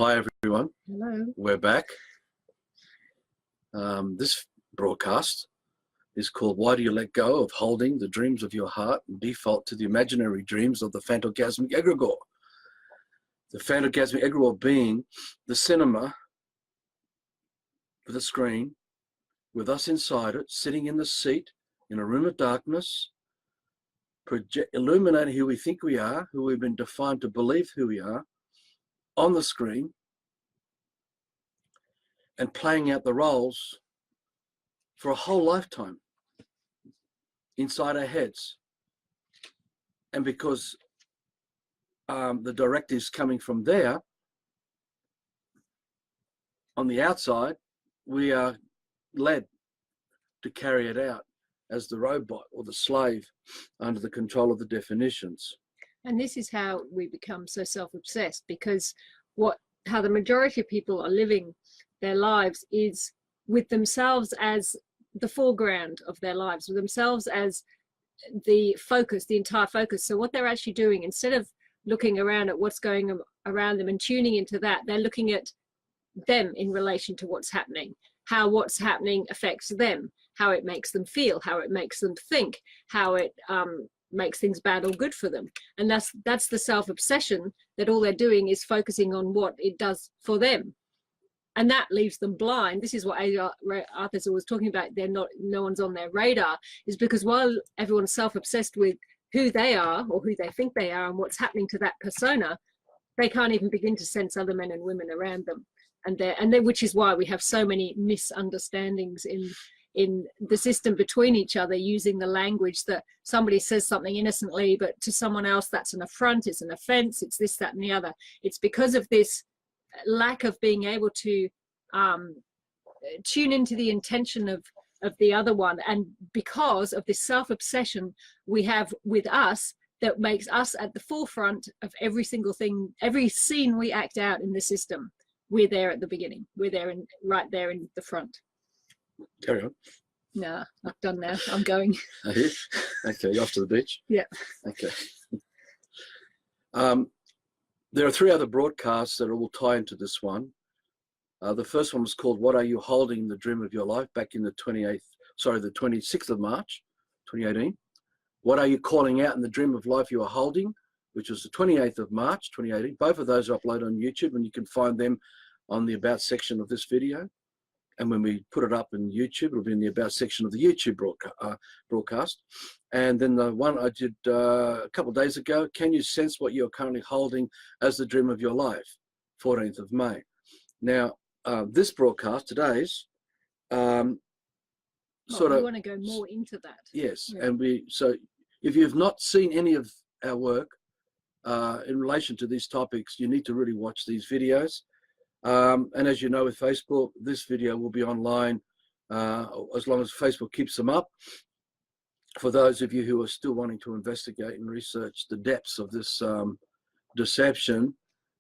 Hi everyone. Hello. We're back. This broadcast is called Why Do You Let Go of Holding the Dreams of Your Heart and Default to the Imaginary Dreams of the Fantorgasmic Egregore? The Fantorgasmic Egregore being the cinema with a screen, with us inside it, sitting in the seat in a room of darkness, illuminating who we think we are, who we've been defined to believe who we are, on the screen, and playing out the roles for a whole lifetime inside our heads. And because the directives coming from there, on the outside, we are led to carry it out as the robot or the slave under the control of the definitions. And this is how we become so self-obsessed, because how the majority of people are living their lives is with themselves as the foreground of their lives, with themselves as the focus, the entire focus. So what they're actually doing, instead of looking around at what's going around them and tuning into that, they're looking at them in relation to what's happening, how what's happening affects them, how it makes them feel, how it makes them think, how it makes things bad or good for them. And that's the self-obsession, that all they're doing is focusing on what it does for them. And that leaves them blind. This is what Arthur's always talking about. No one's on their radar, is because while everyone's self-obsessed with who they are or who they think they are and what's happening to that persona, they can't even begin to sense other men and women around them. Which is why we have so many misunderstandings in the system between each other, using the language that somebody says something innocently, but to someone else that's an affront, it's an offense, it's this, that, and the other. It's because of this lack of being able to tune into the intention of the other one, and because of this self-obsession we have with us that makes us at the forefront of every single thing, every scene we act out in the system. We're there at the beginning, we're there right there in the front. Carry on. Nah, I've done now, I'm going. Are you? Okay, you're off to the beach? Yeah. Okay. There are 3 other broadcasts that will tie into this one. The first one was called What Are You Holding, the Dream of Your Life, back in the 26th of March, 2018. What Are You Calling Out in the Dream of Life You Are Holding, which was the 28th of March, 2018. Both of those are uploaded on YouTube, and you can find them on the About section of this video. And when we put it up in YouTube, it'll be in the About section of the YouTube broadcast. And then the one I did a couple of days ago, Can You Sense What You're Currently Holding as the Dream of Your Life, 14th of May. Now, this broadcast, today's, we want to go more into that. Yes, yeah. And so if you've not seen any of our work in relation to these topics, you need to really watch these videos. And as you know, with Facebook, this video will be online as long as Facebook keeps them up. For those of you who are still wanting to investigate and research the depths of this deception,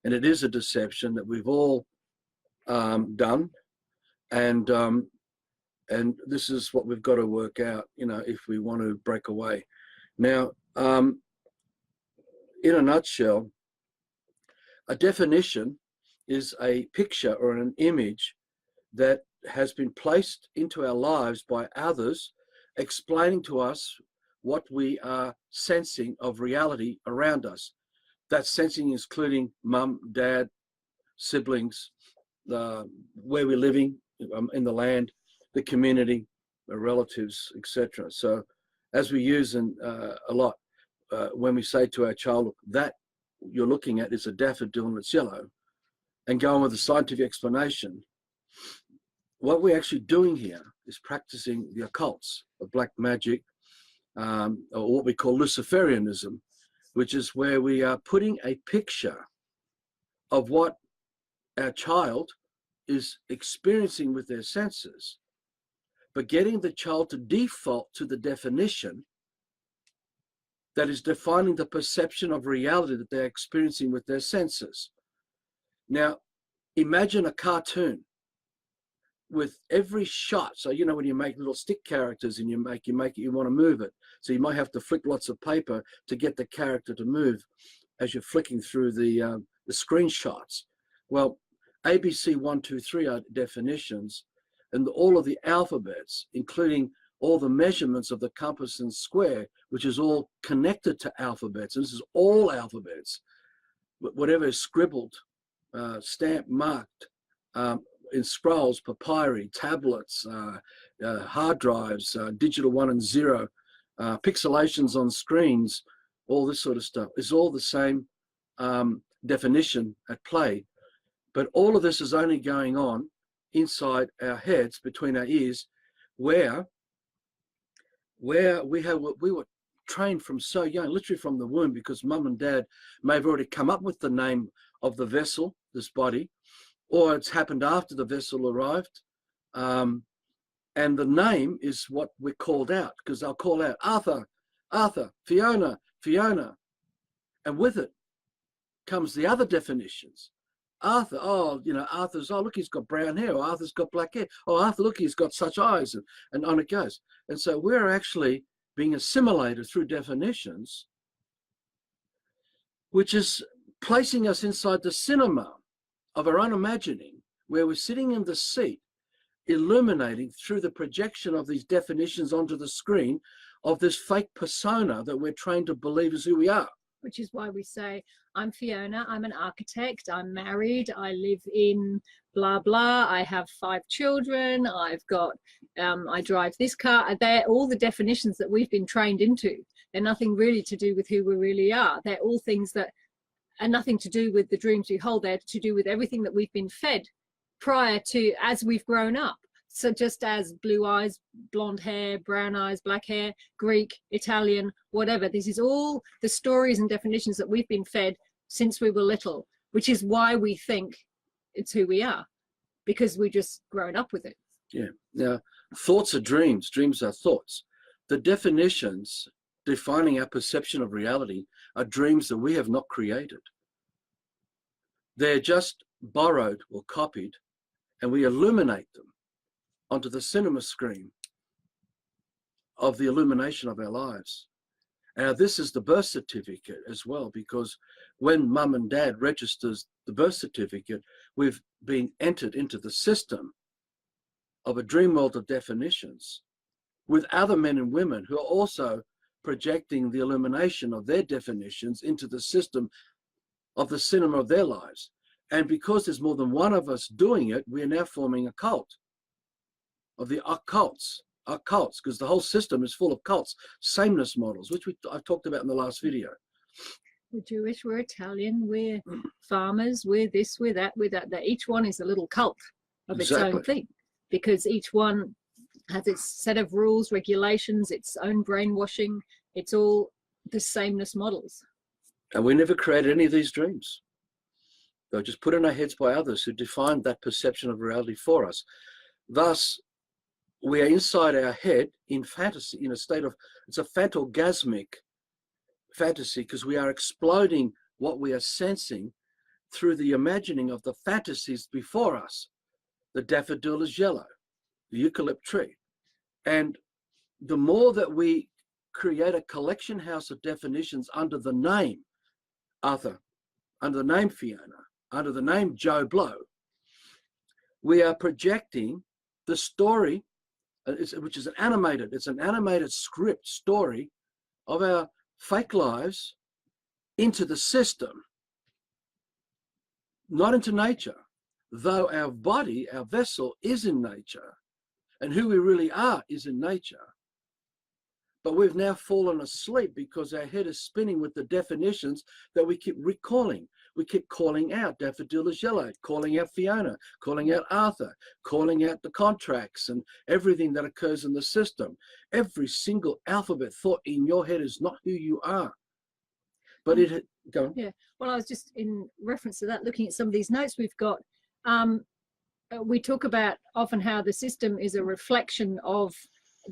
and it is a deception that we've all done, and this is what we've got to work out, if we want to break away. Now, in a nutshell, a definition is a picture or an image that has been placed into our lives by others, explaining to us what we are sensing of reality around us. That sensing is including mum, dad, siblings, where we're living in the land, the community, the relatives, etc. So as we use a lot, when we say to our child, look, that you're looking at is a daffodil and it's yellow, and go on with the scientific explanation, what we're actually doing here is practicing the occults of black magic, or what we call Luciferianism, which is where we are putting a picture of what our child is experiencing with their senses, but getting the child to default to the definition that is defining the perception of reality that they're experiencing with their senses. Now, imagine a cartoon with every shot. So, when you make little stick characters and you want to move it. So you might have to flick lots of paper to get the character to move as you're flicking through the screenshots. Well, ABC 1, 2, 3 are definitions, and all of the alphabets, including all the measurements of the compass and square, which is all connected to alphabets. And this is all alphabets. Whatever is scribbled, stamped, marked, in scrolls, papyri, tablets, hard drives, digital 1 and 0, pixelations on screens, all this sort of stuff. It's all the same definition at play. But all of this is only going on inside our heads, between our ears, where we were trained from so young, literally from the womb, because mum and dad may have already come up with the name of the vessel, this body, or it's happened after the vessel arrived. And the name is what we're called out, because they'll call out Arthur, Arthur, Fiona, Fiona. And with it comes the other definitions. Arthur, oh, you know, Arthur's, oh, look, he's got brown hair, or Arthur's got black hair. Oh, Arthur, look, he's got such eyes, and on it goes. And so we're actually being assimilated through definitions, which is placing us inside the cinema of our own imagining, where we're sitting in the seat, illuminating through the projection of these definitions onto the screen of this fake persona that we're trained to believe is who we are. Which is why we say, I'm Fiona, I'm an architect, I'm married, I live in blah, blah, I have 5 children, I've got, I drive this car. They're all the definitions that we've been trained into. They're nothing really to do with who we really are. They're all things that are nothing to do with the dreams we hold. They're to do with everything that we've been fed prior to, as we've grown up. So just as blue eyes, blonde hair, brown eyes, black hair, Greek, Italian, whatever, this is all the stories and definitions that we've been fed since we were little, which is why we think it's who we are, because we just grown up with it. Yeah. Now, thoughts are dreams. Dreams are thoughts. The definitions defining our perception of reality are dreams that we have not created. They're just borrowed or copied, and we illuminate them onto the cinema screen of the illumination of our lives. Now, this is the birth certificate as well, because when mum and dad registers the birth certificate, we've been entered into the system of a dream world of definitions with other men and women who are also projecting the illumination of their definitions into the system of the cinema of their lives. And because there's more than one of us doing it, we are now forming a cult of the occults, because the whole system is full of cults, sameness models, which I talked about in the last video. We're Jewish, we're Italian, we're farmers, we're this, we're that, we're that. Each one is a little cult of its own thing, because each one has its set of rules, regulations, its own brainwashing. It's all the sameness models. And we never created any of these dreams. They were just put in our heads by others who defined that perception of reality for us. Thus, we are inside our head in fantasy, in a state of, it's a fantorgasmic fantasy, because we are exploding what we are sensing through the imagining of the fantasies before us. The daffodil is yellow, the eucalypt tree. And the more that we create a collection house of definitions under the name Arthur, under the name Fiona, under the name Joe Blow, we are projecting the story, which is it's an animated script story of our fake lives into the system, not into nature, though our body, our vessel is in nature, and who we really are is in nature. But we've now fallen asleep because our head is spinning with the definitions that we keep recalling. We keep calling out daffodil is yellow, calling out Fiona, calling out Arthur, calling out the contracts and everything that occurs in the system. Every single alphabet thought in your head is not who you are. But it, go on. Yeah, well, I was just in reference to that, looking at some of these notes we've got. We talk about often how the system is a reflection of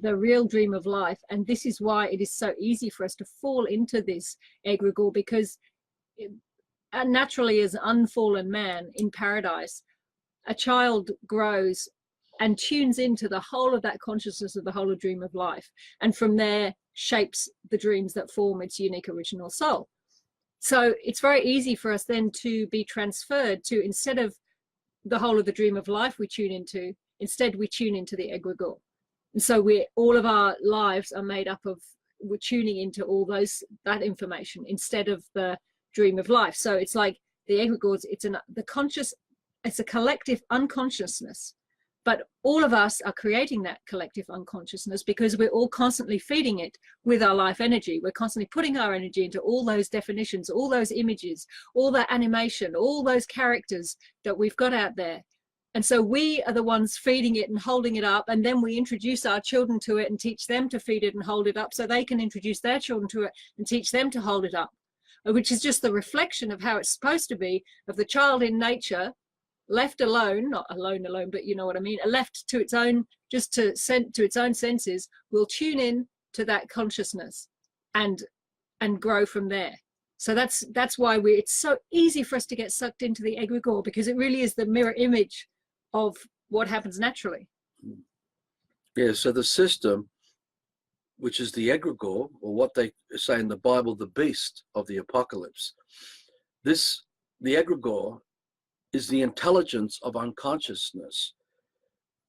the real dream of life, and this is why it is so easy for us to fall into this egregore, because naturally, as an unfallen man in paradise, a child grows and tunes into the whole of that consciousness of the whole of dream of life, and from there shapes the dreams that form its unique original soul. So it's very easy for us then to be transferred to, instead of the whole of the dream of life we tune into. Instead, we tune into the egregore. And so all of our lives are made up of, we're tuning into all that information instead of the dream of life. So it's like the egregores, it's a collective unconsciousness, but all of us are creating that collective unconsciousness because we're all constantly feeding it with our life energy. We're constantly putting our energy into all those definitions, all those images, all that animation, all those characters that we've got out there. And so we are the ones feeding it and holding it up, and then we introduce our children to it and teach them to feed it and hold it up so they can introduce their children to it and teach them to hold it up, which is just the reflection of how it's supposed to be, of the child in nature, left alone, not alone, but you know what I mean, left to its own, just to its own senses, will tune in to that consciousness and grow from there. So that's why it's so easy for us to get sucked into the egregore, because it really is the mirror image of what happens naturally. Yeah, so the system, which is the egregore, or what they say in the Bible, the beast of the apocalypse, the egregore is the intelligence of unconsciousness.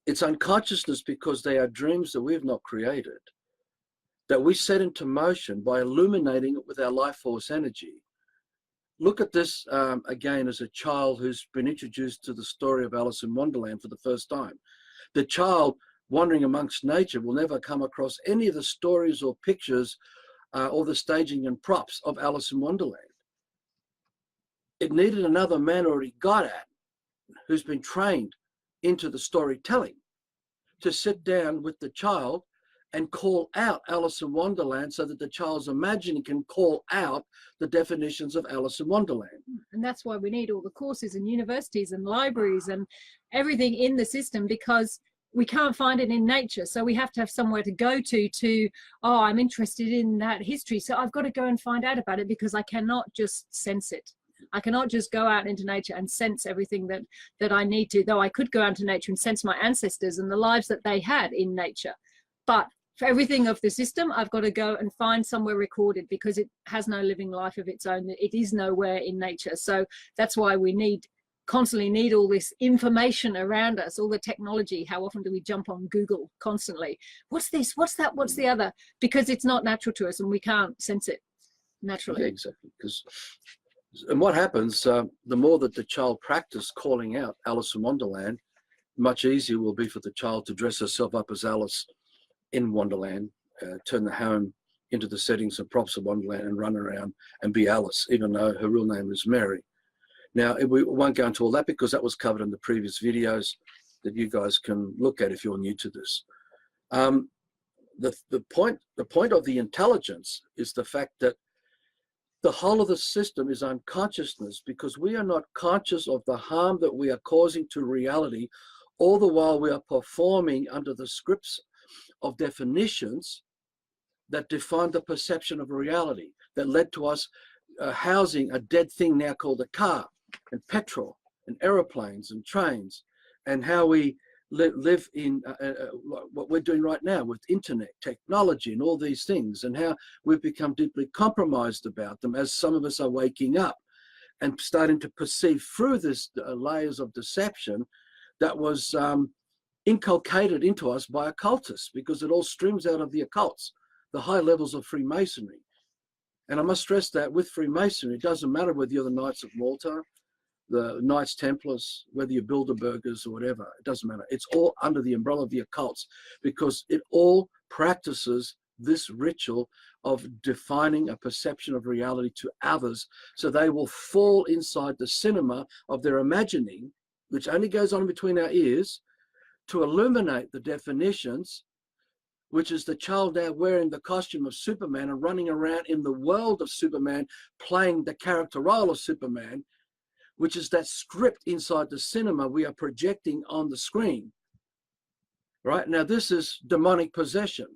It's unconsciousness because they are dreams that we have not created, that we set into motion by illuminating it with our life force energy. Look at this again as a child who's been introduced to the story of Alice in Wonderland for the first time. The child wandering amongst nature will never come across any of the stories or pictures or the staging and props of Alice in Wonderland. It needed another man already got at, who's been trained into the storytelling, to sit down with the child and call out Alice in Wonderland so that the child's imagining can call out the definitions of Alice in Wonderland. And that's why we need all the courses and universities and libraries and everything in the system, because we can't find it in nature. So we have to have somewhere to go to, oh, I'm interested in that history, so I've got to go and find out about it, because I cannot just sense it. I cannot just go out into nature and sense everything that I need to, though I could go out into nature and sense my ancestors and the lives that they had in nature. But for everything of the system, I've got to go and find somewhere recorded, because it has no living life of its own. It is nowhere in nature. So that's why we constantly need all this information around us, all the technology. How often do we jump on Google constantly? What's this? What's that? What's the other? Because it's not natural to us and we can't sense it naturally. Yeah, exactly. And what happens, the more that the child practice calling out Alice in Wonderland, much easier will be for the child to dress herself up as Alice in Wonderland, turn the home into the settings and props of Wonderland and run around and be Alice, even though her real name is Mary. Now, we won't go into all that because that was covered in the previous videos that you guys can look at if you're new to this. The point of the intelligence is the fact that the whole of the system is unconsciousness, because we are not conscious of the harm that we are causing to reality, all the while we are performing under the scripts of definitions that define the perception of reality, that led to us housing a dead thing now called a car, and petrol, and aeroplanes, and trains, and how we live in what we're doing right now with internet technology and all these things, and how we've become deeply compromised about them as some of us are waking up and starting to perceive through this layers of deception that was inculcated into us by occultists, because it all streams out of the occults, the high levels of Freemasonry. And I must stress that with Freemasonry, it doesn't matter whether you're the Knights of Malta, the Knights Templars, whether you're Bilderbergers or whatever, it doesn't matter. It's all under the umbrella of the occults, because it all practices this ritual of defining a perception of reality to others, so they will fall inside the cinema of their imagining, which only goes on between our ears, to illuminate the definitions, which is the child now wearing the costume of Superman and running around in the world of Superman, playing the character role of Superman, which is that script inside the cinema we are projecting on the screen. Right? Now, this is demonic possession.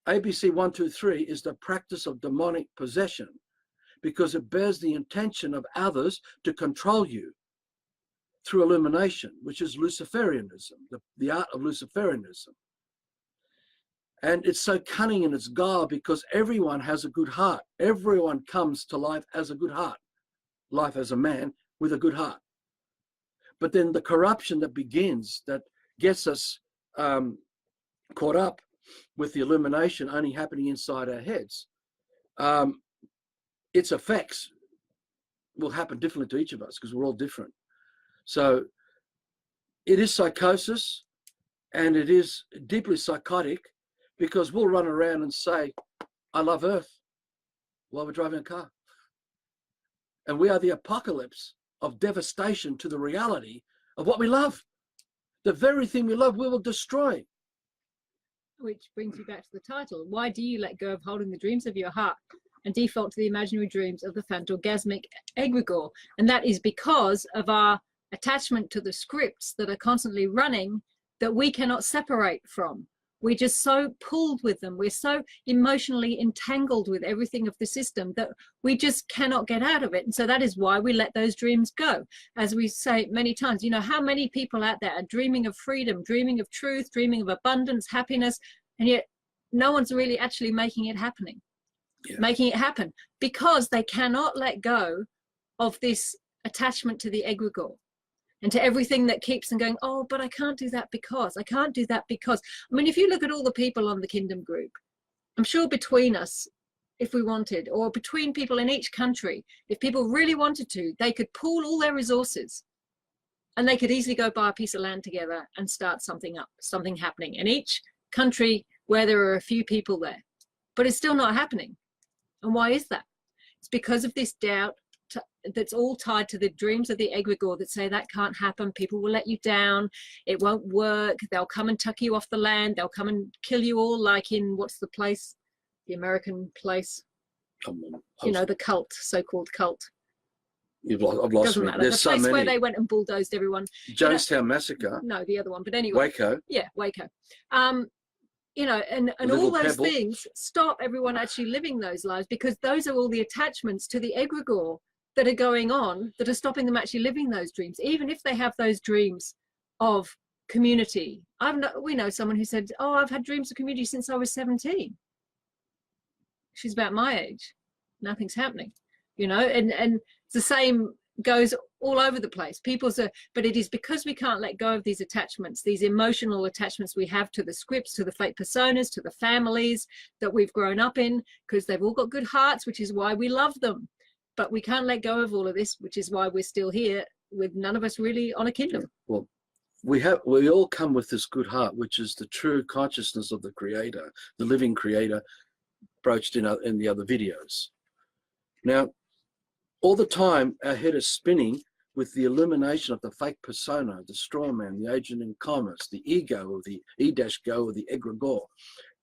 ABC 123 is the practice of demonic possession, because it bears the intention of others to control you through illumination, which is Luciferianism, the art of Luciferianism. And it's so cunning in its guile, because everyone has a good heart. Everyone comes to life as a good heart, life as a man with a good heart. But then the corruption that begins, that gets us caught up with the illumination only happening inside our heads, its effects will happen differently to each of us because we're all different. So it is psychosis, and it is deeply psychotic, because we'll run around and say, I love Earth, while we're driving a car. And we are the apocalypse of devastation to the reality of what we love. The very thing we love, we will destroy. Which brings you back to the title. Why do you let go of holding the dreams of your heart and default to the imaginary dreams of the Fantorgasmic Egregore? And that is because of our attachment to the scripts that are constantly running that we cannot separate from. We're just so pulled with them. We're so emotionally entangled with everything of the system that we just cannot get out of it. And so that is why we let those dreams go. As we say many times, you know, how many people out there are dreaming of freedom, dreaming of truth, dreaming of abundance, happiness, and yet no one's really actually making it happening, making it happen, because they cannot let go of this attachment to the egregore. And to everything that keeps them going, oh, but I can't do that because, I can't do that because. I mean, if you look at all the people on the Kingdom Group, I'm sure between us, if we wanted, or between people in each country, if people really wanted to, they could pool all their resources and they could easily go buy a piece of land together and start something up, something happening in each country where there are a few people there. But it's still not happening. And why is that? It's because of this doubt that's all tied to the dreams of the egregore that say that can't happen, people will let you down, it won't work, they'll come and tuck you off the land, they'll come and kill you all, like in, what's the place, the American place, you know, the cult, so-called cult. I've lost Doesn't me. matter. There's The so place many. where they went and bulldozed everyone. Jonestown Massacre. No, the other one, but anyway. Waco. Yeah, Waco. You know, and Little all those Pebble. things stop everyone actually living those lives, because those are all the attachments to the egregore that are going on that are stopping them actually living those dreams, even if they have those dreams of community. We know someone who said, oh, I've had dreams of community since I was 17. She's about my age. Nothing's happening, you know, and the same goes all over the place. But it is because we can't let go of these attachments, these emotional attachments we have to the scripts, to the fake personas, to the families that we've grown up in, because they've all got good hearts, which is why we love them. But we can't let go of all of this, which is why we're still here with none of us really on a kingdom. Well, we all come with this good heart, which is the true consciousness of the Creator, the living Creator, broached in the other videos. Now, all the time, our head is spinning with the illumination of the fake persona, the straw man, the agent in commerce, the ego, or the e-go, or the egregore,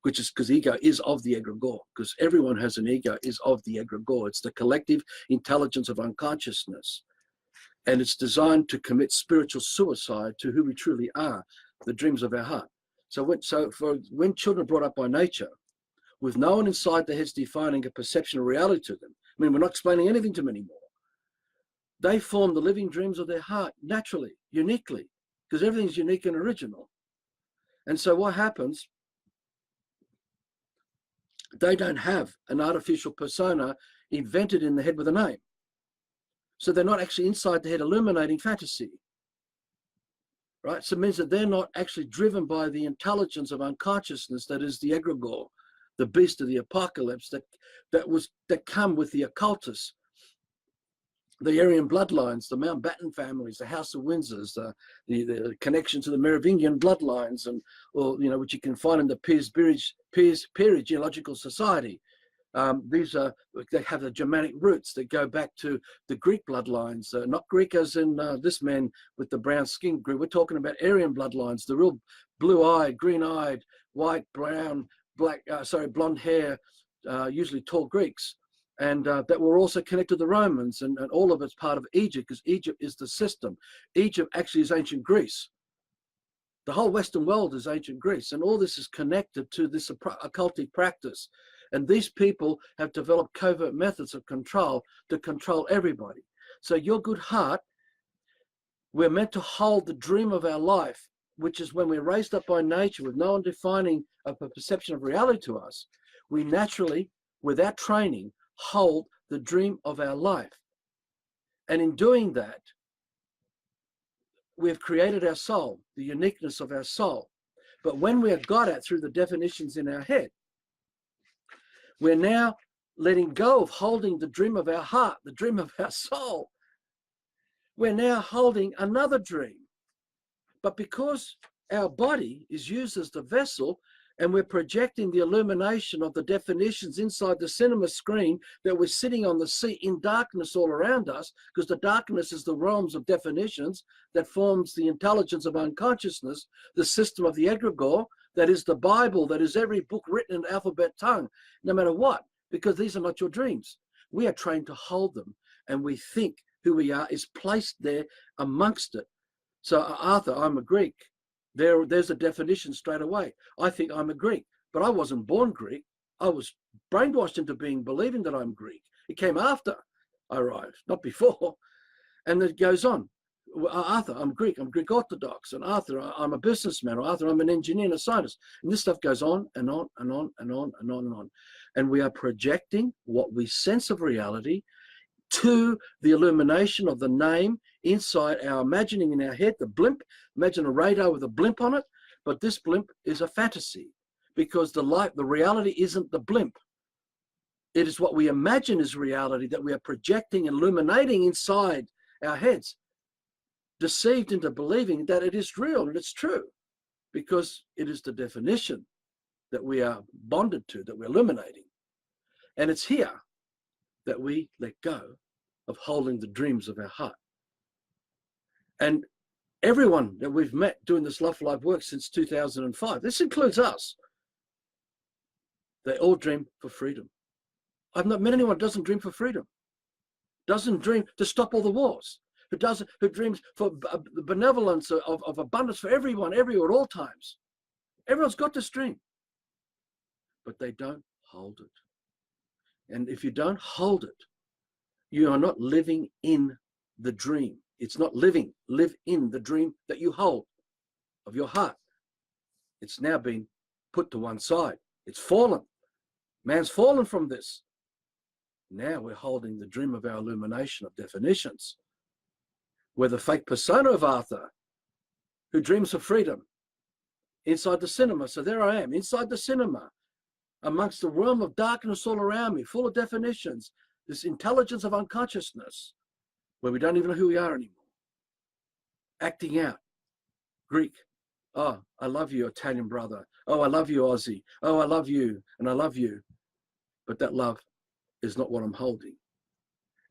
which is because ego is of the egregore, because everyone has an ego, is of the egregore. It's the collective intelligence of unconsciousness. And it's designed to commit spiritual suicide to who we truly are, the dreams of our heart. So when children are brought up by nature, with no one inside their heads defining a perception of reality to them, I mean, we're not explaining anything to them anymore, they form the living dreams of their heart naturally, uniquely, because everything's unique and original. And so what happens, they don't have an artificial persona invented in the head with a name. So they're not actually inside the head illuminating fantasy, right? So it means that they're not actually driven by the intelligence of unconsciousness that is the egregore, the beast of the apocalypse that come with the occultists, the Aryan bloodlines, the Mountbatten families, the House of Windsors, the connection to the Merovingian bloodlines, or you know, which you can find in the Peerage Geological Society. They have the Germanic roots that go back to the Greek bloodlines, not Greek as in this man with the brown skin group. We're talking about Aryan bloodlines, the real blue-eyed, green-eyed, white, brown, black, blonde hair, usually tall Greeks. And that were also connected to the Romans, and all of it's part of Egypt, because Egypt is the system. Egypt actually is ancient Greece. The whole Western world is ancient Greece, and all this is connected to this occultic practice. And these people have developed covert methods of control to control everybody. So your good heart, we're meant to hold the dream of our life, which is when we're raised up by nature with no one defining a perception of reality to us, we naturally, without training, hold the dream of our life. And in doing that, we've created our soul, the uniqueness of our soul. But when we are got at through the definitions in our head, we're now letting go of holding the dream of our heart, the dream of our soul. We're now holding another dream. But because our body is used as the vessel, and we're projecting the illumination of the definitions inside the cinema screen that we're sitting on the seat in darkness all around us, because the darkness is the realms of definitions that forms the intelligence of unconsciousness, the system of the egregore, that is the Bible, that is every book written in alphabet tongue, no matter what, because these are not your dreams. We are trained to hold them, and we think who we are is placed there amongst it. So Arthur, I'm a Greek. There's a definition straight away. I think I'm a Greek, but I wasn't born Greek. I was brainwashed into believing that I'm Greek. It came after I arrived, not before. And it goes on. Arthur, I'm Greek. I'm Greek Orthodox. And Arthur, I'm a businessman. Or Arthur, I'm an engineer and a scientist. And this stuff goes on and on and on and on and on and on. And we are projecting what we sense of reality to the illumination of the name inside our imagining in our head, the blimp. Imagine a radar with a blimp on it, but this blimp is a fantasy because the reality isn't the blimp. It is what we imagine is reality that we are projecting and illuminating inside our heads, deceived into believing that it is real and it's true, because it is the definition that we are bonded to, that we're illuminating. And it's here that we let go of holding the dreams of our heart. And everyone that we've met doing this Love for Life work since 2005, this includes us, they all dream for freedom. I've not met anyone who doesn't dream for freedom, doesn't dream to stop all the wars, who dreams for the benevolence of abundance for everyone, everywhere, at all times. Everyone's got this dream, but they don't hold it. And if you don't hold it, you are not living in the dream. It's not living. Live in the dream that you hold of your heart. It's now been put to one side. It's fallen. Man's fallen from this. Now we're holding the dream of our illumination of definitions. We're the fake persona of Arthur, who dreams of freedom inside the cinema. So there I am, inside the cinema, amongst the realm of darkness all around me, full of definitions, this intelligence of unconsciousness, where we don't even know who we are anymore. Acting out. Greek. Oh, I love you, Italian brother. Oh, I love you, Aussie. Oh, I love you, and I love you. But that love is not what I'm holding.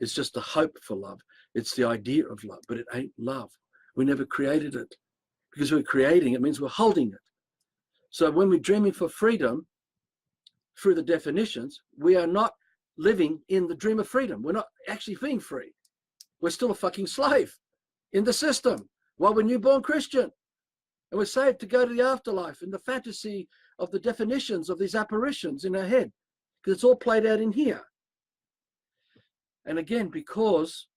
It's just a hope for love. It's the idea of love, but it ain't love. We never created it. Because we're creating, it means we're holding it. So when we're dreaming for freedom, through the definitions, we are not living in the dream of freedom. We're not actually being free. We're still a fucking slave in the system while we're newborn Christian. And we're saved to go to the afterlife in the fantasy of the definitions of these apparitions in our head, because it's all played out in here. And again, because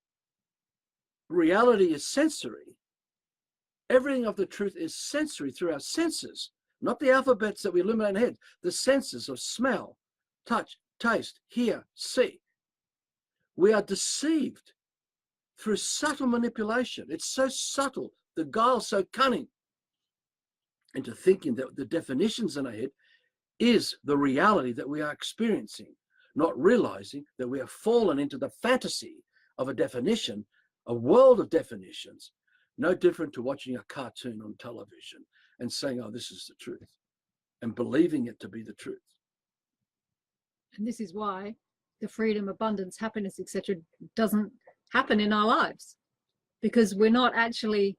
reality is sensory, everything of the truth is sensory through our senses, not the alphabets that we illuminate in the head, the senses of smell, touch, taste, hear, see. We are deceived through subtle manipulation. It's so subtle, the guile's so cunning, into thinking that the definitions in our head is the reality that we are experiencing, not realizing that we have fallen into the fantasy of a definition, a world of definitions, no different to watching a cartoon on television and saying, oh, this is the truth, and believing it to be the truth. And this is why the freedom, abundance, happiness, etc. doesn't happen in our lives, because we're not actually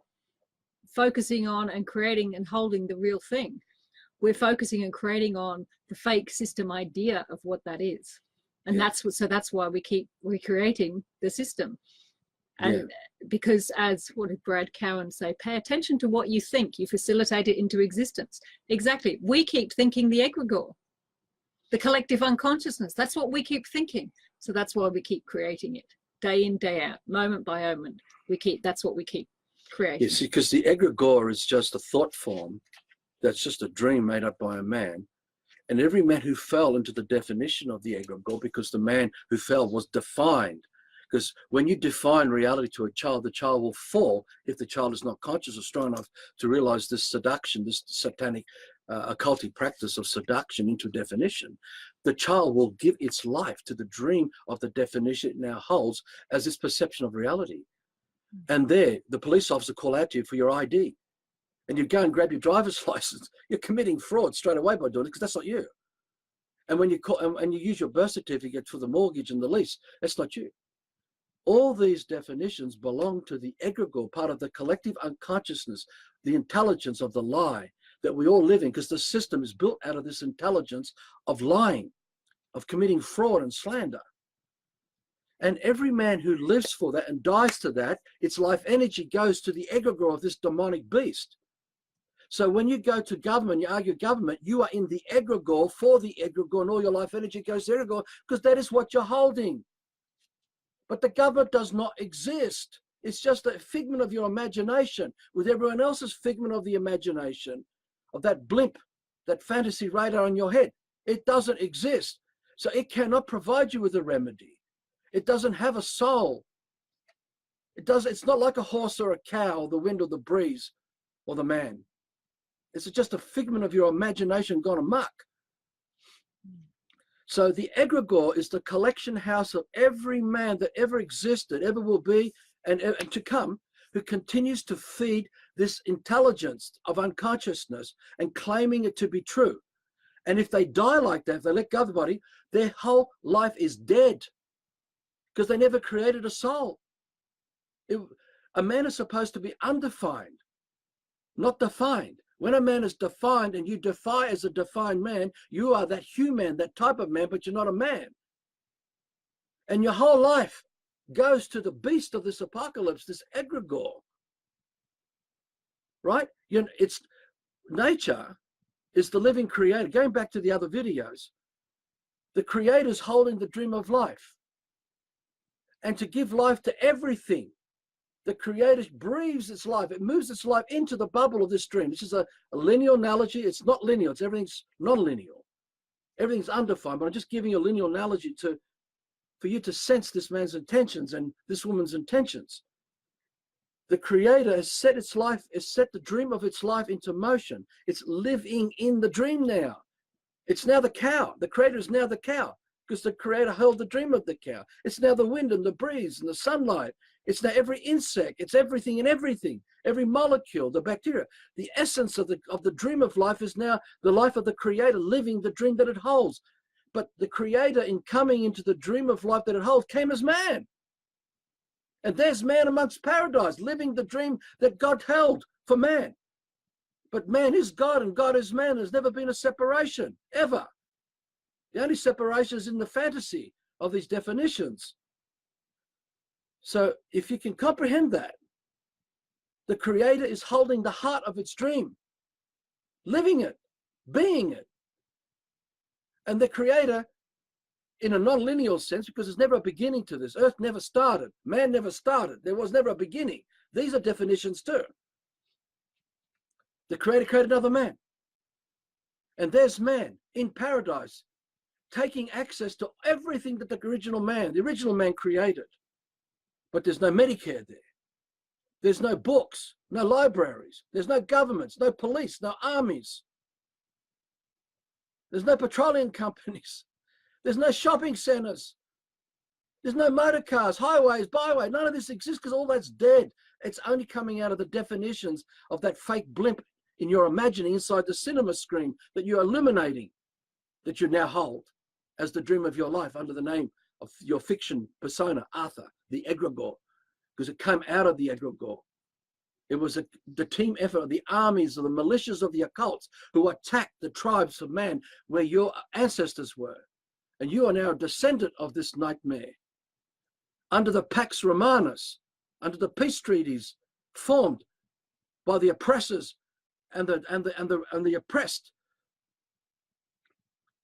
focusing on and creating and holding the real thing. We're focusing and creating on the fake system idea of what that is. And that's why we keep recreating the system. And because, as what did Brad Cowan say, pay attention to what you think, you facilitate it into existence. Exactly. We keep thinking the egregore, the collective unconsciousness. That's what we keep thinking. So that's why we keep creating it day in, day out, moment by moment. That's what we keep creating. Yes, because the egregore is just a thought form. That's just a dream made up by a man. And every man who fell into the definition of the egregore, because the man who fell was defined, Because when you define reality to a child, the child will fall if the child is not conscious or strong enough to realize this seduction, this satanic occultic practice of seduction into definition. The child will give its life to the dream of the definition it now holds as its perception of reality. And there, the police officer call out to you for your ID. And you go and grab your driver's license. You're committing fraud straight away by doing it, because that's not you. And when you call and you use your birth certificate for the mortgage and the lease, that's not you. All these definitions belong to the egregore, part of the collective unconsciousness, the intelligence of the lie that we all live in, because the system is built out of this intelligence of lying, of committing fraud and slander. And every man who lives for that and dies to that, its life energy goes to the egregore of this demonic beast. So when you go to government, you argue government, you are in the egregore for the egregore, and all your life energy goes to the egregore, because that is what you're holding. But the government does not exist. It's just a figment of your imagination, with everyone else's figment of the imagination, of that blimp, that fantasy radar on your head. It doesn't exist. So it cannot provide you with a remedy. It doesn't have a soul. It's not like a horse or a cow, or the wind or the breeze or the man. It's just a figment of your imagination gone amok. So the egregore is the collection house of every man that ever existed, ever will be, and to come, who continues to feed this intelligence of unconsciousness and claiming it to be true. And if they die like that, if they let go of the body, their whole life is dead, because they never created a soul. A man is supposed to be undefined, not defined. When a man is defined and you defy as a defined man, you are that human, that type of man, but you're not a man. And your whole life goes to the beast of this apocalypse, this egregore. Right? It's nature is the living creator. Going back to the other videos, the creator is holding the dream of life. And to give life to everything, the creator breathes its life. It moves its life into the bubble of this dream. This is a linear analogy. It's not linear. Everything's non-linear. Everything's undefined. But I'm just giving you a linear analogy for you to sense this man's intentions and this woman's intentions. The creator has set its life, has set the dream of its life into motion. It's living in the dream now. It's now the cow. The creator is now the cow, because the creator held the dream of the cow. It's now the wind and the breeze and the sunlight. It's now every insect. It's everything and everything. Every molecule, the bacteria. The essence of the dream of life is now the life of the creator, living the dream that it holds. But the creator, in coming into the dream of life that it holds, came as man. And there's man amongst paradise, living the dream that God held for man. But man is God and God is man. There's never been a separation, ever. The only separation is in the fantasy of these definitions. So if you can comprehend that, the creator is holding the heart of its dream, living it, being it. And the creator, in a non-linear sense, because there's never a beginning to this. Earth never started. Man never started. There was never a beginning. These are definitions too. The creator created another man. And there's man in paradise, taking access to everything that the original man created. But there's no Medicare there. There's no books, no libraries. There's no governments, no police, no armies. There's no petroleum companies. There's no shopping centers. There's no motor cars, highways, byways. None of this exists, because all that's dead. It's only coming out of the definitions of that fake blimp in your imagining inside the cinema screen that you're illuminating, that you now hold as the dream of your life under the name of your fiction persona, Arthur, the egregore, because it came out of the egregore. It was the team effort of the armies of the militias of the occults who attacked the tribes of man where your ancestors were. And you are now a descendant of this nightmare. Under the Pax Romanus, under the peace treaties formed by the oppressors and the oppressed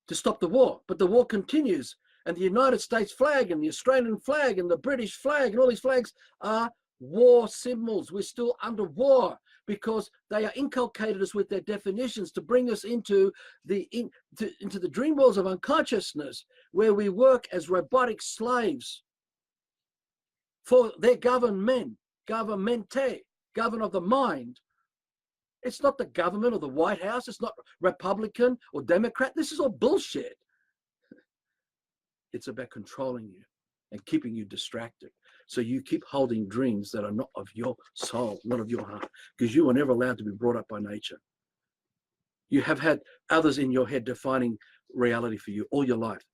to stop the war. But the war continues, and the United States flag and the Australian flag and the British flag and all these flags are war symbols. We're still under war because they are inculcated us with their definitions to bring us into the dream worlds of unconsciousness, where we work as robotic slaves For their governmente, govern of the mind. It's not the government or the White House. It's not Republican or Democrat. This is all bullshit. It's about controlling you and keeping you distracted. So you keep holding dreams that are not of your soul, not of your heart, because you were never allowed to be brought up by nature. You have had others in your head defining reality for you all your life,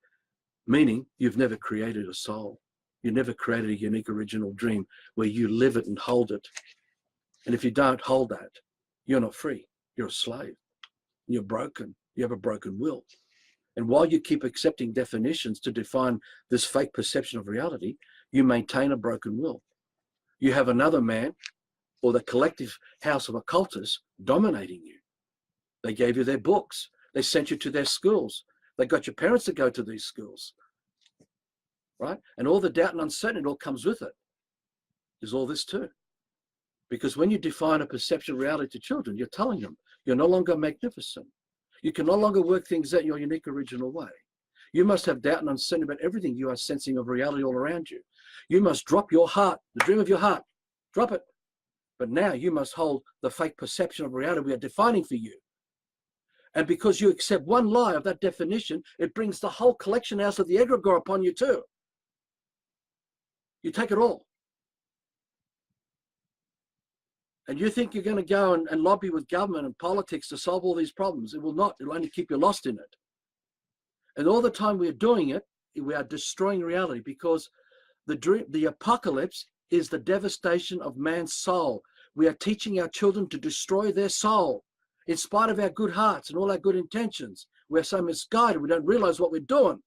meaning you've never created a soul. You never created a unique original dream where you live it and hold it. And if you don't hold that, you're not free. You're a slave. You're broken. You have a broken will. And while you keep accepting definitions to define this fake perception of reality, you maintain a broken will. You have another man or the collective house of occultists dominating you. They gave you their books. They sent you to their schools. They got your parents to go to these schools, right? And all the doubt and uncertainty all comes with it. There's all this too. Because when you define a perception of reality to children, you're telling them you're no longer magnificent. You can no longer work things out in your unique original way. You must have doubt and uncertainty about everything you are sensing of reality all around you. You must drop your heart, the dream of your heart, drop it. But now you must hold the fake perception of reality we are defining for you. And because you accept one lie of that definition, it brings the whole collection house of the Egregore upon you too. You take it all. And you think you're going to go and lobby with government and politics to solve all these problems. It will not. It will only keep you lost in it. And all the time we are doing it, we are destroying reality, because the apocalypse is the devastation of man's soul. We are teaching our children to destroy their soul in spite of our good hearts and all our good intentions. We're so misguided, we don't realize what we're doing.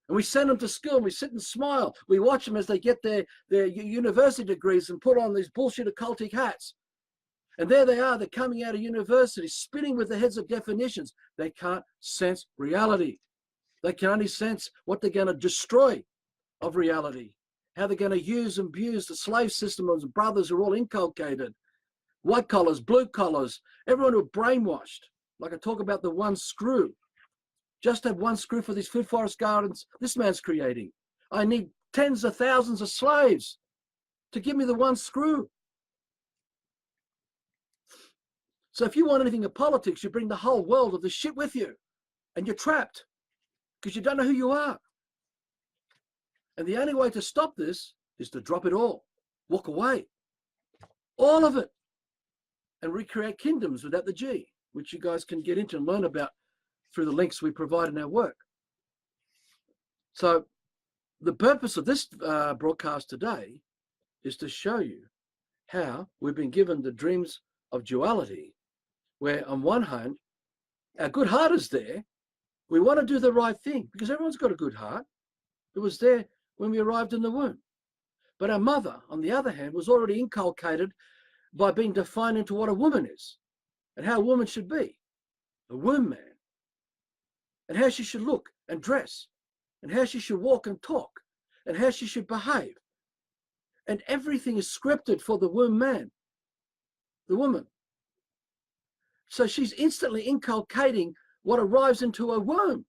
And we send them to school, and we sit and smile. We watch them as they get their university degrees and put on these bullshit occultic hats. And there they are, they're coming out of university, spinning with the heads of definitions. They can't sense reality. They can only sense what they're going to destroy of reality, how they're going to use and abuse the slave system of brothers who are all inculcated. White collars, blue collars, everyone who are brainwashed. Like I talk about the one screw. Just have one screw for these food forest gardens this man's creating. I need tens of thousands of slaves to give me the one screw. So if you want anything in politics, you bring the whole world of the shit with you, and you're trapped because you don't know who you are. And the only way to stop this is to drop it all, walk away, all of it, and recreate kingdoms without the G, which you guys can get into and learn about through the links we provide in our work. So the purpose of this broadcast today is to show you how we've been given the dreams of duality, where on one hand, our good heart is there. We want to do the right thing because everyone's got a good heart. It was there when we arrived in the womb. But our mother, on the other hand, was already inculcated by being defined into what a woman is and how a woman should be, a womb man, and how she should look and dress, and how she should walk and talk, and how she should behave. And everything is scripted for the womb man, the woman. So she's instantly inculcating what arrives into her womb.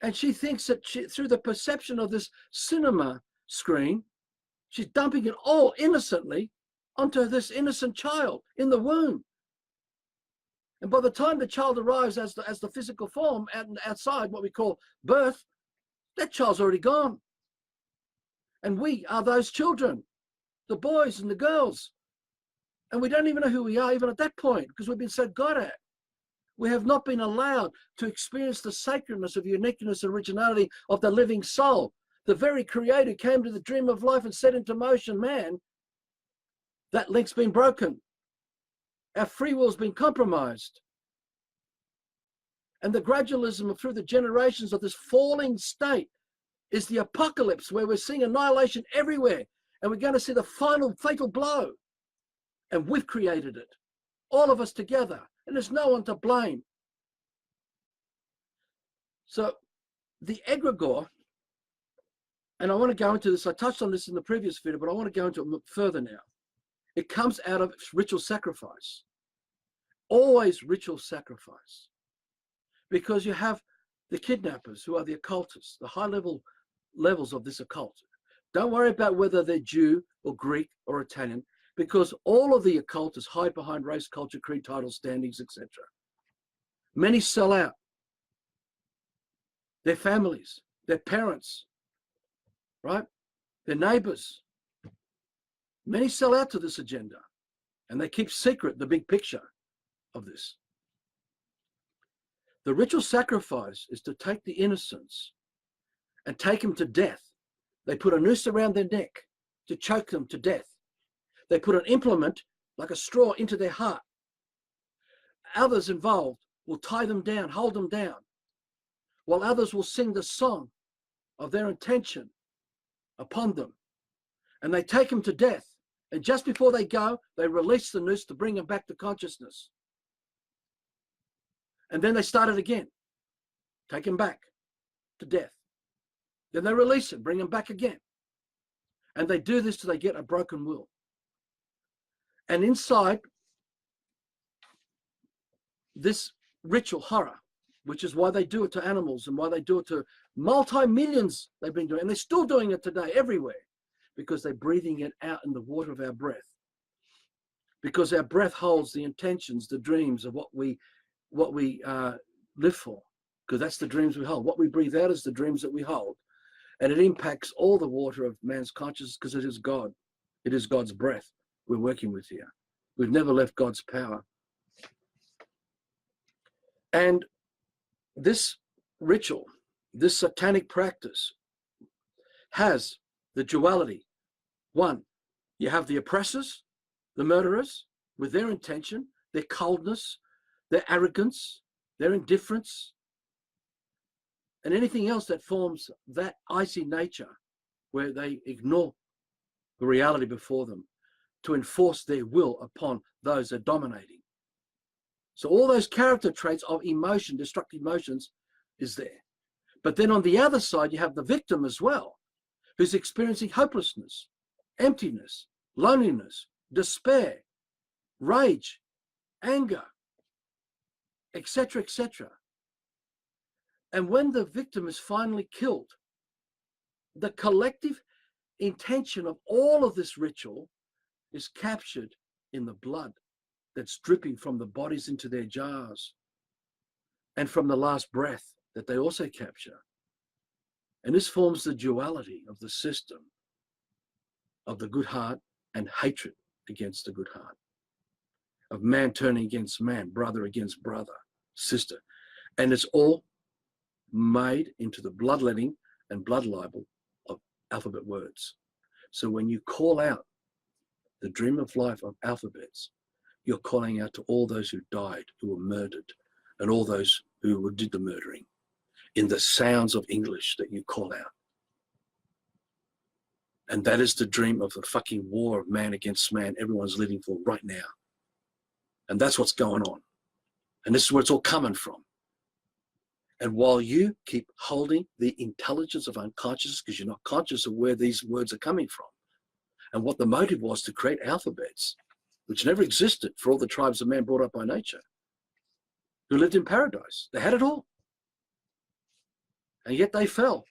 And she thinks that through the perception of this cinema screen, she's dumping it all innocently onto this innocent child in the womb. And by the time the child arrives as the physical form outside what we call birth, that child's already gone. And we are those children, the boys and the girls. And we don't even know who we are even at that point because we've been so got at. We have not been allowed to experience the sacredness of uniqueness and originality of the living soul. The very creator came to the dream of life and set into motion man. That link's been broken. Our free will's been compromised. And the gradualism through the generations of this falling state is the apocalypse where we're seeing annihilation everywhere. And we're going to see the final fatal blow. And we've created it, all of us together. And there's no one to blame. So the egregore, and I want to go into this, I touched on this in the previous video, but I want to go into it further now. It comes out of ritual sacrifice. Always ritual sacrifice. Because you have the kidnappers who are the occultists, the high levels of this occult. Don't worry about whether they're Jew or Greek or Italian, because all of the occultists hide behind race, culture, creed, title, standings, etc. Many sell out their families, their parents, right? Their neighbors. Many sell out to this agenda, and they keep secret the big picture of this. The ritual sacrifice is to take the innocents and take them to death. They put a noose around their neck to choke them to death. They put an implement like a straw into their heart. Others involved will tie them down, hold them down, while others will sing the song of their intention upon them. And they take them to death. And just before they go, they release the noose to bring them back to consciousness. And then they start it again. Take them back to death. Then they release it, bring them back again. And they do this till they get a broken will. And inside this ritual horror, which is why they do it to animals and why they do it to multi-millions they've been doing, and they're still doing it today everywhere, because they're breathing it out in the water of our breath. Because our breath holds the intentions, the dreams of what we live for, because that's the dreams we hold. What we breathe out is the dreams that we hold. And it impacts all the water of man's consciousness, because it is God. It is God's breath we're working with here. We've never left God's power. And this ritual, this satanic practice, has the duality. One, you have the oppressors, the murderers, with their intention, their coldness, their arrogance, their indifference, and anything else that forms that icy nature where they ignore the reality before them to enforce their will upon those they're dominating. So all those character traits of emotion, destructive emotions, is there. But then on the other side, you have the victim as well, who's experiencing hopelessness, emptiness, loneliness, despair, rage, anger, etc., etc. And when the victim is finally killed, the collective intention of all of this ritual is captured in the blood that's dripping from the bodies into their jars, and from the last breath that they also capture. And this forms the duality of the system of the good heart and hatred against the good heart, of man turning against man, brother against brother, sister. And it's all made into the bloodletting and blood libel of alphabet words. So when you call out the dream of life of alphabets, you're calling out to all those who died, who were murdered, and all those who did the murdering, in the sounds of English that you call out. And that is the dream of the fucking war of man against man everyone's living for right now. And that's what's going on. And this is where it's all coming from. And while you keep holding the intelligence of unconsciousness, because you're not conscious of where these words are coming from, and what the motive was to create alphabets, which never existed for all the tribes of man brought up by nature, who lived in paradise. They had it all. And yet they fell.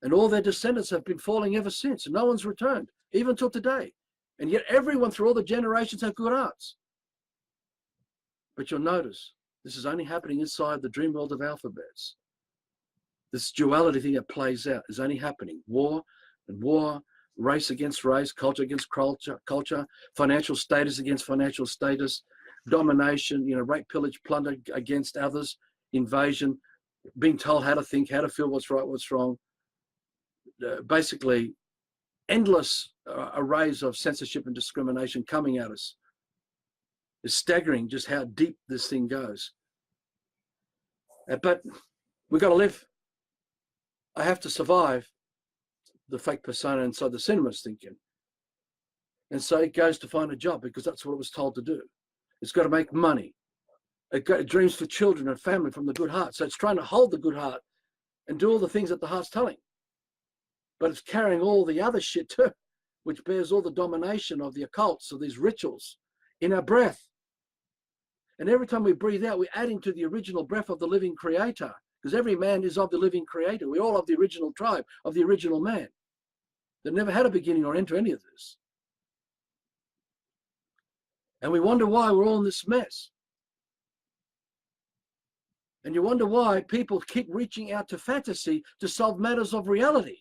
And all their descendants have been falling ever since, and no one's returned, even till today. And yet everyone through all the generations have good hearts. But you'll notice, this is only happening inside the dream world of alphabets. This duality thing that plays out is only happening. War and war, race against race, culture against culture, financial status against financial status, domination, rape, pillage, plunder against others, invasion, being told how to think, how to feel, what's right, what's wrong. Basically, endless arrays of censorship and discrimination coming at us. It's staggering just how deep this thing goes. But we've got to live. I have to survive the fake persona inside the cinema's thinking. And so it goes to find a job, because that's what it was told to do. It's got to make money. It dreams for children and family from the good heart. So it's trying to hold the good heart and do all the things that the heart's telling. But it's carrying all the other shit too, which bears all the domination of the occults, of these rituals, in our breath. And every time we breathe out, we're adding to the original breath of the living creator, because every man is of the living creator. We all of the original tribe, of the original man. that never had a beginning or end to any of this. And we wonder why we're all in this mess. And you wonder why people keep reaching out to fantasy to solve matters of reality,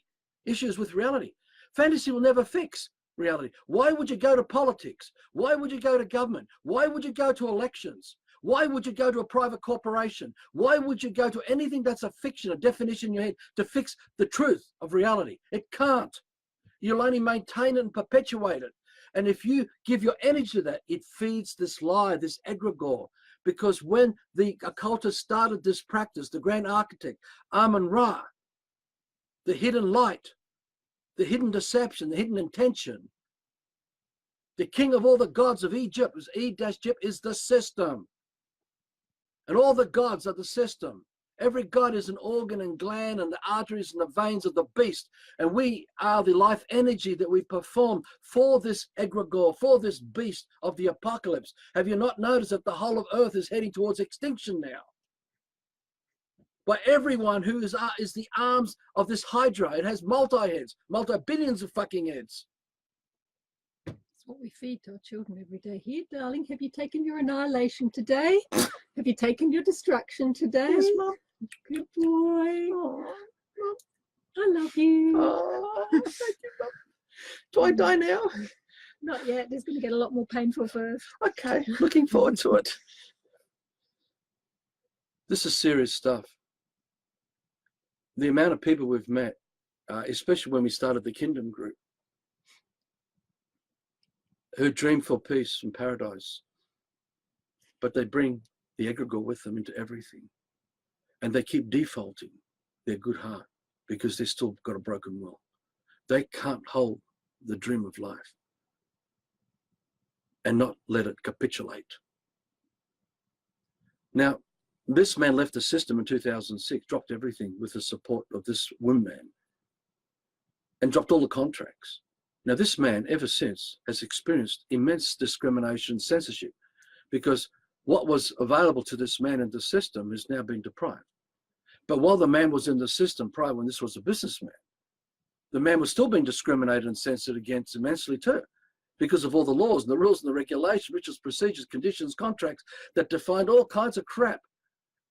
issues with reality. Fantasy will never fix reality. Why would you go to politics? Why would you go to government? Why would you go to elections? Why would you go to a private corporation? Why would you go to anything that's a fiction, a definition in your head to fix the truth of reality? It can't. You'll only maintain it and perpetuate it. And if you give your energy to that, it feeds this lie, this egregore. Because when the occultists started this practice, the grand architect, Amun-Ra, the hidden light, the hidden deception, the hidden intention, the king of all the gods of Egypt, E-Jip is the system. And all the gods are the system. Every god is an organ and gland and the arteries and the veins of the beast. And we are the life energy that we perform for this egregore, for this beast of the apocalypse. Have you not noticed that the whole of earth is heading towards extinction now? By everyone who is the arms of this hydra. It has multi-heads, multi-billions of fucking heads. That's what we feed to our children every day. Here, darling, have you taken your annihilation today? Have you taken your destruction today? Yes, Mum. Good boy. Oh, Mum. I love you. Oh, thank you, Mum. Do I die now? Not yet. It's going to get a lot more painful first. Okay, looking forward to it. This is serious stuff. The amount of people we've met, especially when we started the Kingdom group, who dream for peace and paradise, but they bring the egregore with them into everything. And they keep defaulting their good heart because they've still got a broken will. They can't hold the dream of life and not let it capitulate. Now, this man left the system in 2006, dropped everything with the support of this woman, and dropped all the contracts. Now, this man, ever since, has experienced immense discrimination, censorship, because what was available to this man in the system has now been deprived. But while the man was in the system prior, when this was a businessman, the man was still being discriminated and censored against immensely too, because of all the laws and the rules and the regulations, rituals, procedures, conditions, contracts that defined all kinds of crap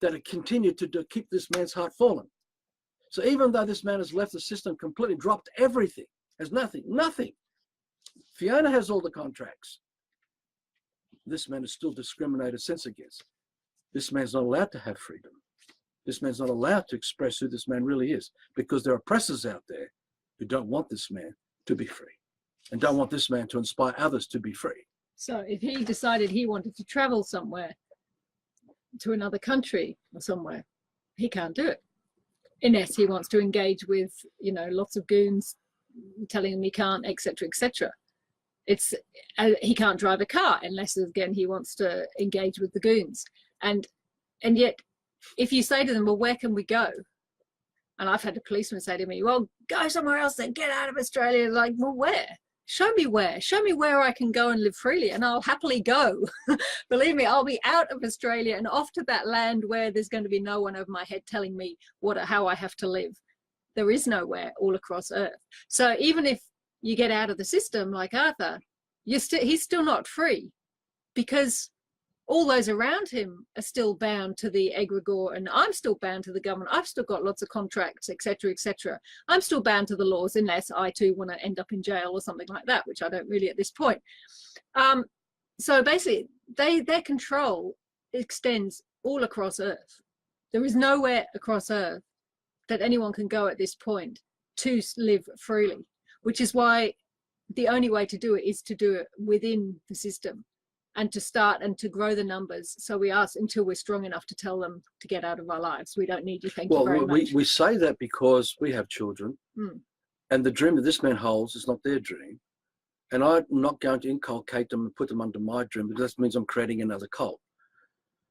that had continued to keep this man's heart fallen. So even though this man has left the system completely, dropped everything, has nothing. Fiona has all the contracts. This man is still discriminated, censored against. This man's not allowed to have freedom. This man's not allowed to express who this man really is, because there are oppressors out there who don't want this man to be free and don't want this man to inspire others to be free. So if he decided he wanted to travel somewhere, to another country or somewhere, he can't do it unless he wants to engage with, you know, lots of goons telling him he can't, etc., etc. It's he can't drive a car unless, again, he wants to engage with the goons. And yet, if you say to them, well, where can we go? And I've had a policeman say to me, well, go somewhere else, then get out of Australia. Like, well, where? Show me where I can go and live freely, and I'll happily go. Believe me, I'll be out of Australia and off to that land where there's going to be no one over my head telling me how I have to live. There is nowhere all across Earth. So even if you get out of the system like Arthur, he's still not free, because all those around him are still bound to the egregore, and I'm still bound to the government. I've still got lots of contracts, etc., etc. I'm still bound to the laws, unless I too want to end up in jail or something like that, which I don't really at this point. So basically, their control extends all across Earth. There is nowhere across Earth that anyone can go at this point to live freely, which is why the only way to do it is to do it within the system, and to start and to grow the numbers. So we ask until we're strong enough to tell them to get out of our lives. We don't need you, thank you very much. We say that because we have children, and the dream that this man holds is not their dream. And I'm not going to inculcate them and put them under my dream, because that means I'm creating another cult.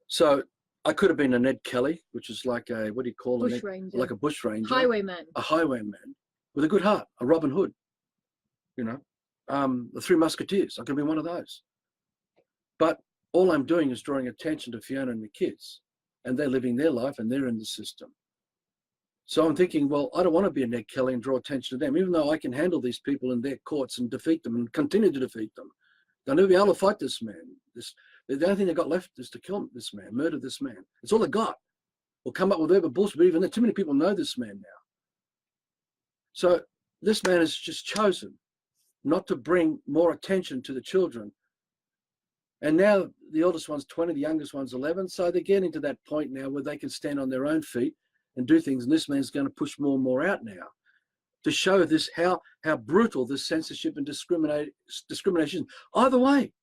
So I could have been a Ned Kelly, which is like a, what do you call it? Like a bush ranger. Highwayman. A highwayman with a good heart, a Robin Hood, you know, the Three Musketeers. I could be one of those. But all I'm doing is drawing attention to Fiona and the kids, and they're living their life and they're in the system. So I'm thinking, well, I don't want to be a Ned Kelly and draw attention to them, even though I can handle these people in their courts and defeat them and continue to defeat them. They'll never be able to fight this man. The only thing they got left is to kill this man, murder this man. It's all they got. Or come up with urban bullshit, but even then, too many people know this man now. So this man has just chosen not to bring more attention to the children. And now the oldest one's 20, the youngest one's 11. So they're getting to that point now where they can stand on their own feet and do things. And this man's going to push more and more out now to show this how brutal this censorship and discrimination is. Either way,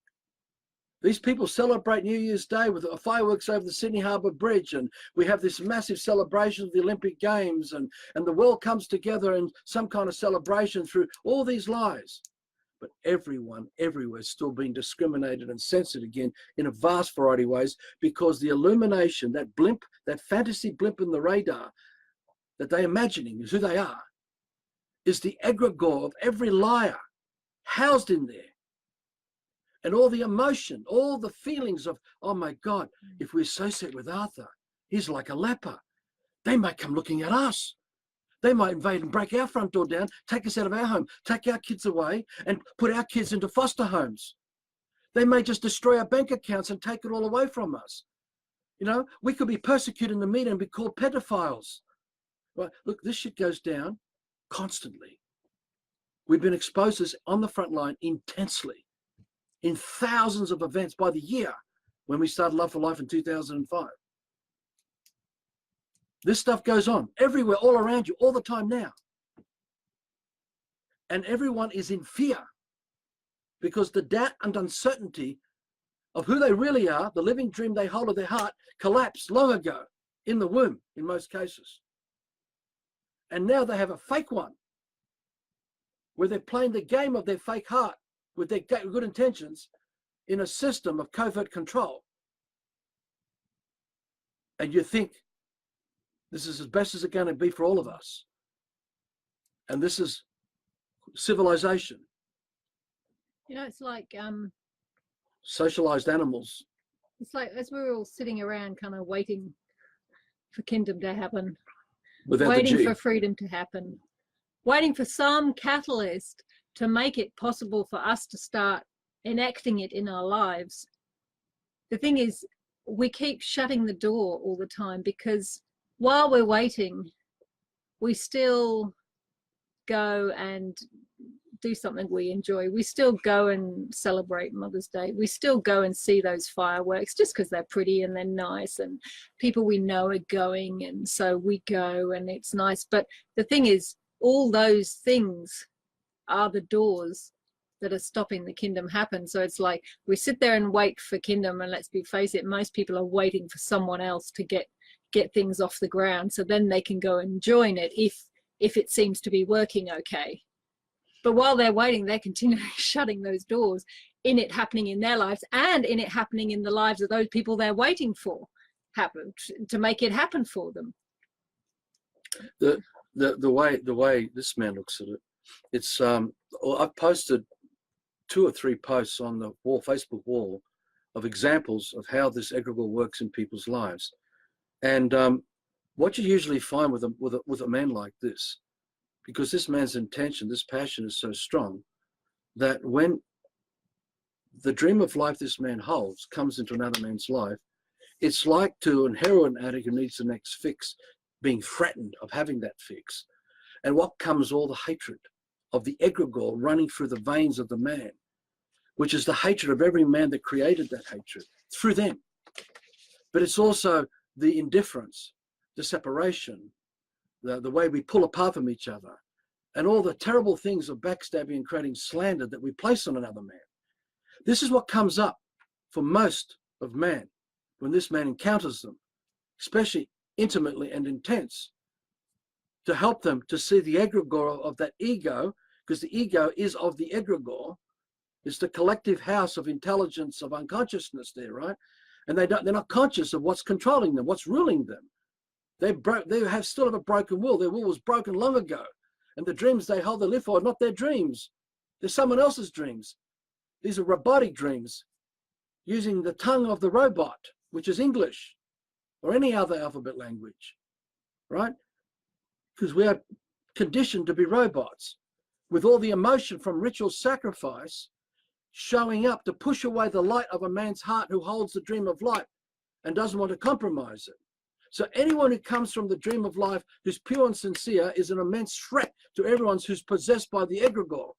these people celebrate New Year's Day with fireworks over the Sydney Harbour Bridge, and we have this massive celebration of the Olympic Games, and the world comes together in some kind of celebration through all these lies. But everyone, everywhere, is still being discriminated and censored again in a vast variety of ways, because the illumination, that blimp, that fantasy blimp in the radar that they're imagining is who they are, is the egregore of every liar housed in there. And all the emotion, all the feelings of, oh my God, if we associate with Arthur, he's like a leper. They might come looking at us. They might invade and break our front door down, take us out of our home, take our kids away and put our kids into foster homes. They may just destroy our bank accounts and take it all away from us. You know, we could be persecuted in the media and be called pedophiles. Well, look, this shit goes down constantly. We've been exposed to this on the front line intensely in thousands of events by the year when we started Love for Life in 2005. This stuff goes on everywhere, all around you, all the time now. And everyone is in fear because the doubt and uncertainty of who they really are, the living dream they hold of their heart, collapsed long ago in the womb in most cases. And now they have a fake one where they're playing the game of their fake heart with their good intentions in a system of covert control. And you think this is as best as it's going to be for all of us. And this is civilization. You know, it's like socialized animals. it's like as we're all sitting around kind of waiting for kingdom to happen, Without waiting for freedom to happen, waiting for some catalyst to make it possible for us to start enacting it in our lives. The thing is, we keep shutting the door all the time because while we're waiting, we still go and do something we enjoy. We still go and celebrate Mother's Day. We still go and see those fireworks just because they're pretty and they're nice and people we know are going, and so we go and it's nice. But the thing is, all those things are the doors that are stopping the kingdom happen. So it's like we sit there and wait for kingdom, and let's be face it, most people are waiting for someone else to get things off the ground so then they can go and join it if it seems to be working okay. But while they're waiting, they're continually shutting those doors in it happening in their lives and in it happening in the lives of those people they're waiting for happen to make it happen for them. The way this man looks at it, it's I've posted 2 or 3 posts on the Facebook wall of examples of how this egregore works in people's lives. And what you usually find with a man like this, because this man's intention, this passion is so strong, that when the dream of life this man holds comes into another man's life, it's like to a heroin addict who needs the next fix being threatened of having that fix. And what comes? All the hatred of the egregore running through the veins of the man, which is the hatred of every man that created that hatred through them. But it's also the indifference, the separation, the way we pull apart from each other, and all the terrible things of backstabbing and creating slander that we place on another man. This is what comes up for most of man when this man encounters them, especially intimately and intense, to help them to see the egregore of that ego, because the ego is of the egregore. It's the collective house of intelligence, of unconsciousness there, right? And they're not conscious of what's controlling them, what's ruling them. They still have a broken will. Their will was broken long ago. And the dreams they hold, they live for, are not their dreams. They're someone else's dreams. These are robotic dreams using the tongue of the robot, which is English or any other alphabet language, right? because we are conditioned to be robots, with all the emotion from ritual sacrifice showing up to push away the light of a man's heart who holds the dream of life and doesn't want to compromise it. So anyone who comes from the dream of life, who's pure and sincere, is an immense threat to everyone who's possessed by the egregore.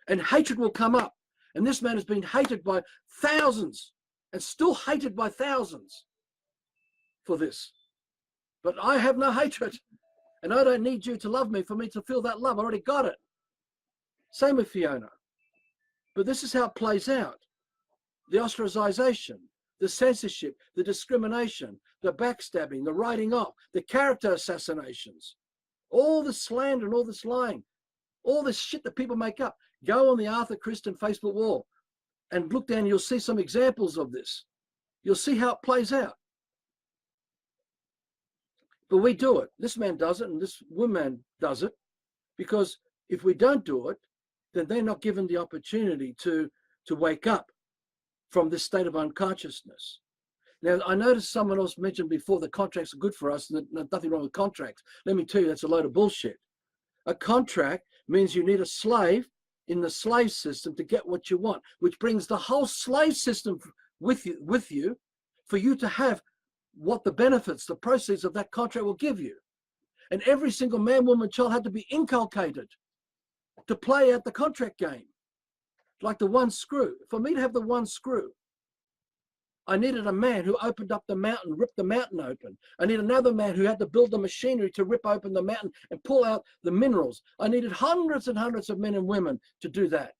And hatred will come up. And this man has been hated by thousands and still hated by thousands for this. But I have no hatred. And I don't need you to love me for me to feel that love. I already got it. Same with Fiona. But this is how it plays out. The ostracization, the censorship, the discrimination, the backstabbing, the writing off, the character assassinations, all the slander and all this lying, all this shit that people make up. Go on the Arthur Cristian Facebook wall and look down, you'll see some examples of this. You'll see how it plays out. But we do it. This man does it and this woman does it, because if we don't do it, then they're not given the opportunity to wake up from this state of unconsciousness. Now, I noticed someone else mentioned before that contracts are good for us and there's nothing wrong with contracts. Let me tell you, that's a load of bullshit. A contract means you need a slave in the slave system to get what you want, which brings the whole slave system with you for you to have what the benefits, the proceeds of that contract will give you. And every single man, woman, child had to be inculcated to play out the contract game, like the one screw. For me to have the one screw, I needed a man who opened up the mountain, ripped the mountain open. I needed another man who had to build the machinery to rip open the mountain and pull out the minerals. I needed hundreds and hundreds of men and women to do that.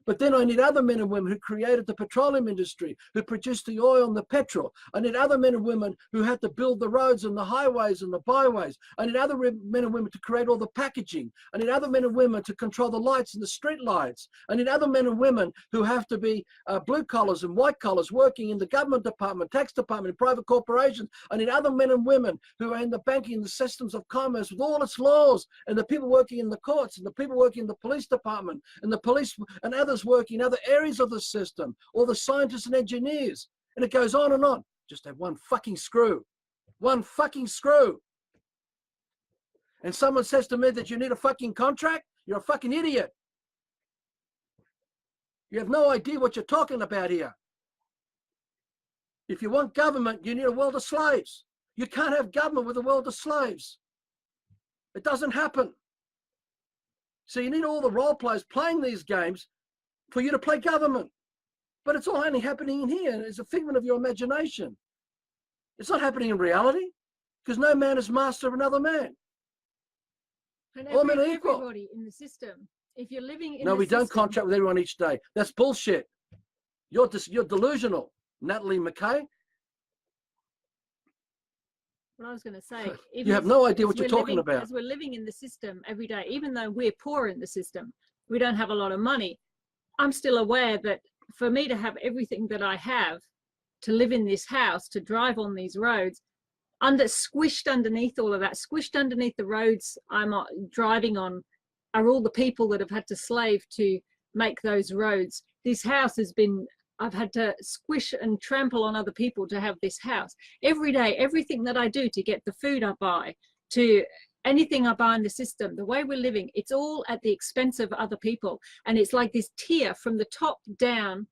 But then I need other men and women who created the petroleum industry, who produced the oil and the petrol. I need other men and women who had to build the roads and the highways and the byways. I need other men and women to create all the packaging. I need other men and women to control the lights and the street lights. I need other men and women who have to be blue collars and white collars working in the government department, tax department, in private corporations. I need other men and women who are in the banking, the systems of commerce with all its laws, and the people working in the courts and the people working in the police department and the police and others working in other areas of the system, all the scientists and engineers, and it goes on and on. Just have one fucking screw. One fucking screw. And someone says to me that you need a fucking contract, you're a fucking idiot. You have no idea what you're talking about here. If you want government, you need a world of slaves. You can't have government with a world of slaves. It doesn't happen. So you need all the role players playing these games for you to play government. But it's all only happening in here. It's a figment of your imagination. It's not happening in reality, because no man is master of another man. And all men are equal. Everybody in the system. If you're living in no, the we don't system, contract with everyone each day. That's bullshit. You're delusional, Natalie McKay. What I was going to say, you have no idea what you're talking about. As we're living in the system every day, even though we're poor in the system, we don't have a lot of money. I'm still aware that for me to have everything that I have, to live in this house, to drive on these roads, squished underneath all of that, squished underneath the roads I'm driving on, are all the people that have had to slave to make those roads. This house has been, I've had to squish and trample on other people to have this house. Every day, everything that I do to get the food I buy, to anything I buy in the system, the way we're living, it's all at the expense of other people. And it's like this tier from the top down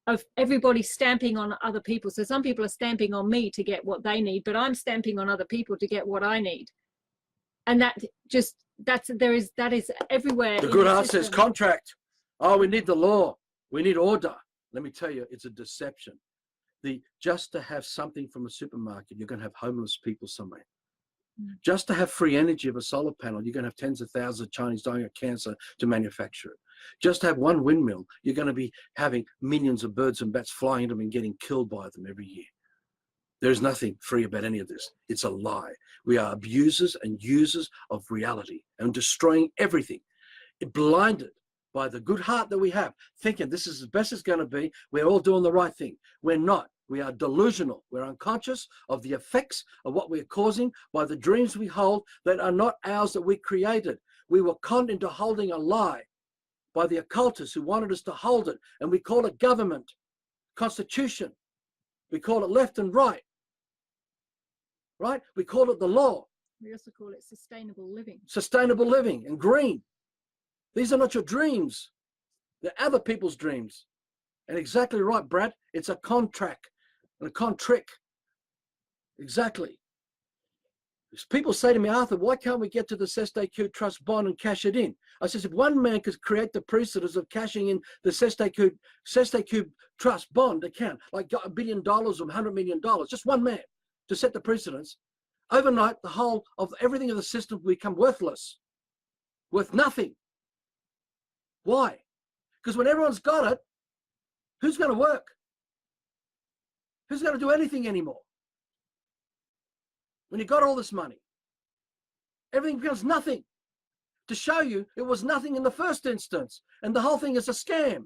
of everybody stamping on other people. So some people are stamping on me to get what they need, but I'm stamping on other people to get what I need. And that is everywhere. The good heart says contract. Oh, we need the law. We need order. Let me tell you, it's a deception. Just to have something from a supermarket, you're going to have homeless people somewhere. Just to have free energy of a solar panel, you're going to have tens of thousands of Chinese dying of cancer to manufacture it. Just to have one windmill, you're going to be having millions of birds and bats flying into them and getting killed by them every year. There's nothing free about any of this. It's a lie. We are abusers and users of reality and destroying everything. Blinded by the good heart that we have, thinking this is as best it's going to be. We're all doing the right thing. We're not. We are delusional. We're unconscious of the effects of what we're causing by the dreams we hold that are not ours, that we created. We were conned into holding a lie by the occultists who wanted us to hold it. And we call it government, constitution. We call it left and right. Right? We call it the law. We also call it sustainable living. Sustainable living and green. These are not your dreams. They're other people's dreams. And exactly right, Brad. It's a contract and a contrick. Exactly. People say to me, Arthur, why can't we get to the Cestay Trust bond and cash it in? I says, if one man could create the precedence of cashing in the Cestay Trust bond account, like $1 billion or $100 million, just one man to set the precedence, overnight, the whole of everything of the system will become worthless, worth nothing. Why? Because when everyone's got it, who's going to work? Who's going to do anything anymore? When you got all this money, everything becomes nothing. To show you it was nothing in the first instance, and the whole thing is a scam.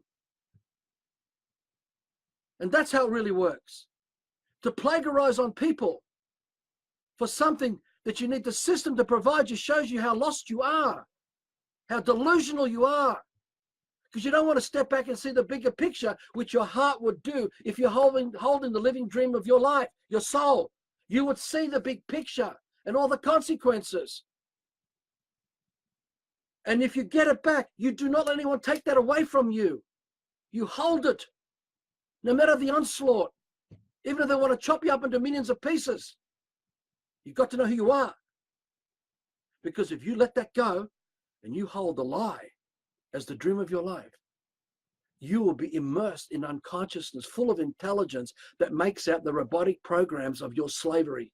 And that's how it really works. To plagiarize on people for something that you need the system to provide you shows you how lost you are, how delusional you are. Because you don't want to step back and see the bigger picture, which your heart would do if you're holding the living dream of your life, your soul. You would see the big picture and all the consequences. And if you get it back, you do not let anyone take that away from you. You hold it, no matter the onslaught. Even if they want to chop you up into millions of pieces, you've got to know who you are. Because if you let that go and you hold the lie as the dream of your life, you will be immersed in unconsciousness, full of intelligence that makes out the robotic programs of your slavery.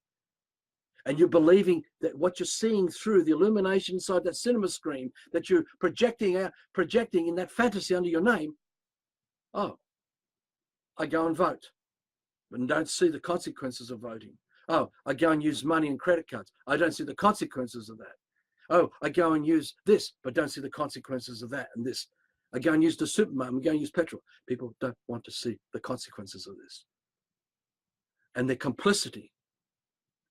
And you're believing that what you're seeing through the illumination inside that cinema screen that you're projecting in that fantasy under your name, oh, I go and vote, but don't see the consequences of voting. Oh, I go and use money and credit cards. I don't see the consequences of that. Oh, I go and use this, but don't see the consequences of that and this. I go and use the supermarket, I go and use petrol. People don't want to see the consequences of this. And their complicity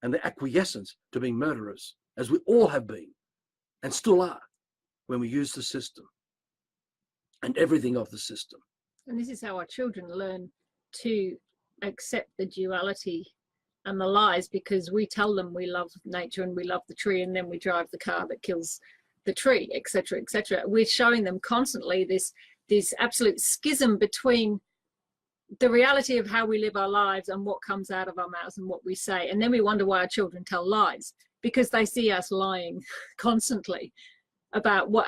and their acquiescence to being murderers, as we all have been and still are when we use the system and everything of the system. And this is how our children learn to accept the duality and the lies, because we tell them we love nature and we love the tree, and then we drive the car that kills the tree, etc., etc. We're showing them constantly this absolute schism between the reality of how we live our lives and what comes out of our mouths and what we say. And then we wonder why our children tell lies, because they see us lying constantly about what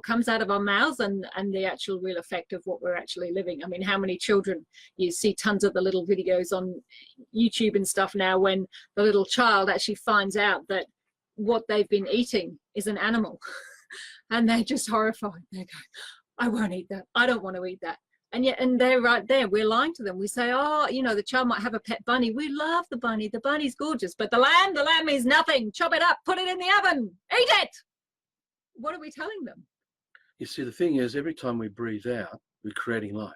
comes out of our mouths and the actual real effect of what we're actually living. I mean, how many children, you see tons of the little videos on YouTube and stuff now, when the little child actually finds out that what they've been eating is an animal and they're just horrified. They go, I won't eat that, I don't want to eat that. And yet, and they're right there, we're lying to them. We say, oh, you know, the child might have a pet bunny, we love the bunny's gorgeous, but the lamb means nothing, chop it up, put it in the oven, eat it. What are we telling them? You see, the thing is, every time we breathe out, we're creating life.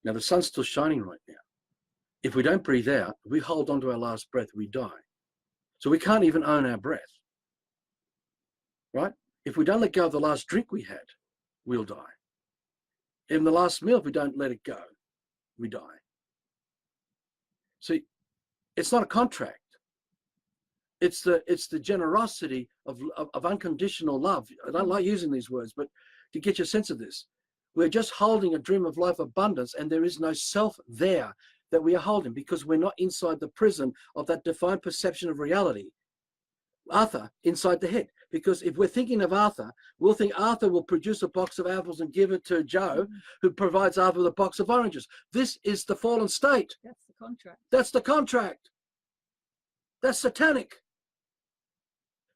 Now the sun's still shining right now. If we don't breathe out, we hold on to our last breath, we die. So we can't even own our breath. Right? If we don't let go of the last drink we had, we'll die. In the last meal, if we don't let it go, we die. See, it's not a contract. It's the generosity of unconditional love. I don't like using these words, but to get your sense of this, we're just holding a dream of life abundance, and there is no self there that we are holding, because we're not inside the prison of that defined perception of reality. Arthur inside the head. Because if we're thinking of Arthur, we'll think Arthur will produce a box of apples and give it to Joe, who provides Arthur with a box of oranges. This is the fallen state. That's the contract. That's the contract. That's satanic.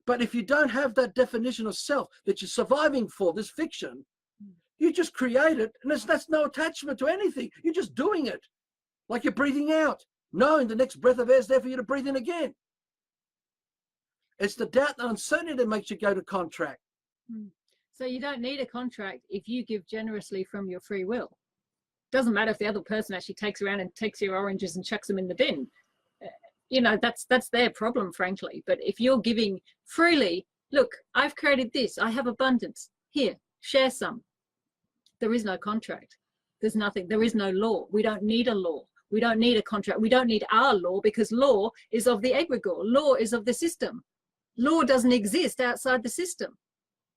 But if you don't have that definition of self that you're surviving for, this fiction, you just create it, and that's no attachment to anything. You're just doing it. Like you're breathing out, knowing the next breath of air is there for you to breathe in again. It's the doubt and uncertainty that makes you go to contract. So you don't need a contract if you give generously from your free will. Doesn't matter if the other person actually takes around and takes your oranges and chucks them in the bin. You know, that's their problem, frankly. But if you're giving freely, look, I've created this, I have abundance. Here, share some. There is no contract. There's nothing. There is no law. We don't need a law. We don't need a contract. We don't need our law, because law is of the egregore. Law is of the system. Law doesn't exist outside the system.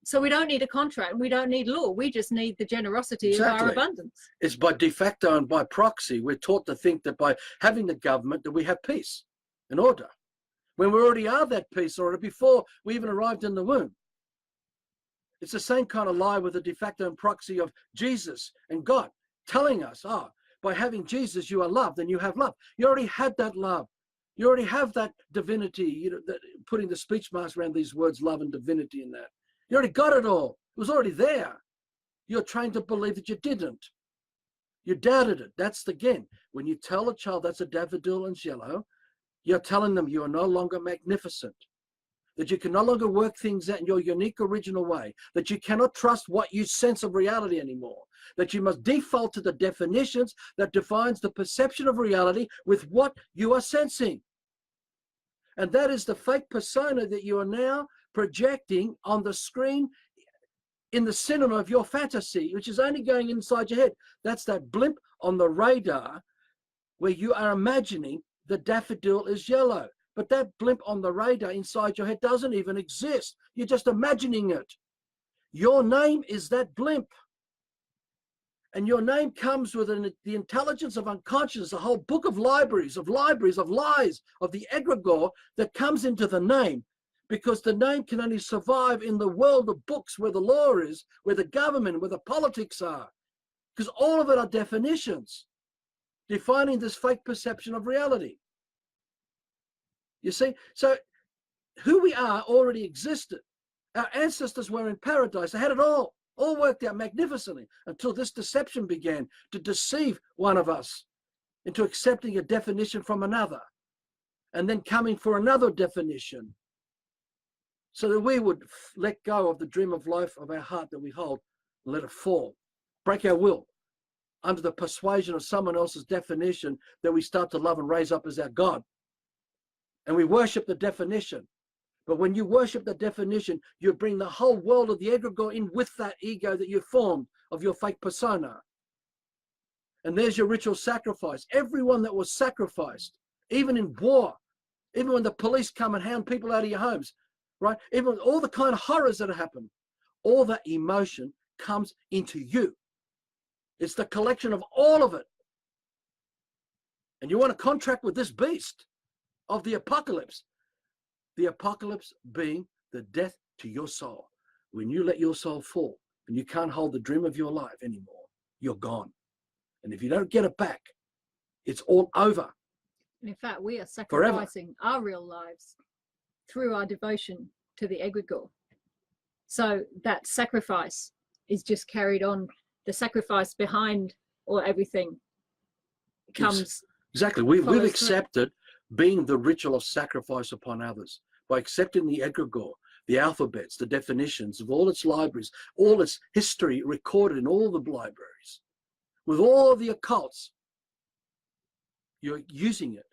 So we don't need a contract. We don't need law. We just need the generosity of our abundance. It's by de facto and by proxy. We're taught to think that by having the government that we have peace and order, when we already are that peace and order before we even arrived in the womb. It's the same kind of lie with the de facto and proxy of Jesus and God telling us, by having Jesus, you are loved and you have love. You already had that love. You already have that divinity, putting the speech marks around these words, love and divinity in that. You already got it all. It was already there. You're trained to believe that you didn't. You doubted it. That's again, when you tell a child that's a daffodil and yellow, you're telling them you are no longer magnificent, that you can no longer work things out in your unique original way, that you cannot trust what you sense of reality anymore, that you must default to the definitions that defines the perception of reality with what you are sensing. And that is the fake persona that you are now projecting on the screen in the cinema of your fantasy, which is only going inside your head. That's that blimp on the radar where you are imagining the daffodil is yellow. But that blimp on the radar inside your head doesn't even exist. You're just imagining it. Your name is that blimp. And your name comes with the intelligence of unconsciousness, a whole book of libraries of lies of the egregore that comes into the name, because the name can only survive in the world of books where the law is, where the government, where the politics are, because all of it are definitions defining this fake perception of reality. You see, so who we are already existed. Our ancestors were in paradise. They had it all worked out magnificently until this deception began to deceive one of us into accepting a definition from another and then coming for another definition so that we would let go of the dream of life of our heart that we hold and let it fall, break our will under the persuasion of someone else's definition that we start to love and raise up as our God. And we worship the definition. But when you worship the definition, you bring the whole world of the egregore in with that ego that you formed of your fake persona. And there's your ritual sacrifice. Everyone that was sacrificed, even in war, even when the police come and hound people out of your homes, right? Even all the kind of horrors that happen, all that emotion comes into you. It's the collection of all of it. And you want to contract with this beast of the apocalypse being the death to your soul. When you let your soul fall and you can't hold the dream of your life anymore, you're gone. And if you don't get it back, it's all over. And in fact, we are sacrificing our real lives through our devotion to the egregore. So that sacrifice is just carried on. The sacrifice behind or everything comes. Exactly. We've accepted being the ritual of sacrifice upon others by accepting the egregore, the alphabets, the definitions of all its libraries, all its history recorded in all the libraries, with all of the occults. You're using it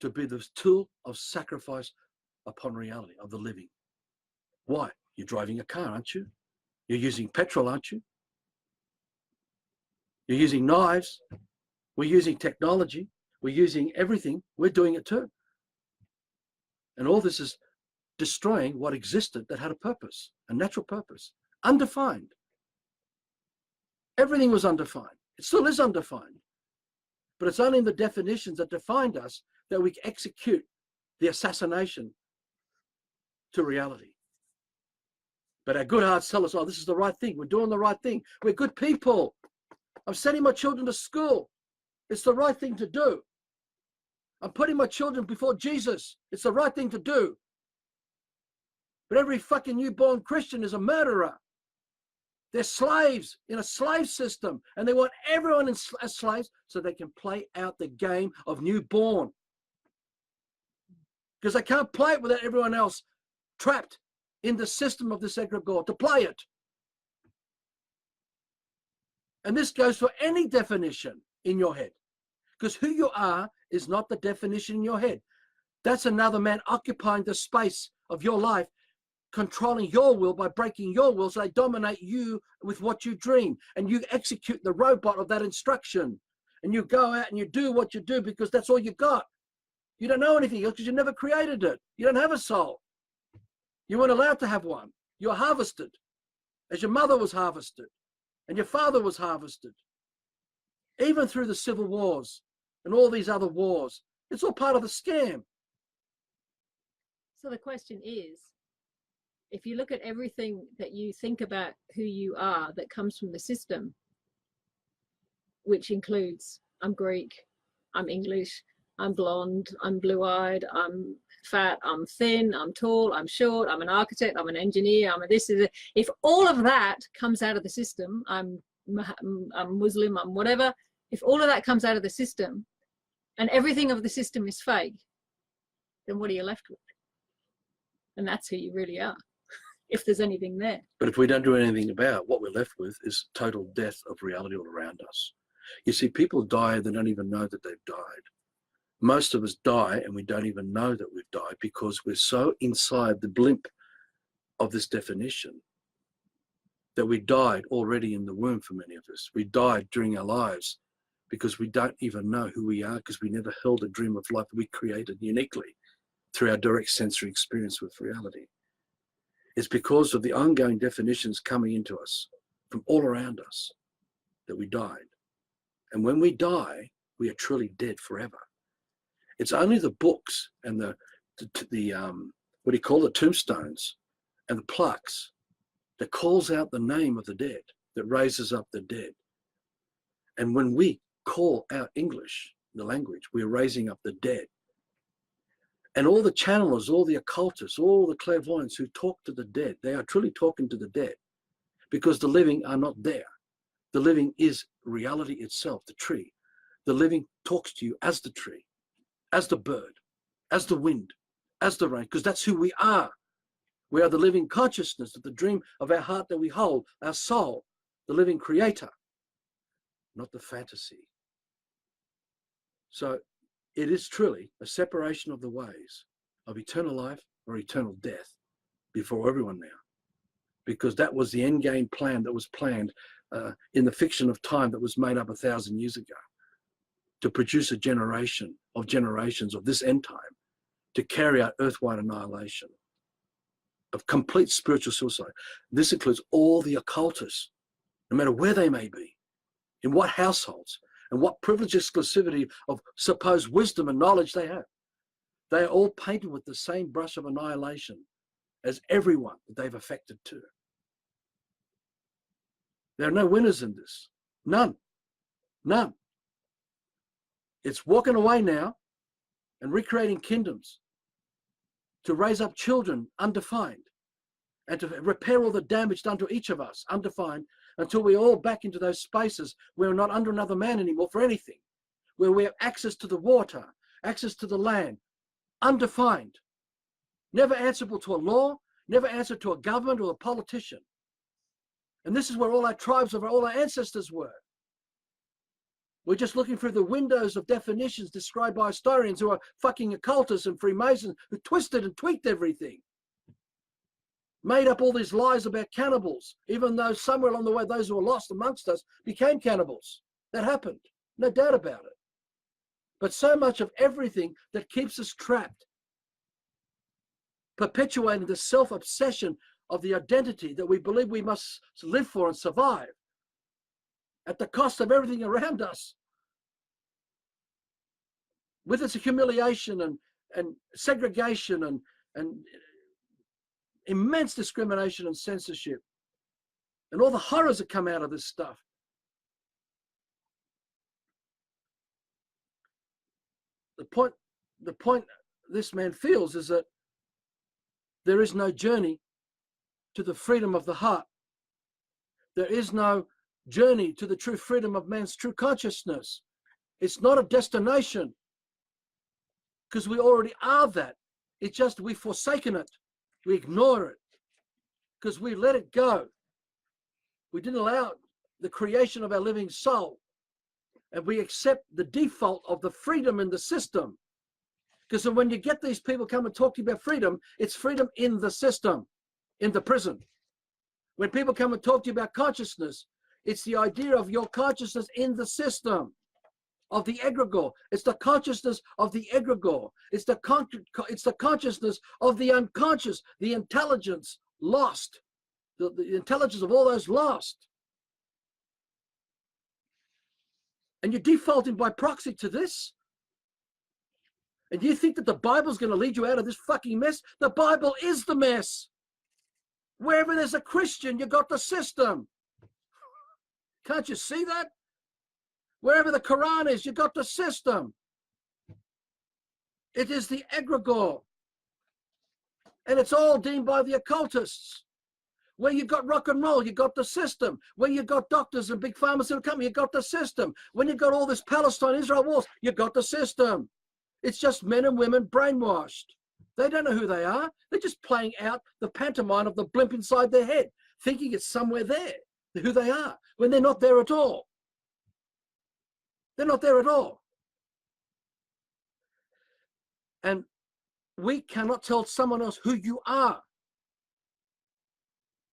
to be the tool of sacrifice upon reality of the living. Why? You're driving a car, aren't you? You're using petrol, aren't you? You're using knives. We're using technology. We're using everything. We're doing it too. And all this is destroying what existed that had a purpose, a natural purpose, undefined. Everything was undefined. It still is undefined. But it's only in the definitions that defined us that we execute the assassination to reality. But our good hearts tell us, oh, this is the right thing. We're doing the right thing. We're good people. I'm sending my children to school. It's the right thing to do. I'm putting my children before Jesus. It's the right thing to do. But every fucking newborn Christian is a murderer. They're slaves in a slave system, and they want everyone as slaves so they can play out the game of newborn. Because they can't play it without everyone else trapped in the system of this egregore to play it. And this goes for any definition in your head. Because who you are is not the definition in your head. That's another man occupying the space of your life, controlling your will by breaking your will, so they dominate you with what you dream. And you execute the robot of that instruction. and you go out and you do what you do because that's all you got. You don't know anything else because you never created it. You don't have a soul. You weren't allowed to have one. You're harvested, as your mother was harvested and your father was harvested. Even through the civil wars and all these other wars, it's all part of the scam. So the question is, if you look at everything that you think about who you are that comes from the system, which includes I'm Greek, I'm English, I'm blonde, I'm blue-eyed, I'm fat, I'm thin, I'm tall, I'm short, I'm an architect, I'm an engineer, I'm a this. If all of that comes out of the system, I'm Muslim, I'm whatever, if all of that comes out of the system and everything of the system is fake, then what are you left with? And that's who you really are, if there's anything there. But if we don't do anything about it, what we're left with is total death of reality all around us. You see, people die, they don't even know that they've died. Most of us die and we don't even know that we've died because we're so inside the blimp of this definition that we died already in the womb for many of us. We died during our lives because we don't even know who we are because we never held a dream of life that we created uniquely through our direct sensory experience with reality. It's because of the ongoing definitions coming into us from all around us that we died. And when we die, we are truly dead forever. It's only the books and the what do you call the tombstones and the plaques that calls out the name of the dead, that raises up the dead. And when we call out English, the language, we're raising up the dead. And all the channelers, all the occultists, all the clairvoyants who talk to the dead, they are truly talking to the dead because the living are not there. The living is reality itself, the tree. The living talks to you as the tree, as the bird, as the wind, as the rain, because that's who we are. We are the living consciousness of the dream of our heart that we hold, our soul, the living creator, not the fantasy. So it is truly a separation of the ways of eternal life or eternal death before everyone now, because that was the end game plan that was planned in the fiction of time that was made up 1,000 years ago to produce a generation of generations of this end time to carry out earthwide annihilation of complete spiritual suicide. This includes all the occultists, no matter where they may be, in what households, and what privileged exclusivity of supposed wisdom and knowledge they have. They are all painted with the same brush of annihilation as everyone that they've affected too. There are no winners in this. None. None. It's walking away now and recreating kingdoms to raise up children undefined and to repair all the damage done to each of us undefined until we're all back into those spaces where we're not under another man anymore for anything, where we have access to the water, access to the land, undefined, never answerable to a law, never answered to a government or a politician. And this is where all our tribes of all our ancestors were. We're just looking through the windows of definitions described by historians who are fucking occultists and Freemasons who twisted and tweaked everything. Made up all these lies about cannibals, even though somewhere along the way, those who were lost amongst us became cannibals. That happened, no doubt about it. But so much of everything that keeps us trapped, perpetuating the self-obsession of the identity that we believe we must live for and survive at the cost of everything around us, with its humiliation and segregation and immense discrimination and censorship and all the horrors that come out of this stuff. The point this man feels is that there is no journey to the freedom of the heart. There is no journey to the true freedom of man's true consciousness. It's not a destination, because we already are that. It's just we've forsaken it. We ignore it because we let it go. We didn't allow the creation of our living soul, and we accept the default of the freedom in the system. Because when you get these people come and talk to you about freedom, it's freedom in the system, in the prison. When people come and talk to you about consciousness, it's the idea of your consciousness in the system. of the egregore. It's the consciousness of the egregore. It's the consciousness of the unconscious, the intelligence lost, the intelligence of all those lost. And you're defaulting by proxy to this? And you think that the Bible's going to lead you out of this fucking mess? The Bible is the mess. Wherever there's a Christian, you got the system. Can't you see that? Wherever the Quran is, you got the system. It is the egregore. And it's all deemed by the occultists. Where you got rock and roll, you got the system. Where you got doctors and big pharmaceutical companies, you got the system. When you got all this Palestine-Israel wars, you got the system. It's just men and women brainwashed. They don't know who they are. They're just playing out the pantomime of the blimp inside their head, thinking it's somewhere there, who they are, when they're not there at all. They're not there at all. And we cannot tell someone else who you are.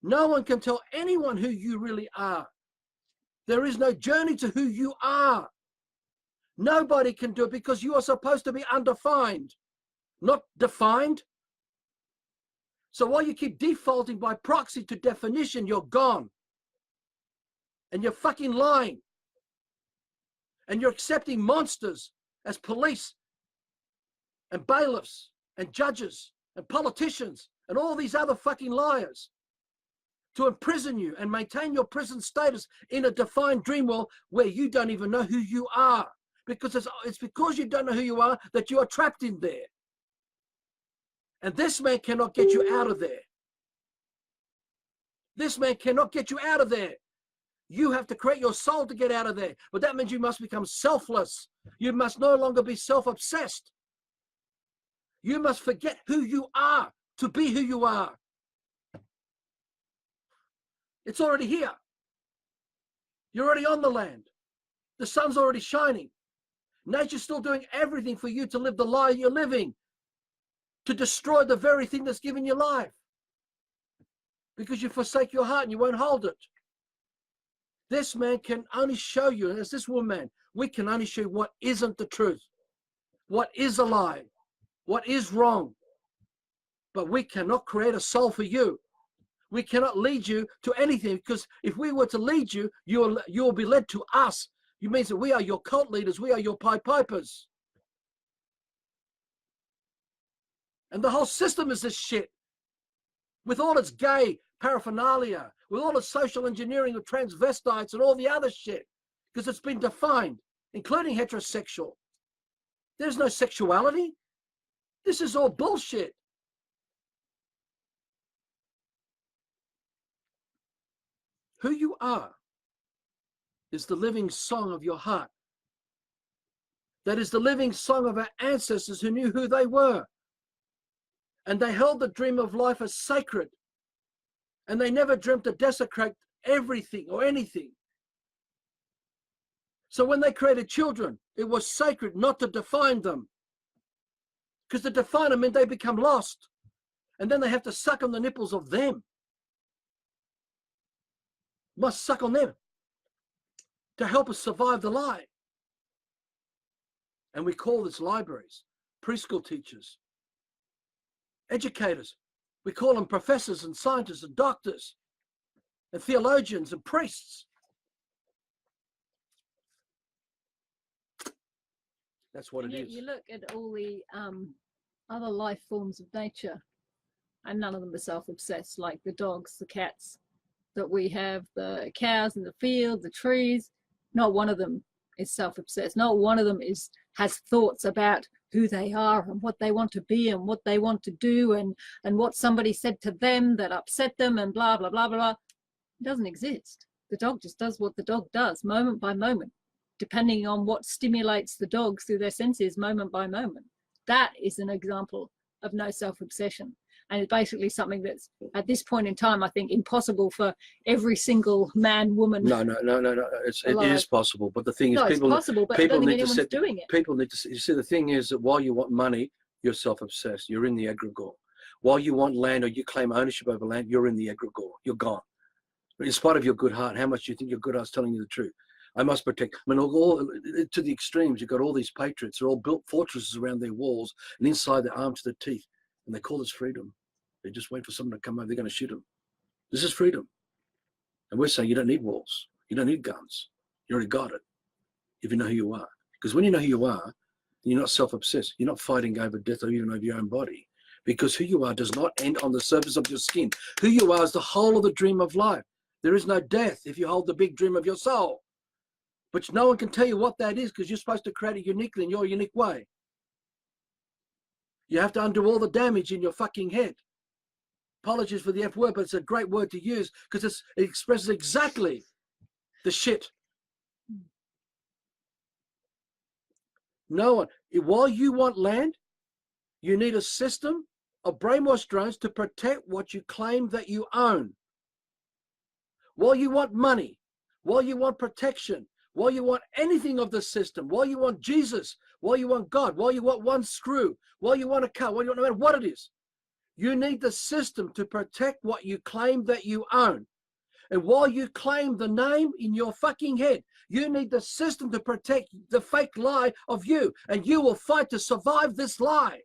No one can tell anyone who you really are. There is no journey to who you are. Nobody can do it because you are supposed to be undefined, not defined. So while you keep defaulting by proxy to definition, you're gone. And you're fucking lying. And you're accepting monsters as police and bailiffs and judges and politicians and all these other fucking liars to imprison you and maintain your prison status in a defined dream world where you don't even know who you are. Because it's because you don't know who you are that you are trapped in there. And this man cannot get you out of there. This man cannot get you out of there. You have to create your soul to get out of there. But that means you must become selfless. You must no longer be self-obsessed. You must forget who you are to be who you are. It's already here. You're already on the land. The sun's already shining. Nature's still doing everything for you to live the lie you're living, to destroy the very thing that's given you life. Because you forsake your heart and you won't hold it. This man can only show you, and as this woman, we can only show you what isn't the truth, what is a lie, what is wrong. But we cannot create a soul for you. We cannot lead you to anything, because if we were to lead you, you will be led to us. It means that we are your cult leaders. We are your Pied Pipers. And the whole system is this shit. With all its gay paraphernalia, with all its social engineering of transvestites and all the other shit, because it's been defined, including heterosexual. There's no sexuality. This is all bullshit. Who you are is the living song of your heart. That is the living song of our ancestors who knew who they were. And they held the dream of life as sacred. And they never dreamt to desecrate everything or anything. So when they created children, it was sacred not to define them. Because to define them meant they become lost. And then they have to suck on the nipples of them. Must suck on them to help us survive the lie. And we call this libraries, preschool teachers, educators. We call them professors and scientists and doctors and theologians and priests. That's what it is. You look at all the other life forms of nature, and none of them are self-obsessed, like the dogs, the cats that we have, the cows in the field, the trees. Not one of them is self-obsessed. Not one of them has thoughts about who they are and what they want to be and what they want to do and what somebody said to them that upset them and blah, blah, blah, blah. It doesn't exist. The dog just does what the dog does, moment by moment, depending on what stimulates the dogs through their senses moment by moment. That is an example of no self-obsession. And it's basically something that's, at this point in time, I think, impossible for every single man, woman. No. It is possible. But the thing is, it's possible, but I don't think anyone's doing it. People need to see. You see, the thing is that while you want money, you're self-obsessed. You're in the egregore. While you want land or you claim ownership over land, you're in the egregore. You're gone. In spite of your good heart, how much do you think your good heart's telling you the truth? I must protect. I mean, all to the extremes. You've got all these patriots. They're all built fortresses around their walls, and inside they're armed to the teeth. And they call this freedom. They just wait for someone to come over. They're going to shoot them. This is freedom. And we're saying you don't need walls. You don't need guns. You already got it if you know who you are. Because when you know who you are, you're not self-obsessed. You're not fighting over death or even over your own body. Because who you are does not end on the surface of your skin. Who you are is the whole of the dream of life. There is no death if you hold the big dream of your soul. But no one can tell you what that is because you're supposed to create it uniquely in your unique way. You have to undo all the damage in your fucking head. Apologies for the F word, but it's a great word to use because it expresses exactly the shit. No one. While you want land, you need a system of brainwash drones to protect what you claim that you own. While you want money, while you want protection, while you want anything of the system, while you want Jesus, while you want God, while you want one screw, while you want a car, while you want, no matter what it is, you need the system to protect what you claim that you own. And while you claim the name in your fucking head, you need the system to protect the fake lie of you. And you will fight to survive this lie.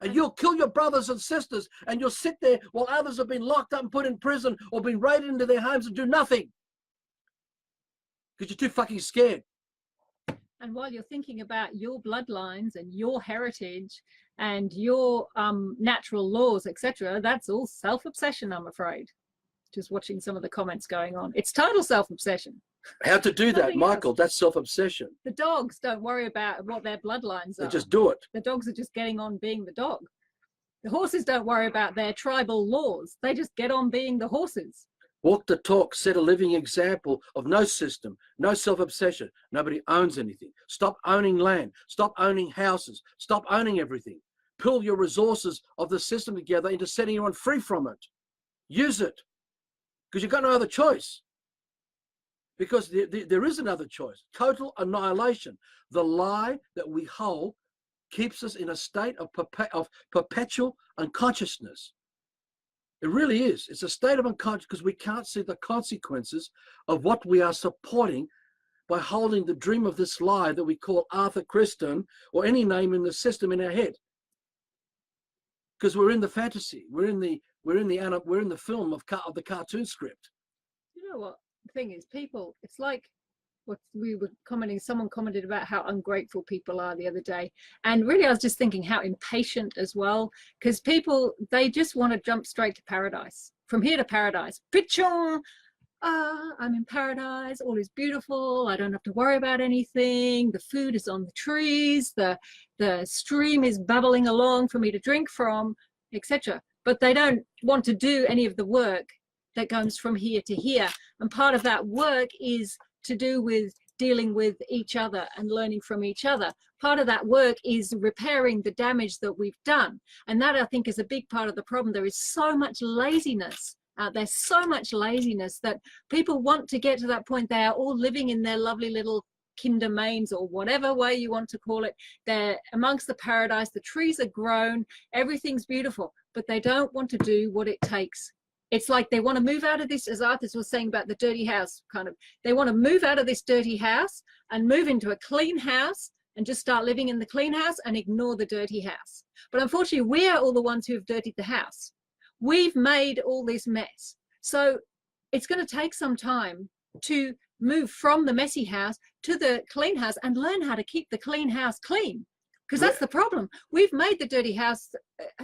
And you'll kill your brothers and sisters, and you'll sit there while others have been locked up and put in prison or been raided into their homes and do nothing. Because you're too fucking scared. And while you're thinking about your bloodlines and your heritage and your natural laws, etc., that's all self-obsession, I'm afraid. Just watching some of the comments going on. It's total self-obsession. How to do that, Michael? Else. That's self-obsession. The dogs don't worry about what their bloodlines are. They just do it. The dogs are just getting on being the dog. The horses don't worry about their tribal laws. They just get on being the horses. Walk the talk, set a living example of no system, no self-obsession. Nobody owns anything. Stop owning land. Stop owning houses. Stop owning everything. Pull your resources of the system together into setting everyone free from it. Use it. Because you've got no other choice. Because there is another choice. Total annihilation. The lie that we hold keeps us in a state of perpetual unconsciousness. It really is. It's a state of unconsciousness because we can't see the consequences of what we are supporting by holding the dream of this lie that we call Arthur Cristian or any name in the system in our head. Because we're in the fantasy. We're in the film of the cartoon script. You know what the thing is, people, it's like what we were commenting, someone commented about how ungrateful people are the other day, and really I was just thinking how impatient as well, because people, they just want to jump straight to paradise, from here to paradise. Pichong, I'm in paradise, all is beautiful, I don't have to worry about anything, the food is on the trees, the stream is bubbling along for me to drink from, etc. But they don't want to do any of the work that goes from here to here. And part of that work is to do with dealing with each other and learning from each other. Part of that work is repairing the damage that we've done. And that, I think, is a big part of the problem. There is so much laziness out there, so much laziness that people want to get to that point. They are all living in their lovely little kindermains or whatever way you want to call it. They're amongst the paradise, the trees are grown, everything's beautiful, but they don't want to do what it takes. It's like they want to move out of this, as Arthur was saying about the dirty house, kind of, they want to move out of this dirty house and move into a clean house and just start living in the clean house and ignore the dirty house. But unfortunately, we are all the ones who have dirtied the house. We've made all this mess. So it's going to take some time to move from the messy house to the clean house and learn how to keep the clean house clean. Because that's the problem. We've made the dirty house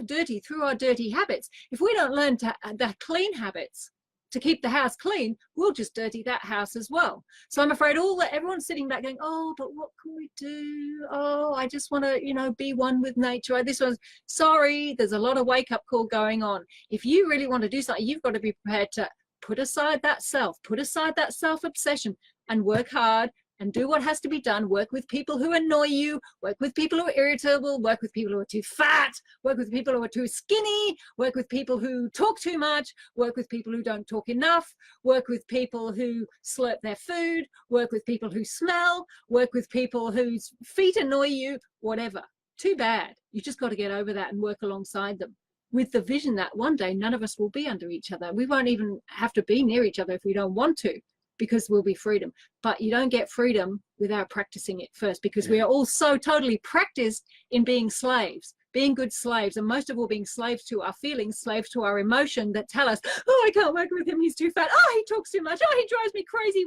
dirty through our dirty habits. If we don't learn the clean habits to keep the house clean, we'll just dirty that house as well. So I'm afraid everyone's sitting back going, oh, but what can we do? Oh, I just want to, you know, be one with nature. This one's, sorry, there's a lot of wake-up call going on. If you really want to do something, you've got to be prepared to put aside that self, put aside that self-obsession and work hard and do what has to be done. Work with people who annoy you, work with people who are irritable, work with people who are too fat, work with people who are too skinny, work with people who talk too much, work with people who don't talk enough, work with people who slurp their food, work with people who smell, work with people whose feet annoy you, whatever. Too bad. You just got to get over that and work alongside them with the vision that one day none of us will be under each other. We won't even have to be near each other if we don't want to, because we'll be freedom. But you don't get freedom without practicing it first, because we are all so totally practiced in being slaves, being good slaves, and most of all being slaves to our feelings, slaves to our emotion that tell us, oh, I can't work with him, he's too fat, oh, he talks too much, oh, he drives me crazy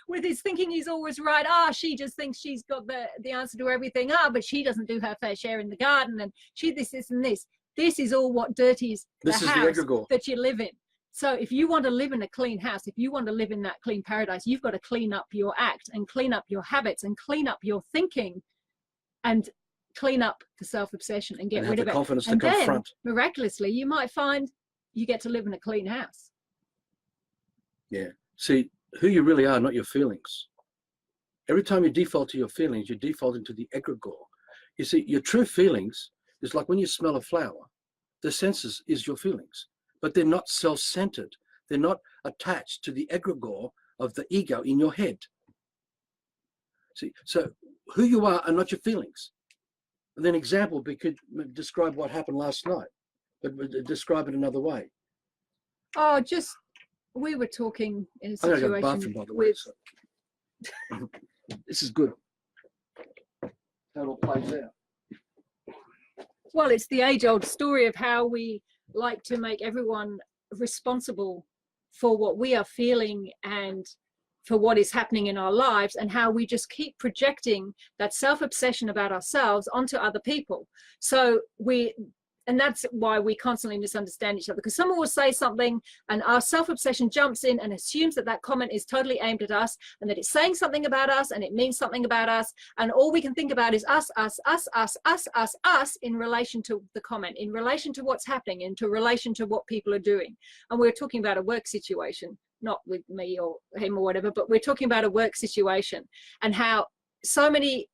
with his thinking he's always right, she just thinks she's got the answer to everything, but she doesn't do her fair share in the garden, and she this and this. This is all what dirties the house that you live in. So if you want to live in a clean house, if you want to live in that clean paradise, you've got to clean up your act and clean up your habits and clean up your thinking and clean up the self-obsession and get rid of it. Confidence and to then, confront. miraculously, you might find you get to live in a clean house. Yeah. See, who you really are, not your feelings. Every time you default to your feelings, you default into the egregore. You see, your true feelings is like when you smell a flower. The senses is your feelings, but they're not self-centered. They're not attached to the egregore of the ego in your head. See, so who you are not your feelings. And then example, we could describe what happened last night, but describe it another way. Oh, just, we were talking in a situation I gotta go to the bathroom, by the way, so. This is good. How it all plays out. Well, it's the age-old story of how we like to make everyone responsible for what we are feeling and for what is happening in our lives, and how we just keep projecting that self-obsession about ourselves onto other people. So and that's why we constantly misunderstand each other, because someone will say something and our self-obsession jumps in and assumes that that comment is totally aimed at us and that it's saying something about us and it means something about us, and all we can think about is us in relation to the comment, in relation to what's happening, in relation to what people are doing. And we're talking about a work situation, not with me or him or whatever, but we're talking about a work situation and how so many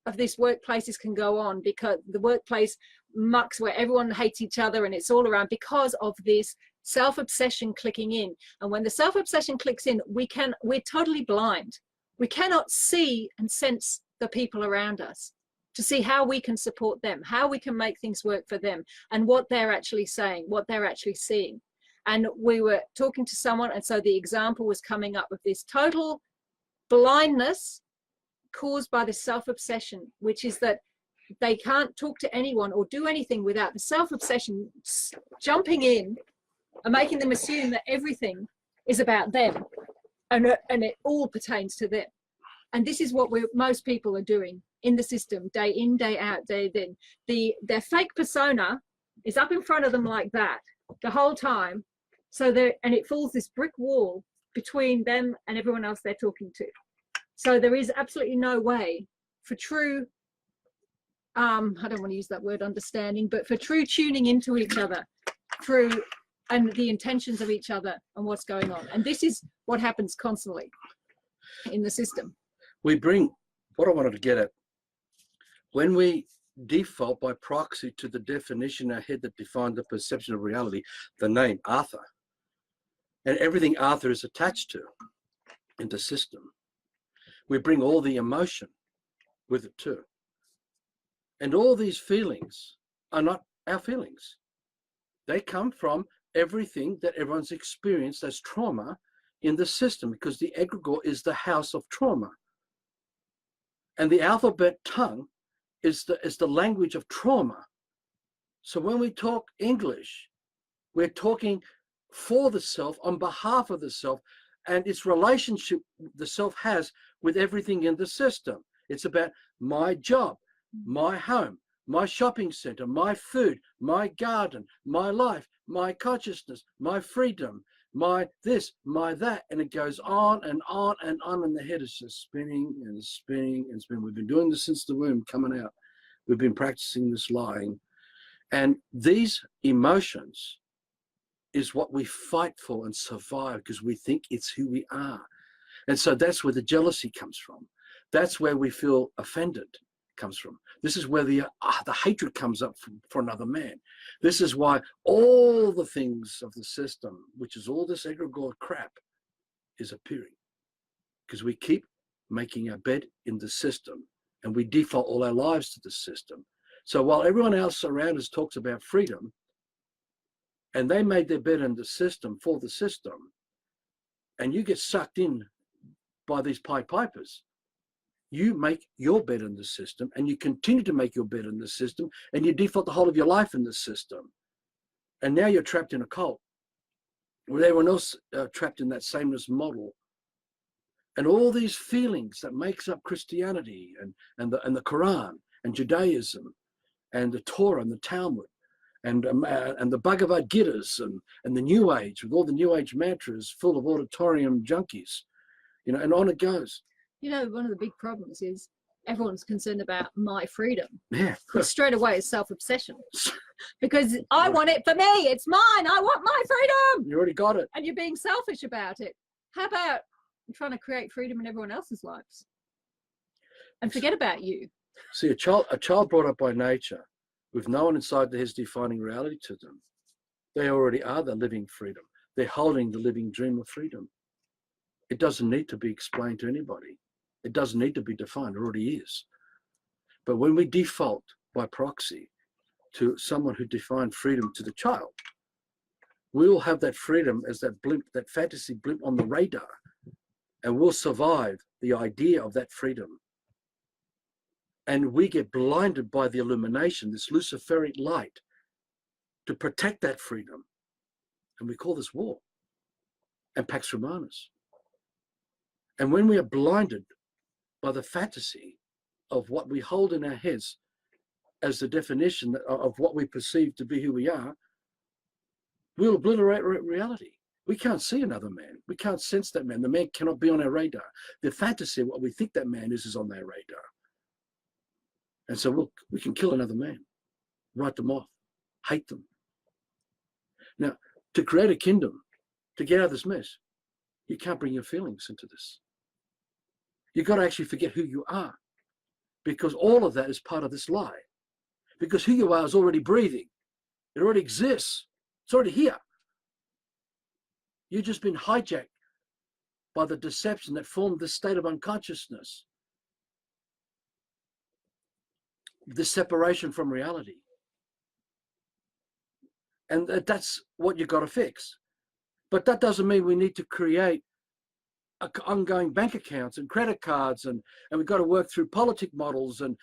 of these workplaces can go on, because the workplace mucks where everyone hates each other and it's all around because of this self-obsession clicking in. And when the self-obsession clicks in, we're totally blind. We cannot see and sense the people around us to see how we can support them, how we can make things work for them, and what they're actually saying, what they're actually seeing. And we were talking to someone, and so the example was coming up with this total blindness caused by the self-obsession, which is that they can't talk to anyone or do anything without the self-obsession jumping in and making them assume that everything is about them and it all pertains to them. And this is what most people are doing in the system, day in, day out, day in. Their fake persona is up in front of them like that the whole time. And it falls this brick wall between them and everyone else they're talking to. So there is absolutely no way for true, I don't want to use that word understanding, but for true tuning into each other and the intentions of each other and what's going on. And this is what happens constantly in the system. We bring, what I wanted to get at, when we default by proxy to the definition in our head that defined the perception of reality, the name Arthur, and everything Arthur is attached to in the system, we bring all the emotion with it too. And all these feelings are not our feelings. They come from everything that everyone's experienced as trauma in the system, because the egregore is the house of trauma. And the alphabet tongue is the language of trauma. So when we talk English, we're talking for the self, on behalf of the self, and its relationship the self has with everything in the system. It's about my job, my home, my shopping center, my food, my garden, my life, my consciousness, my freedom, my this, my that, and it goes on and on and on, and the head is just spinning and spinning and spinning. We've been doing this since the womb coming out. We've been practicing this lying. And these emotions is what we fight for and survive, because we think it's who we are. And so that's where the jealousy comes from. That's where we feel offended comes from. This is where the hatred comes up for another man. This is why all the things of the system, which is all this egregore crap, is appearing. Because we keep making our bed in the system, and we default all our lives to the system. So while everyone else around us talks about freedom, and they made their bed in the system for the system, and you get sucked in by these Pied Pipers. You make your bed in the system, and you continue to make your bed in the system, and you default the whole of your life in the system. And now you're trapped in a cult with everyone else trapped in that sameness model. And all these feelings that makes up Christianity and the Quran and Judaism and the Torah and the Talmud and the Bhagavad Gitas and the New Age, with all the New Age mantras full of auditorium junkies, you know, and on it goes. You know, one of the big problems is everyone's concerned about my freedom. Yeah. Which straight away is self-obsession. Because I want it for me. It's mine. I want my freedom. You already got it. And you're being selfish about it. How about trying to create freedom in everyone else's lives and forget about you? See, a child brought up by nature with no one inside his defining reality to them, they already are the living freedom. They're holding the living dream of freedom. It doesn't need to be explained to anybody. It doesn't need to be defined. It already is. But when we default by proxy to someone who defined freedom to the child, we will have that freedom as that blimp, that fantasy blimp on the radar, and we'll survive the idea of that freedom. And we get blinded by the illumination, this Luciferic light, to protect that freedom. And we call this war and Pax Romanus. And when we are blinded by the fantasy of what we hold in our heads as the definition of what we perceive to be who we are, we'll obliterate reality. We can't see another man. We can't sense that man. The man cannot be on our radar. The fantasy of what we think that man is on their radar. And so we can kill another man, write them off, hate them. Now, to create a kingdom, to get out of this mess, you can't bring your feelings into this. You've got to actually forget who you are, because all of that is part of this lie. Because who you are is already breathing. It already exists. It's already here. You've just been hijacked by the deception that formed this state of unconsciousness, this separation from reality. And that's what you've got to fix. But that doesn't mean we need to create ongoing bank accounts and credit cards, and we've got to work through politic models and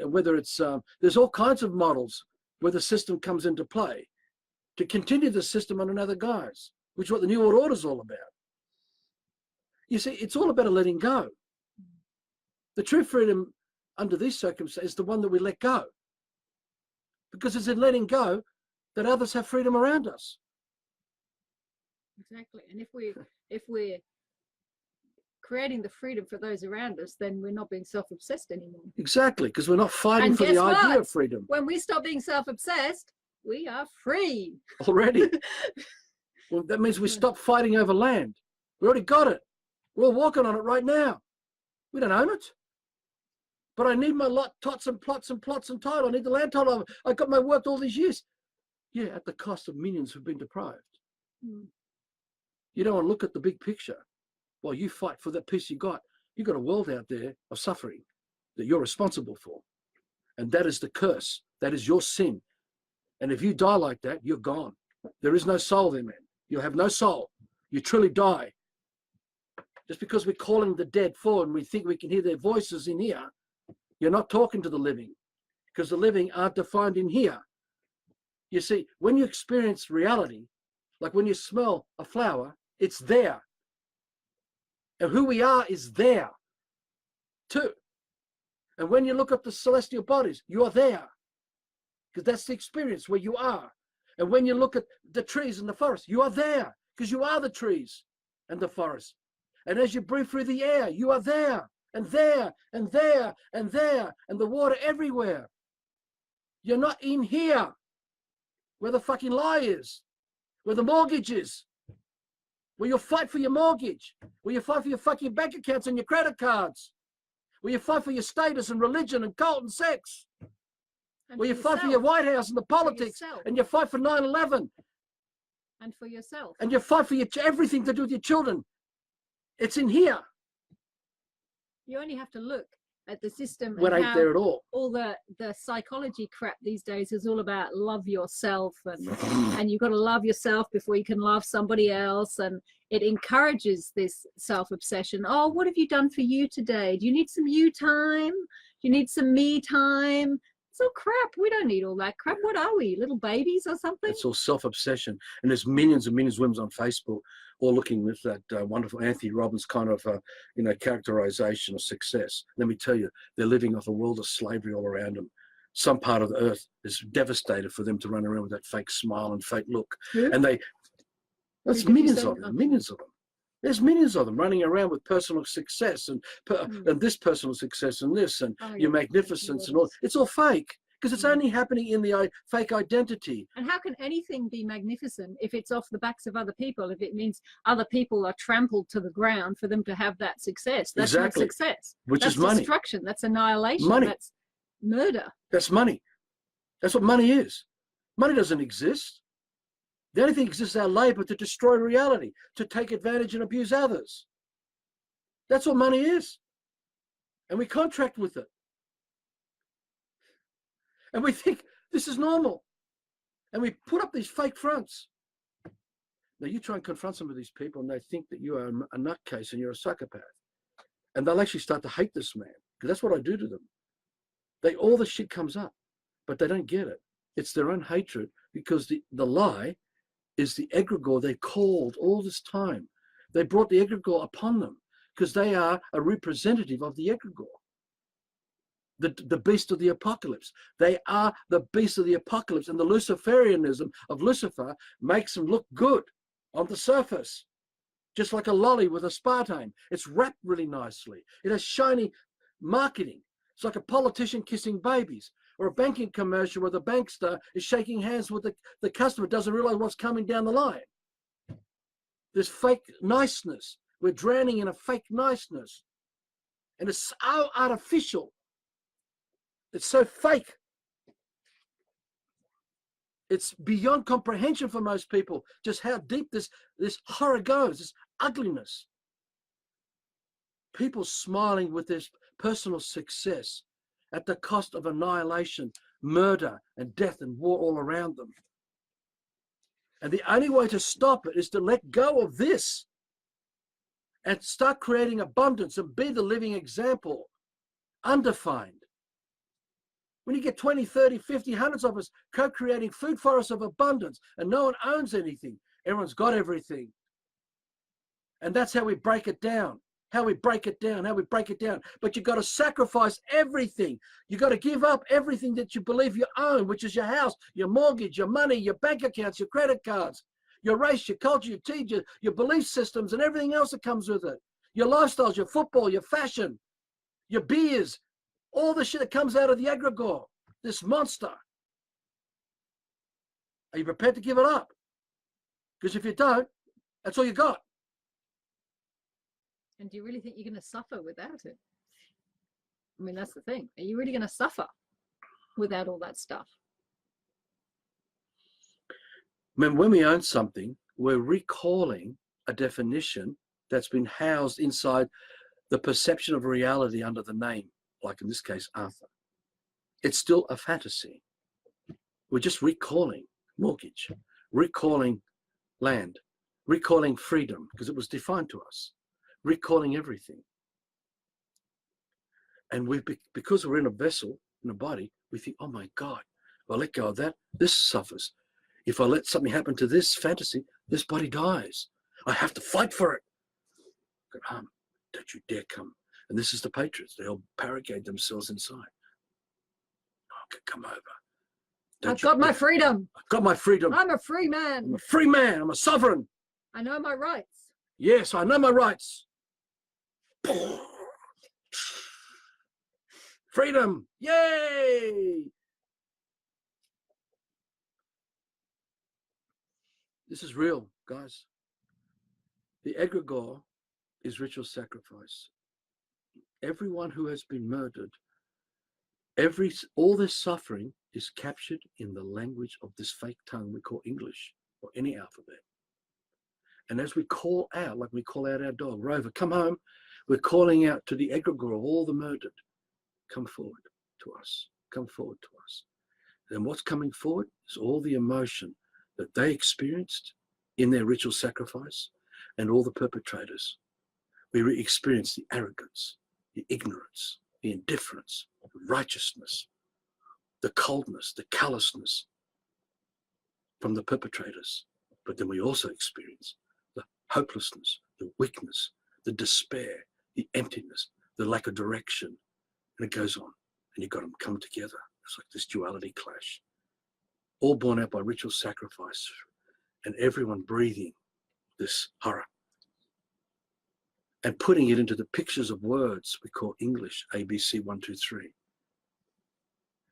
whether it's there's all kinds of models where the system comes into play to continue the system under another guise, which is what the New World Order is all about. You see, it's all about a letting go. The true freedom under these circumstances is the one that we let go, because it's in letting go that others have freedom around us. Exactly. And if we're creating the freedom for those around us, then we're not being self-obsessed anymore. Exactly, because we're not fighting for the idea of freedom. When we stop being self-obsessed, we are free. Already. Well, that means we stop fighting over land. We already got it. We're all walking on it right now. We don't own it. But I need my lot, tots and plots and plots and title. I need the land title of it. I got my work all these years. Yeah, at the cost of millions who've been deprived. Mm. You don't want to look at the big picture. While you fight for that piece you got, you've got a world out there of suffering that you're responsible for. And that is the curse. That is your sin. And if you die like that, you're gone. There is no soul there, man. You'll have no soul. You truly die. Just because we're calling the dead forward and we think we can hear their voices in here, you're not talking to the living, because the living aren't defined in here. You see, when you experience reality, like when you smell a flower, it's there. And who we are is there too. And when you look at the celestial bodies, you are there, because that's the experience where you are. And when you look at the trees and the forest, you are there, because you are the trees and the forest. And as you breathe through the air, you are there and there and there and there, and the water everywhere. You're not in here where the fucking lie is, where the mortgage is, where you fight for your mortgage, where you fight for your fucking bank accounts and your credit cards, where you fight for your status and religion and cult and sex, where you fight for your White House and the politics, and you fight for 9/11. And for yourself. And you fight for everything to do with your children. It's in here. You only have to look at the system. What ain't there at all? All the psychology crap these days is all about love yourself, and you've got to love yourself before you can love somebody else. And it encourages this self-obsession. Oh, what have you done for you today? Do you need some you time? Do you need some me time? It's all crap. We don't need all that crap. What are we, little babies or something? It's all self-obsession. And there's millions and millions of women on Facebook all looking with that wonderful Anthony Robbins kind of, characterization of success. Let me tell you, they're living off a world of slavery all around them. Some part of the earth is devastated for them to run around with that fake smile and fake look. And that's millions of them, millions of them. There's millions of them running around with personal success and this personal success and this and your magnificence and all. It's all fake because it's only happening in the fake identity. And how can anything be magnificent if it's off the backs of other people, if it means other people are trampled to the ground for them to have that success? That's not success. That's money. Destruction. That's annihilation. Money. That's murder. That's money. That's what money is. Money doesn't exist. The only thing that exists is our labor to destroy reality, to take advantage and abuse others. That's what money is. And we contract with it. And we think this is normal. And we put up these fake fronts. Now you try and confront some of these people and they think that you are a nutcase and you're a psychopath. And they'll actually start to hate this man, because that's what I do to them. All the shit comes up, but they don't get it. It's their own hatred, because the lie is the egregore they called all this time. They brought the egregore upon them because they are a representative of the egregore, the beast of the apocalypse. They are the beast of the apocalypse, and the Luciferianism of Lucifer makes them look good on the surface, just like a lolly with aspartame. It's wrapped really nicely. It has shiny marketing. It's like a politician kissing babies, or a banking commercial where the bankster is shaking hands with the customer, doesn't realize what's coming down the line. There's fake niceness. We're drowning in a fake niceness. And it's so artificial. It's so fake. It's beyond comprehension for most people just how deep this horror goes, this ugliness. People smiling with this personal success at the cost of annihilation, murder, and death and war all around them. And the only way to stop it is to let go of this and start creating abundance and be the living example, undefined. When you get 20, 30, 50, hundreds of us co-creating food forests of abundance and no one owns anything, everyone's got everything. And that's how we break it down. How we break it down. But you've got to sacrifice everything. You've got to give up everything that you believe you own, which is your house, your mortgage, your money, your bank accounts, your credit cards, your race, your culture, your teacher, your belief systems, and everything else that comes with it. Your lifestyles, your football, your fashion, your beers, all the shit that comes out of the egregore, this monster. Are you prepared to give it up? Because if you don't, that's all you got. And do you really think you're going to suffer without it? I mean, that's the thing. Are you really going to suffer without all that stuff? When we own something, we're recalling a definition that's been housed inside the perception of reality under the name, like in this case, Arthur. It's still a fantasy. We're just recalling mortgage, recalling land, recalling freedom, because it was defined to us. Recalling everything. And because we're in a vessel, in a body, we think, oh my God, if I let go of that, this suffers. If I let something happen to this fantasy, this body dies. I have to fight for it. Don't you dare come. And this is the Patriots. They all barricade themselves inside. Oh, come over. I've got my freedom. I've got my freedom. I'm a free man. I'm a free man. I'm a sovereign. I know my rights. Yes, I know my rights. Freedom. Yay. This is real, guys. The egregore is ritual sacrifice. Everyone who has been murdered, all this suffering is captured in the language of this fake tongue we call English, or any alphabet. And as we call out, like we call out our dog, Rover, come home, we're calling out to the egregore of all the murdered, come forward to us, come forward to us. And what's coming forward is all the emotion that they experienced in their ritual sacrifice, and all the perpetrators. We experience the arrogance, the ignorance, the indifference, the righteousness, the coldness, the callousness from the perpetrators. But then we also experience the hopelessness, the weakness, the despair, the emptiness, the lack of direction. And it goes on. And you've got them come together. It's like this duality clash. All born out by ritual sacrifice, and everyone breathing this horror and putting it into the pictures of words we call English, ABC 1, 2, 3.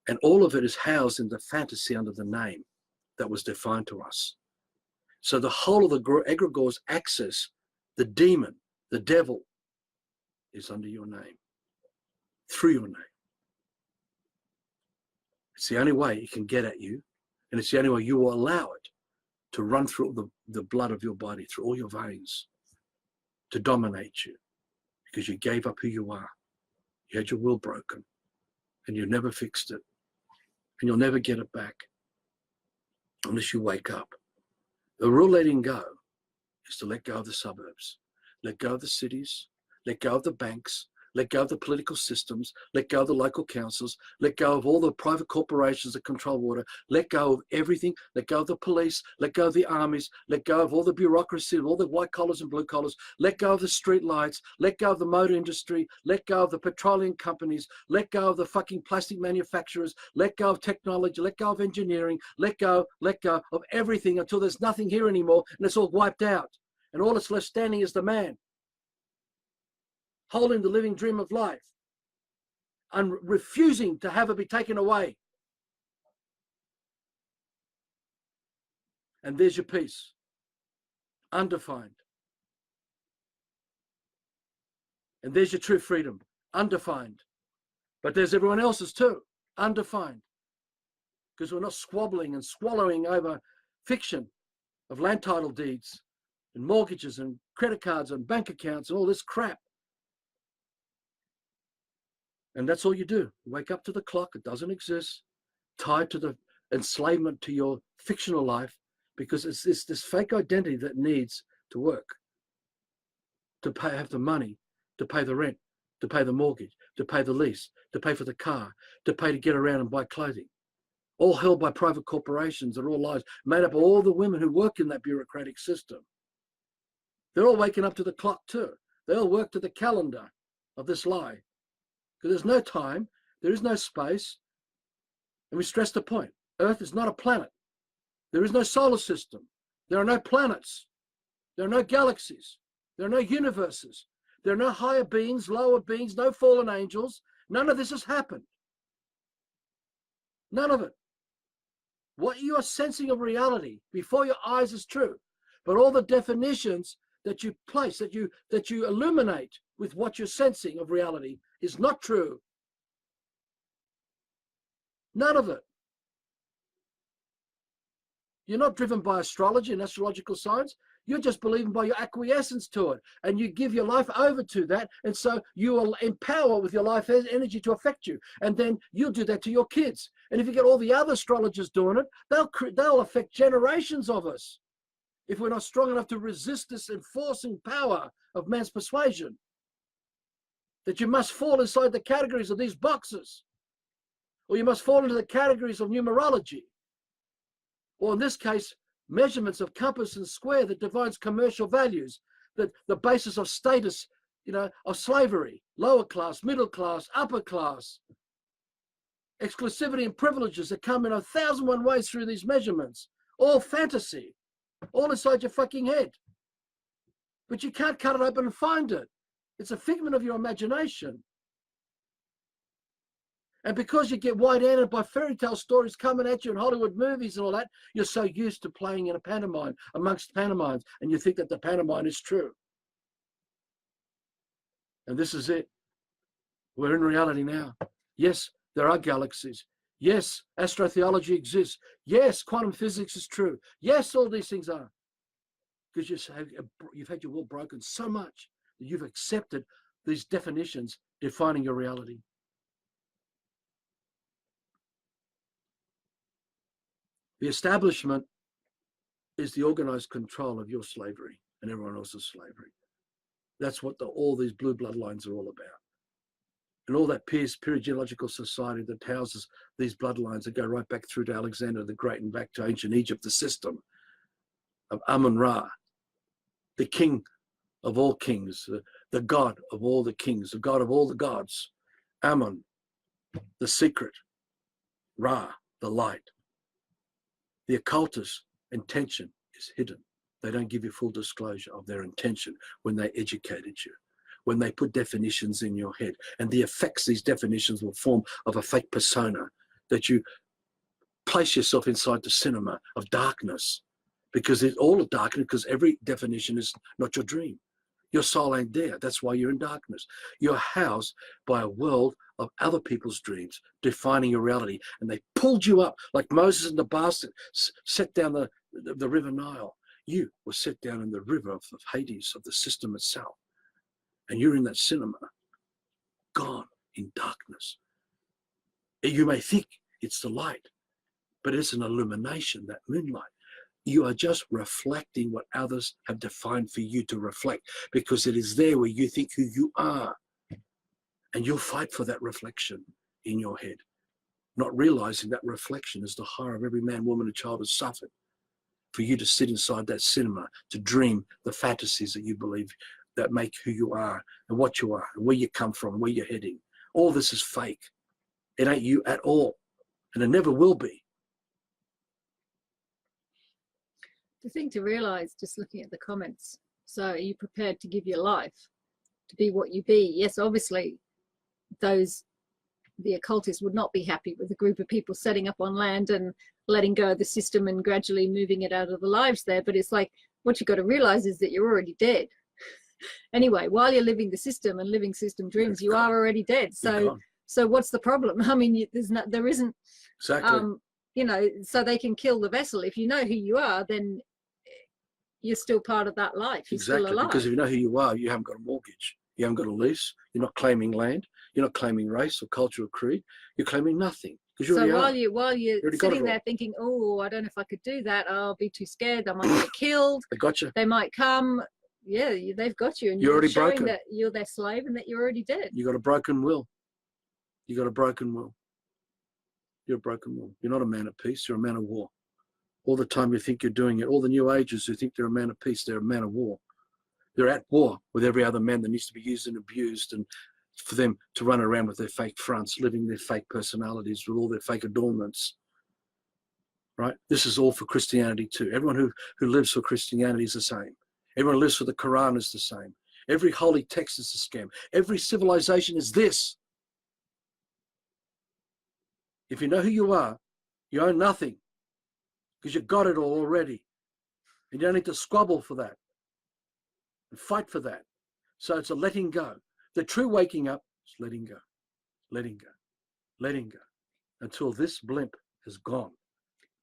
And all of it is housed in the fantasy under the name that was defined to us. So the whole of the egregores access, the demon, the devil, is under your name, through your name. It's the only way it can get at you, and it's the only way you will allow it to run through the blood of your body, through all your veins, to dominate you, because you gave up who you are. You had your will broken, and you never fixed it, and you'll never get it back unless you wake up. The real letting go is to let go of the suburbs, let go of the cities, let go of the banks, let go of the political systems, let go of the local councils, let go of all the private corporations that control water, let go of everything, let go of the police, let go of the armies, let go of all the bureaucracy, of all the white collars and blue collars, let go of the street lights, let go of the motor industry, let go of the petroleum companies, let go of the fucking plastic manufacturers, let go of technology, let go of engineering, let go of everything until there's nothing here anymore and it's all wiped out. And all that's left standing is the man, holding the living dream of life and refusing to have it be taken away. And there's your peace, undefined. And there's your true freedom, undefined. But there's everyone else's too, undefined. Because we're not squabbling and swallowing over fiction of land title deeds and mortgages and credit cards and bank accounts and all this crap. And that's all you do. You wake up to the clock. It doesn't exist. Tied to the enslavement to your fictional life, because it's this fake identity that needs to work, to have the money, to pay the rent, to pay the mortgage, to pay the lease, to pay for the car, to pay to get around and buy clothing. All held by private corporations that are all lies, made up of all the women who work in that bureaucratic system. They're all waking up to the clock too. They all work to the calendar of this lie. Because there's no time, there is no space, and we stress the point. Earth is not a planet. There is no solar system. There are no planets. There are no galaxies. There are no universes. There are no higher beings, lower beings, no fallen angels. None of this has happened. None of it. What you are sensing of reality before your eyes is true, but all the definitions that you place, that you illuminate with what you're sensing of reality is not true. None of it. You're not driven by astrology and astrological science. You're just believing by your acquiescence to it. And you give your life over to that. And so you will empower with your life energy to affect you. And then you'll do that to your kids. And if you get all the other astrologers doing it, they'll affect generations of us if we're not strong enough to resist this enforcing power of man's persuasion. That you must fall inside the categories of these boxes, or you must fall into the categories of numerology, or in this case, measurements of compass and square that defines commercial values, that the basis of status, of slavery, lower class, middle class, upper class, exclusivity and privileges that come in 1,001 ways through these measurements, all fantasy, all inside your fucking head. But you can't cut it open and find it. It's a figment of your imagination. And because you get wide-handed by fairy tale stories coming at you in Hollywood movies and all that, you're so used to playing in a pantomime amongst pantomimes, and you think that the pantomime is true. And this is it. We're in reality now. Yes, there are galaxies. Yes, astrotheology exists. Yes, quantum physics is true. Yes, all these things are. Because you've had your will broken so much that you've accepted these definitions defining your reality. The establishment is the organized control of your slavery. and everyone else is slavery. That's what all these blue bloodlines are all about. And all that geological society that houses these bloodlines that go right back through to Alexander the Great and back to ancient Egypt, the system of Amun-Ra, the king of all kings, the god of all the kings, the god of all the gods, Amun, the secret, Ra, the light. The occultist intention is hidden. They don't give you full disclosure of their intention when they educated you, when they put definitions in your head, and the effects these definitions will form of a fake persona, that you place yourself inside the cinema of darkness, because it's all of darkness, because every definition is not your dream. Your soul ain't there. That's why you're in darkness. You're housed by a world of other people's dreams defining your reality, and they pulled you up like Moses and the bastard set down the river Nile. You were set down in the river of Hades, of the system itself. And you're in that cinema, gone in darkness. You may think it's the light, but it's an illumination, that moonlight. You are just reflecting what others have defined for you to reflect, because it is there where you think who you are. And you'll fight for that reflection in your head, not realizing that reflection is the horror of every man, woman, and child has suffered. For you to sit inside that cinema, to dream the fantasies that you believe that make who you are and what you are and where you come from, where you're heading. All this is fake. It ain't you at all, and it never will be. The thing to realize, just looking at the comments, so are you prepared to give your life to be what you be? Yes, obviously the occultists would not be happy with a group of people setting up on land and letting go of the system and gradually moving it out of the lives there. But it's like, what you've got to realize is that you're already dead. Anyway, while you're living the system and living system dreams, you are already dead. So what's the problem? I mean, there isn't, exactly. You know, so they can kill the vessel. If you know who you are, then you're still part of that life. You're exactly, still alive. because if you know who you are, you haven't got a mortgage. You haven't got a lease. You're not claiming land. You're not claiming race or culture or creed. You're claiming nothing. So while you're sitting there thinking, oh, I don't know if I could do that. I'll be too scared. I might get killed. They got you. They might come. Yeah, they've got you. And you're already showing broken. That you're their slave and that you're already dead. You got a broken will. You got a broken will. You're a broken will. You're not a man of peace. You're a man of war. All the time you think you're doing it. All the New Agers who think they're a man of peace, they're a man of war. They're at war with every other man that needs to be used and abused, and for them to run around with their fake fronts, living their fake personalities with all their fake adornments. Right? This is all for Christianity too. Everyone who lives for Christianity is the same. Everyone who lives for the Quran is the same. Every holy text is a scam. Every civilization is this. If you know who you are, you own nothing, because you got it all already. And you don't need to squabble for that and fight for that. So it's a letting go. The true waking up is letting go, letting go, letting go, until this blimp is gone.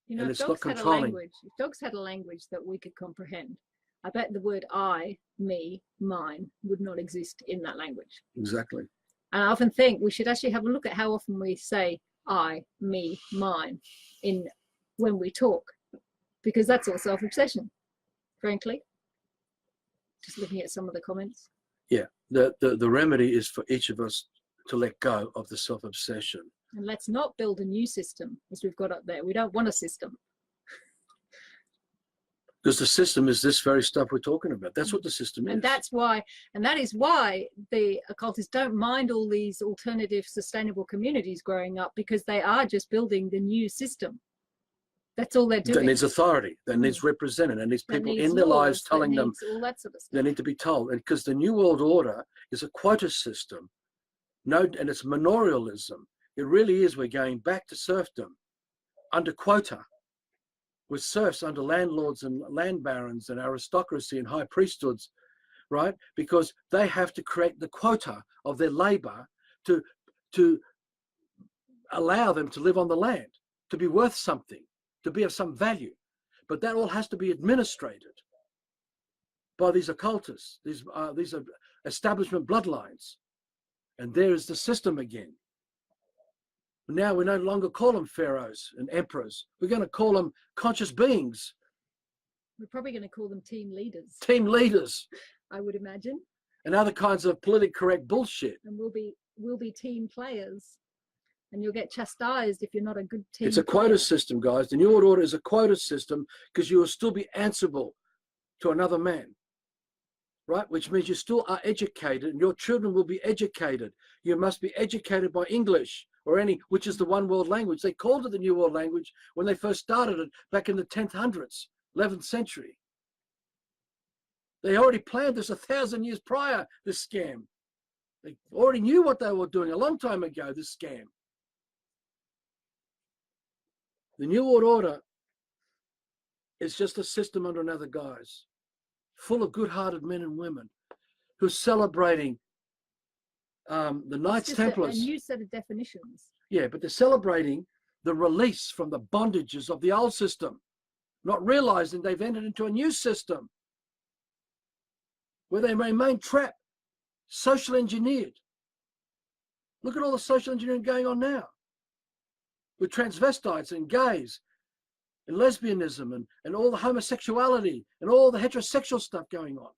You know, and if it's dogs not had a controlling. language, if dogs had a language that we could comprehend, I bet the word I, me, mine would not exist in that language. Exactly. And I often think we should actually have a look at how often we say I, me, mine when we talk, because that's all self-obsession, frankly. Just looking at some of the comments. Yeah, the remedy is for each of us to let go of the self-obsession. And let's not build a new system as we've got up there. We don't want a system. Because the system is this very stuff we're talking about. That's what the system is. And that's why, and that is why the occultists don't mind all these alternative sustainable communities growing up, because they are just building the new system. That's all they're doing. That needs authority, that needs represented, and needs people in their lives telling them all that sort of stuff. they need to be told. And because the New World Order is a quota system, and it's manorialism. It really is. We're going back to serfdom under quota, with serfs under landlords and land barons and aristocracy and high priesthoods, right? Because they have to create the quota of their labor to allow them to live on the land, to be worth something, to be of some value. But that all has to be administrated by these occultists, these are establishment bloodlines. And there is the system again. Now we no longer call them pharaohs and emperors. We're going to call them conscious beings. We're probably going to call them team leaders. Team leaders. I would imagine. And other kinds of politically correct bullshit. And we'll be team players. And you'll get chastised if you're not a good team It's a quota system, guys. The New World Order is a quota system because you will still be answerable to another man. Right? Which means you still are educated and your children will be educated. You must be educated by English or any, which is the one world language. They called it the New World Language when they first started it back in the 1000s, 11th century. They already planned this 1,000 years prior, this scam. They already knew what they were doing a long time ago, this scam. The New World Order is just a system under another guise, full of good-hearted men and women who are celebrating the Knights Templars. A new set of definitions. Yeah, but they're celebrating the release from the bondages of the old system, not realizing they've entered into a new system where they remain trapped, social engineered. Look at all the social engineering going on now with transvestites and gays and lesbianism and all the homosexuality and all the heterosexual stuff going on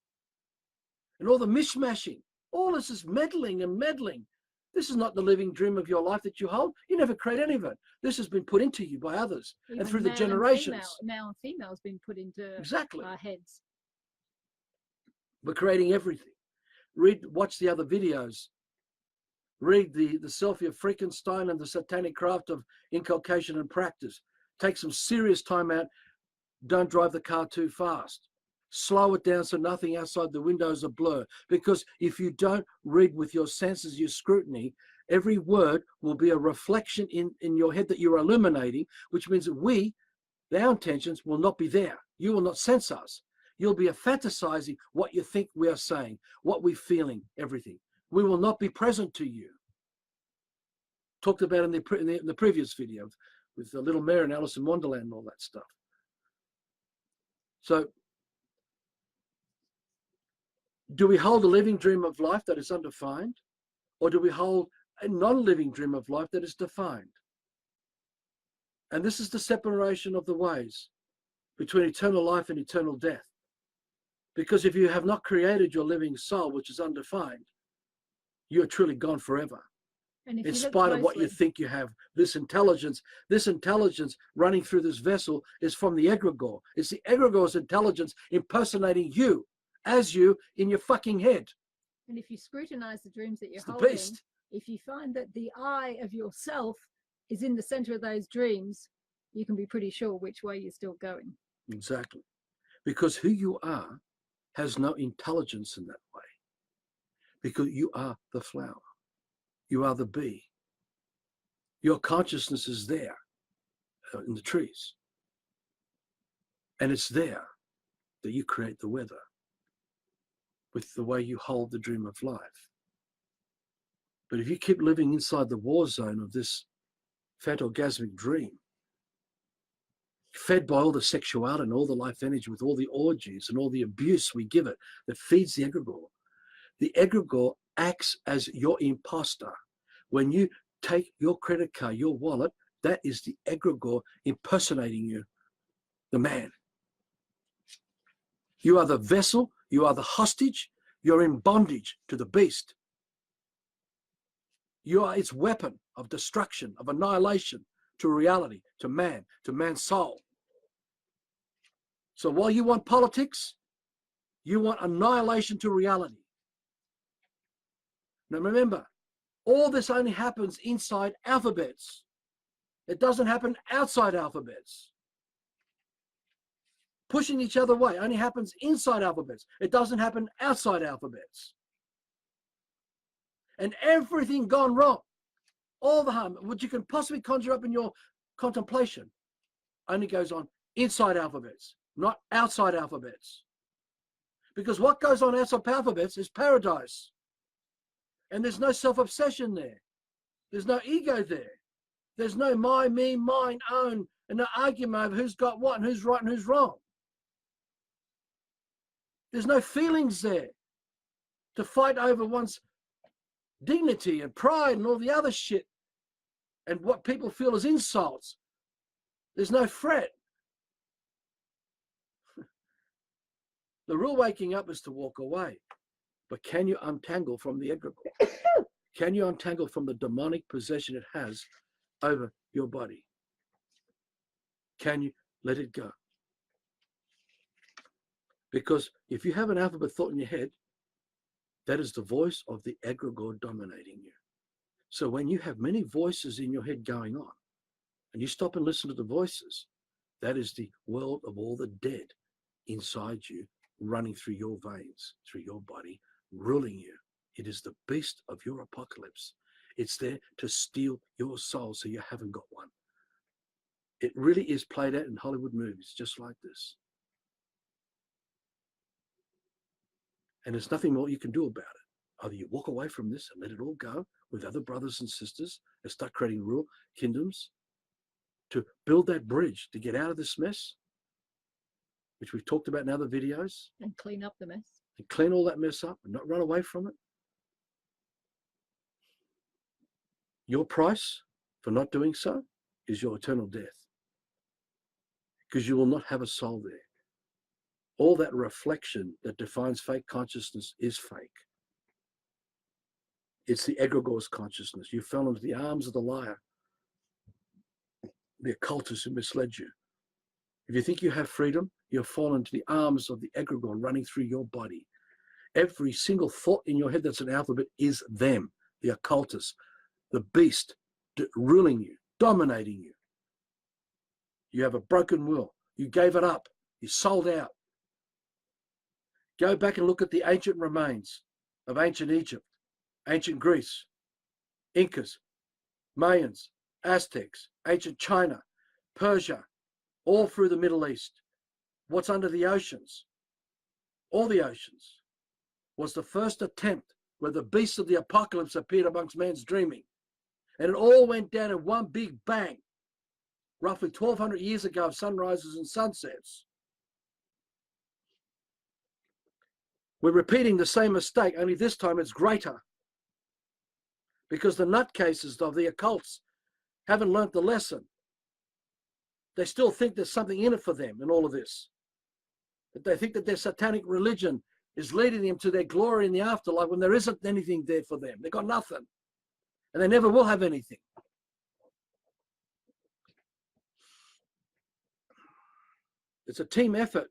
and all the mishmashing. All this is meddling and meddling. This is not the living dream of your life that you hold. You never create any of it. This has been put into you by others. Even and through the generations. Male and female has been put into exactly our heads. We're creating everything. Watch the other videos. Read the Selfie of Frankenstein and the Satanic Craft of Inculcation and Practice. Take some serious time out. Don't drive the car too fast. Slow it down so nothing outside the window is a blur. Because if you don't read with your senses, your scrutiny, every word will be a reflection in your head that you're illuminating, which means that our intentions will not be there. You will not sense us. You'll be fantasizing what you think we are saying, what we're feeling, everything. We will not be present to you. Talked about in the previous video with the Little Mare and Alice in Wonderland and all that stuff. So, do we hold a living dream of life that is undefined? Or do we hold a non-living dream of life that is defined? And this is the separation of the ways between eternal life and eternal death. Because if you have not created your living soul, which is undefined, you are truly gone forever. In spite of what you think you have, this intelligence running through this vessel is from the Egregore. It's the Egregore's intelligence impersonating you, as you, in your fucking head. And if you scrutinize the dreams that you're holding, beast. If you find that the I of yourself is in the center of those dreams, you can be pretty sure which way you're still going. Exactly. Because who you are has no intelligence in that way. Because you are the flower. You are the bee. Your consciousness is there in the trees. And it's there that you create the weather with the way you hold the dream of life. But if you keep living inside the war zone of this fantorgasmic dream, fed by all the sexuality and all the life energy with all the orgies and all the abuse we give it that feeds the egregore acts as your imposter. When you take your credit card, your wallet, that is the egregore impersonating you, the man. You are the vessel, you are the hostage, you're in bondage to the beast. You are its weapon of destruction, of annihilation to reality, to man's soul. So while you want politics, you want annihilation to reality. Now remember, all this only happens inside alphabets. It doesn't happen outside alphabets. Pushing each other away only happens inside alphabets. It doesn't happen outside alphabets. And everything gone wrong, all the harm, which you can possibly conjure up in your contemplation, only goes on inside alphabets, not outside alphabets. Because what goes on outside alphabets is paradise. And there's no self-obsession there. There's no ego there. There's no my, me, mine, own, and no argument over who's got what and who's right and who's wrong. There's no feelings there to fight over one's dignity and pride and all the other shit and what people feel as insults. There's no fret. The real waking up is to walk away. But can you untangle from the egregore? Can you untangle from the demonic possession it has over your body? Can you let it go? Because if you have an alphabet thought in your head, that is the voice of the egregore dominating you. So when you have many voices in your head going on, and you stop and listen to the voices, that is the world of all the dead inside you, running through your veins, through your body, ruling you. It is the beast of your apocalypse. It's there to steal your soul so you haven't got one. It really is played out in Hollywood movies, just like this. And there's nothing more you can do about it. Either you walk away from this and let it all go with other brothers and sisters and start creating real kingdoms to build that bridge to get out of this mess, which we've talked about in other videos. And clean up the mess. And clean all that mess up and not run away from it. Your price for not doing so is your eternal death. Because you will not have a soul there. All that reflection that defines fake consciousness is fake. It's the egregore's consciousness. You fell into the arms of the liar, the occultist who misled you. If you think you have freedom, you've fallen into the arms of the egregore running through your body. Every single thought in your head that's an alphabet is them, the occultist, the beast ruling you, dominating you. You have a broken will. You gave it up. You sold out. Go back and look at the ancient remains of ancient Egypt, ancient Greece, Incas, Mayans, Aztecs, ancient China, Persia, all through the Middle East. What's under the oceans? All the oceans was the first attempt where the beast of the apocalypse appeared amongst man's dreaming. And it all went down in one big bang, roughly 1,200 years ago of sunrises and sunsets. We're repeating the same mistake, only this time it's greater. Because the nutcases of the occults haven't learnt the lesson. They still think there's something in it for them in all of this. That they think that their satanic religion is leading them to their glory in the afterlife when there isn't anything there for them. They've got nothing. And they never will have anything. It's a team effort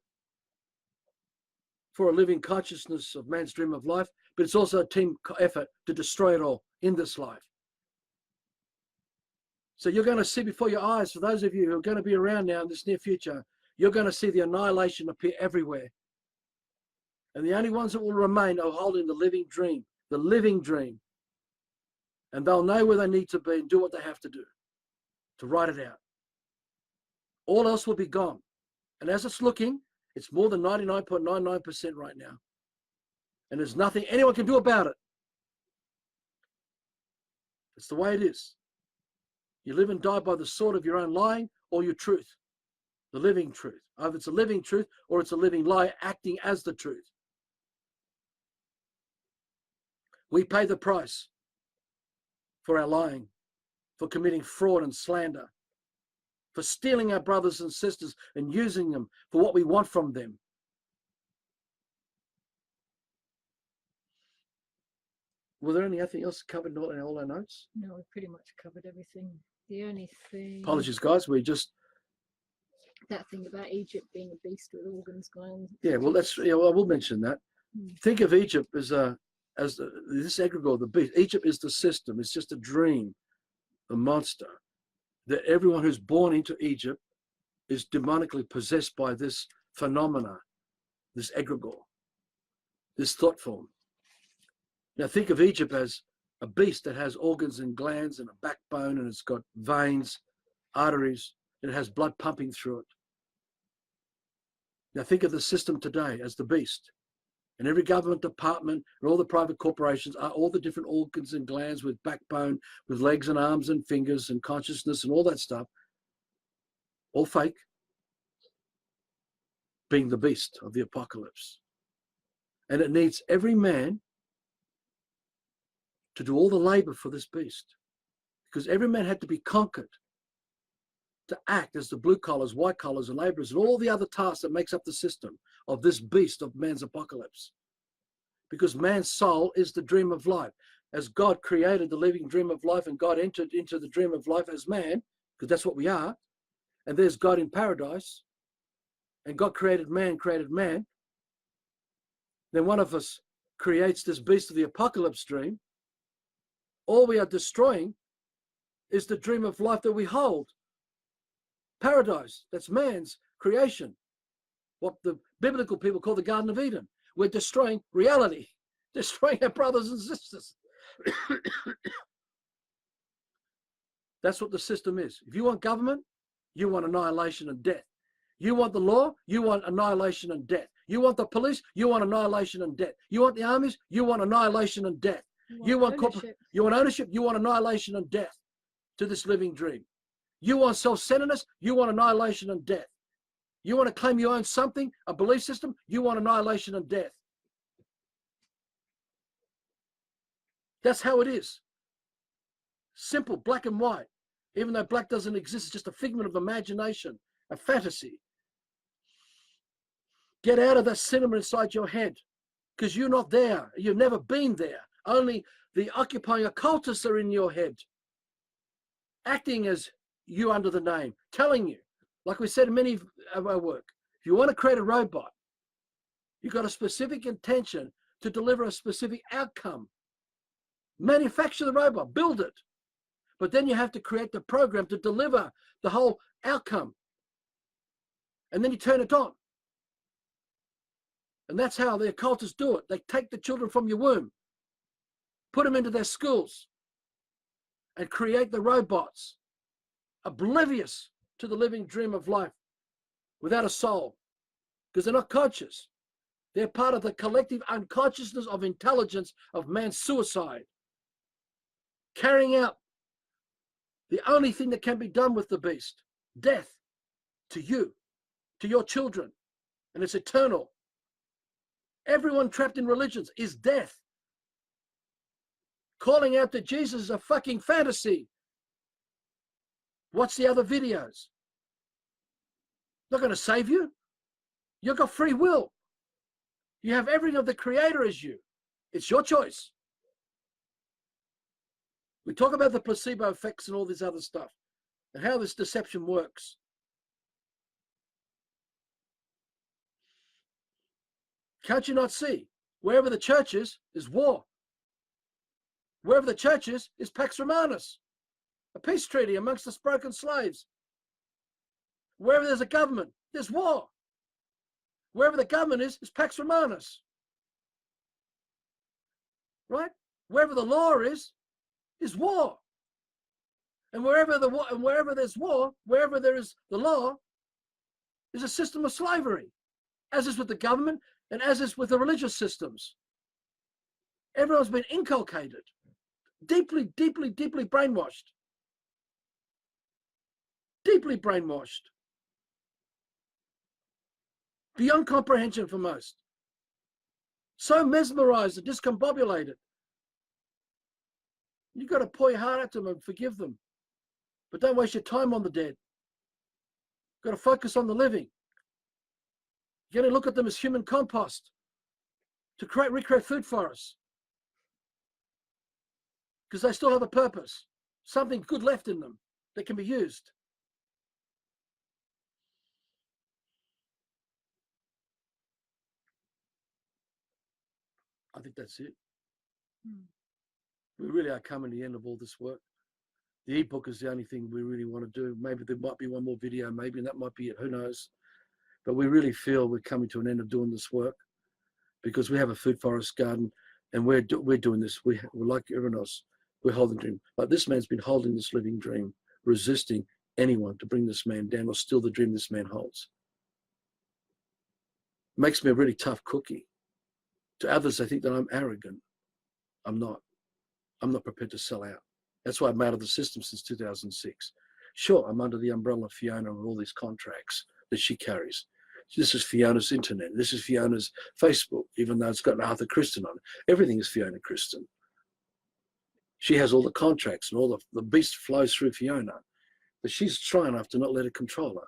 for a living consciousness of man's dream of life, but it's also a team effort to destroy it all in this life. So you're going to see before your eyes, for those of you who are going to be around now in this near future, you're going to see the annihilation appear everywhere. And the only ones that will remain are holding the living dream, the living dream. And they'll know where they need to be and do what they have to do to write it out. All else will be gone. And as it's looking, it's more than 99.99% right now. And there's nothing anyone can do about it. It's the way it is. You live and die by the sword of your own lying or your truth, the living truth. Either it's a living truth or it's a living lie acting as the truth. We pay the price for our lying, for committing fraud and slander, for stealing our brothers and sisters and using them for what we want from them. Were there anything else covered in all our notes? No, we pretty much covered everything. The only thing... Apologies, guys. We just... That thing about Egypt being a beast with organs, glands. Yeah, well, that's... Yeah, well, I will mention that. Think of Egypt as this egregore, the beast. Egypt is the system. It's just a dream, a monster. That everyone who's born into Egypt is demonically possessed by this phenomena, this egregore, this thought form. Now think of Egypt as a beast that has organs and glands and a backbone, and it's got veins, arteries, and it has blood pumping through it. Now think of the system today as the beast. And every government department and all the private corporations are all the different organs and glands with backbone, with legs and arms and fingers and consciousness and all that stuff, all fake, being the beast of the apocalypse. And it needs every man to do all the labor for this beast, because every man had to be conquered to act as the blue collars, white collars, and laborers, and all the other tasks that makes up the system of this beast of man's apocalypse. Because man's soul is the dream of life. As God created the living dream of life, and God entered into the dream of life as man, because that's what we are, and there's God in paradise, and God created man, then one of us creates this beast of the apocalypse dream. All we are destroying is the dream of life that we hold. Paradise, that's man's creation. What the biblical people call the Garden of Eden. We're destroying reality, destroying our brothers and sisters. That's what the system is. If you want government, you want annihilation and death. You want the law, you want annihilation and death. You want the police, you want annihilation and death. You want the armies, you want annihilation and death. You want ownership, you want annihilation and death to this living dream. You want self-centeredness, you want annihilation and death. You want to claim you own something, a belief system, you want annihilation and death. That's how it is. Simple, black and white. Even though black doesn't exist, it's just a figment of imagination, a fantasy. Get out of that cinema inside your head, because you're not there. You've never been there. Only the occupying occultists are in your head, acting as you under the name, telling you, like we said in many of our work, if you want to create a robot, you've got a specific intention to deliver a specific outcome. Manufacture the robot, build it. But then you have to create the program to deliver the whole outcome. And then you turn it on. And that's how the occultists do it. They take the children from your womb, put them into their schools, and create the robots, oblivious to the living dream of life, without a soul, because they're not conscious. They're part of the collective unconsciousness of intelligence of man's suicide, carrying out the only thing that can be done with the beast, death, to you, to your children, and it's eternal. Everyone trapped in religions is death. Calling out to Jesus is a fucking fantasy. Watch the other videos. Not going to save you. You've got free will. You have everything of the Creator as you. It's your choice. We talk about the placebo effects and all this other stuff and how this deception works. Can't you not see? Wherever the church is war. Wherever the church is Pax Romanus, a peace treaty amongst the broken slaves. Wherever there's a government, there's war. Wherever the government is Pax Romanus. Right? Wherever the law is war. And wherever there's war, wherever there is the law, is a system of slavery, as is with the government and as is with the religious systems. Everyone's been inculcated, deeply, deeply, deeply brainwashed. Deeply brainwashed. Beyond comprehension for most. So mesmerized and discombobulated. You've got to pour your heart out to them and forgive them. But don't waste your time on the dead. You've got to focus on the living. You're going to look at them as human compost to recreate food for us. Because they still have a purpose. Something good left in them that can be used. I think that's it. We really are coming to the end of all this work. The ebook is the only thing we really want to do. Maybe there might be one more video, maybe, and that might be it. Who knows? But we really feel we're coming to an end of doing this work because we have a food forest garden and we're doing this. We're like everyone else. We're holding the dream. But this man's been holding this living dream, resisting anyone to bring this man down or steal the dream this man holds. Makes me a really tough cookie. To others, they think that I'm arrogant. I'm not. I'm not prepared to sell out. That's why I'm out of the system since 2006. Sure, I'm under the umbrella of Fiona and all these contracts that she carries. This is Fiona's internet. This is Fiona's Facebook, even though it's got Arthur Cristian on it. Everything is Fiona Cristian. She has all the contracts and all the beast flows through Fiona. But she's strong enough to not let it control her.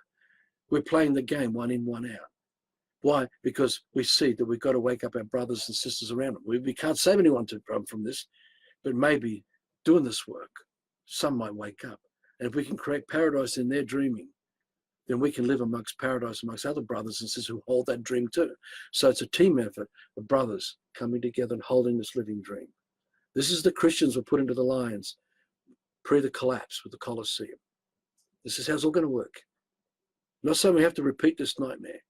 We're playing the game one in, one out. Why? Because we see that we've got to wake up our brothers and sisters around them. We can't save anyone from this, but maybe doing this work, some might wake up. And if we can create paradise in their dreaming, then we can live amongst paradise amongst other brothers and sisters who hold that dream too. So it's a team effort of brothers coming together and holding this living dream. This is the Christians were put into the lions pre the collapse with the Colosseum. This is how it's all going to work. Not saying we have to repeat this nightmare.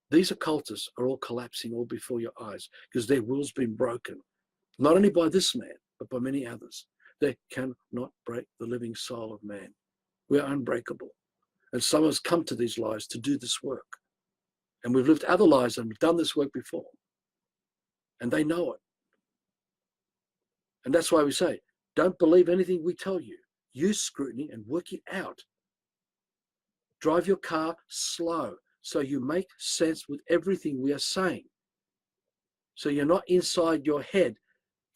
These occultists are all collapsing all before your eyes because their will's been broken, not only by this man, but by many others. They cannot break the living soul of man. We are unbreakable. And some of us come to these lies to do this work. And we've lived other lives and we've done this work before. And they know it. And that's why we say, don't believe anything we tell you. Use scrutiny and work it out. Drive your car slow so you make sense with everything we are saying. So you're not inside your head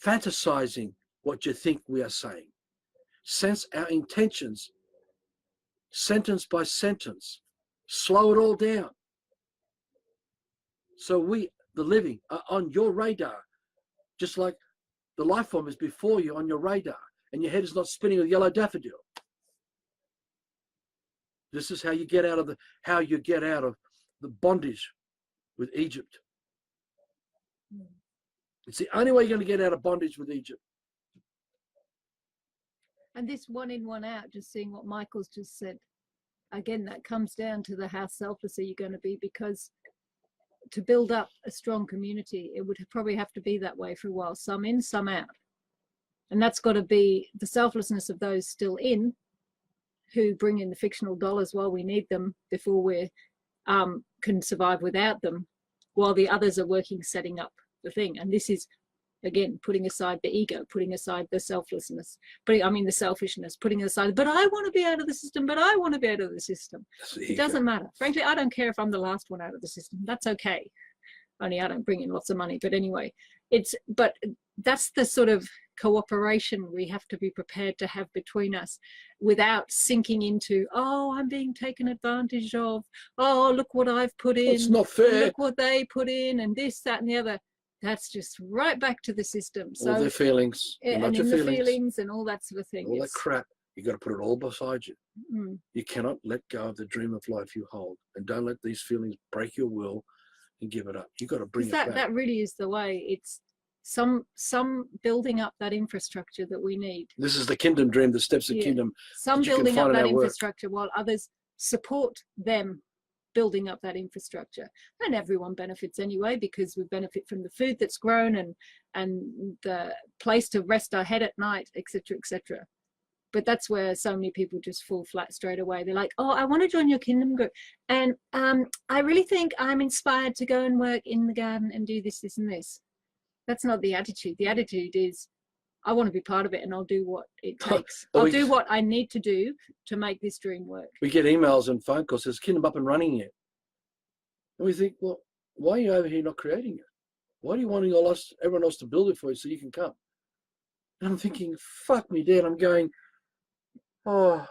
fantasizing what you think we are saying. Sense our intentions, sentence by sentence. Slow it all down. So we, the living, are on your radar, just like the life form is before you on your radar, and your head is not spinning with yellow daffodil. This is how you get out of the bondage with Egypt. It's the only way you're going to get out of bondage with Egypt. And this one in, one out, just seeing what Michael's just said, again, that comes down to the how selfless are you going to be, because to build up a strong community, it would probably have to be that way for a while, some in, some out. And that's got to be the selflessness of those still in, who bring in the fictional dollars while we need them before we can survive without them, while the others are working, setting up the thing. And this is, again, putting aside the ego, putting aside the selflessness, the selfishness, putting aside, but I want to be out of the system, but I want to be out of the system. It doesn't matter. Frankly, I don't care if I'm the last one out of the system. That's okay. Only I don't bring in lots of money. But anyway, but that's the sort of cooperation we have to be prepared to have between us, without sinking into, oh, I'm being taken advantage of, oh, look what I've put in, it's not fair, look what they put in, and this, that, and the other. That's just right back to the system. So all their feelings, and not your in the feelings, feelings and all that sort of thing. all that crap. You got to put it all beside you. Mm. You cannot let go of the dream of life you hold, and don't let these feelings break your will and give it up. You got to bring it back. That really is the way. It's some building up that infrastructure that we need. This is the kingdom dream, the steps of kingdom. Some building up that infrastructure while others support them building up that infrastructure. And everyone benefits anyway, because we benefit from the food that's grown and the place to rest our head at night, etc., etc. But that's where so many people just fall flat straight away. They're like, oh, I want to join your kingdom group, and I really think I'm inspired to go and work in the garden and do this, this, and this. That's not the attitude. The attitude is, I want to be part of it, and I'll do what it takes. I'll do what I need to do to make this dream work. We get emails and phone calls, says, kingdom up and running yet? And we think, well, why are you over here not creating it? Why do you want everyone else to build it for you so you can come? And I'm thinking, fuck me, Dad. I'm going, oh,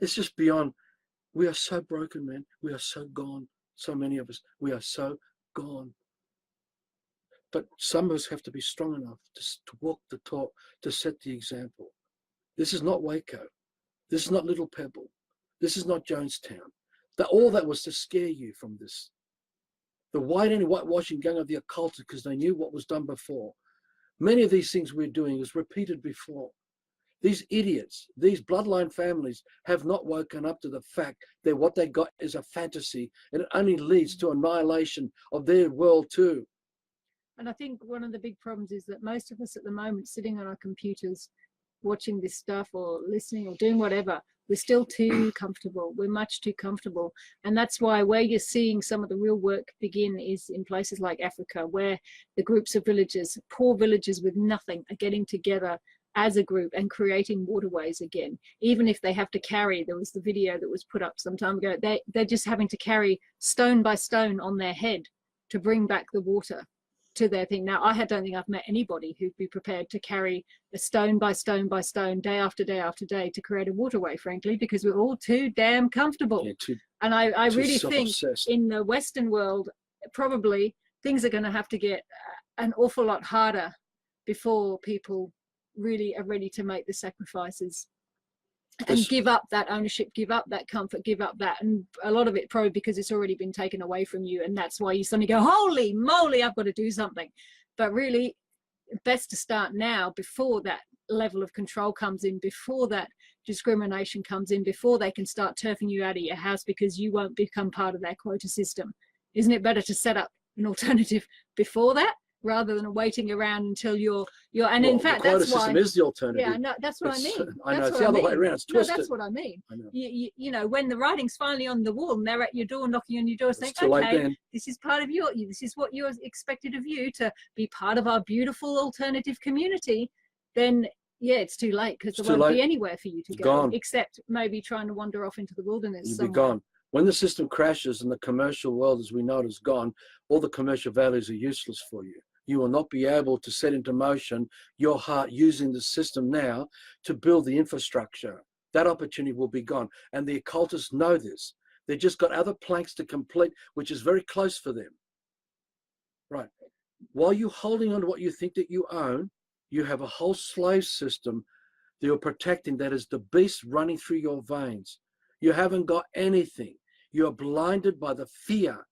it's just beyond. We are so broken, man. We are so gone. So many of us, we are so gone. But some of us have to be strong enough to walk the talk, to set the example. This is not Waco. This is not Little Pebble. This is not Jonestown. All that was to scare you from this. The whitewashing going of the occult, because they knew what was done before. Many of these things we're doing is repeated before. These idiots, these bloodline families have not woken up to the fact that what they got is a fantasy, and it only leads to annihilation of their world too. And I think one of the big problems is that most of us at the moment, sitting on our computers, watching this stuff or listening or doing whatever, we're still too comfortable. We're much too comfortable. And that's why where you're seeing some of the real work begin is in places like Africa, where the groups of villagers, poor villagers with nothing, are getting together as a group and creating waterways again. Even if they have to carry, there was the video that was put up some time ago, they're just having to carry stone by stone on their head to bring back the water. to their thing. Now, I don't think I've met anybody who'd be prepared to carry a stone by stone by stone, day after day after day, to create a waterway, frankly, because we're all too damn comfortable. Yeah, and I really think self-obsessed. in the Western world, probably things are going to have to get an awful lot harder before people really are ready to make the sacrifices and give up that ownership, give up that comfort, give up that. And a lot of it probably because it's already been taken away from you, and that's why you suddenly go, holy moly, I've got to do something. But really, best to start now, before that level of control comes in, before that discrimination comes in, before they can start turfing you out of your house because you won't become part of their quota system. Isn't it better to set up an alternative before that, rather than waiting around until you're and in fact, the quota that's why system is the alternative. yeah, no, that's what I mean. I know, it's the other way around. It's twisted. No, that's what I mean. I know. You know, when the writing's finally on the wall and they're at your door, knocking on your door, saying, okay, this is part of this is what you're expected of you, to be part of our beautiful alternative community, then yeah, it's too late, because there won't be anywhere for you to go, except maybe trying to wander off into the wilderness. You'll be gone. When the system crashes and the commercial world as we know it is gone, all the commercial values are useless for you. You will not be able to set into motion your heart using the system now to build the infrastructure. That opportunity will be gone. And the occultists know this. They've just got other planks to complete, which is very close for them. Right. While you're holding on to what you think that you own, you have a whole slave system that you're protecting, that is the beast running through your veins. You haven't got anything. You are blinded by the fear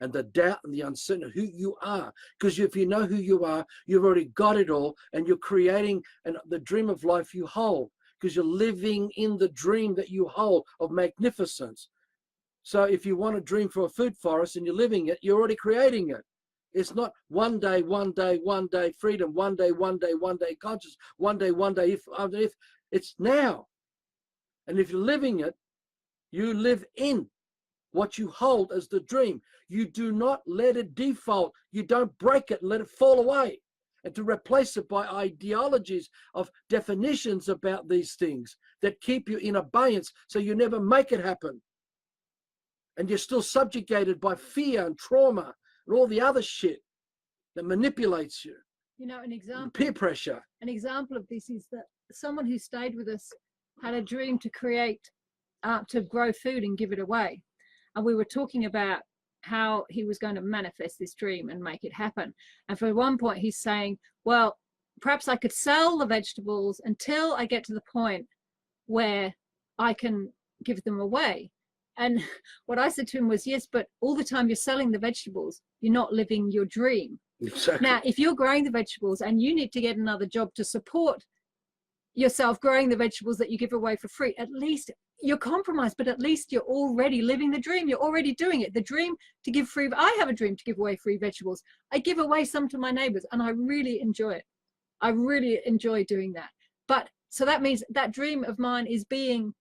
and the doubt and the uncertainty of who you are. Because if you know who you are, you've already got it all, and you're creating the dream of life you hold, because you're living in the dream that you hold of magnificence. So if you want a dream for a food forest and you're living it, you're already creating it. It's not one day freedom, one day conscious, one day if. It's now. And if you're living it, you live in what you hold as the dream. You do not let it default. You don't break it and let it fall away. And to replace it by ideologies of definitions about these things that keep you in abeyance so you never make it happen. And you're still subjugated by fear and trauma and all the other shit that manipulates you. You know, an example. Peer pressure. An example of this is that someone who stayed with us had a dream to create, to grow food and give it away. And we were talking about how he was going to manifest this dream and make it happen. And for one point, he's saying, well, perhaps I could sell the vegetables until I get to the point where I can give them away. And what I said to him was, yes, but all the time you're selling the vegetables, you're not living your dream. Exactly. Now, if you're growing the vegetables and you need to get another job to support yourself growing the vegetables that you give away for free, at least you're compromised, but at least you're already living the dream. You're already doing it. The dream to give free, I have a dream to give away free vegetables. I give away some to my neighbors and I really enjoy it. I really enjoy doing that. But so that means that dream of mine is being,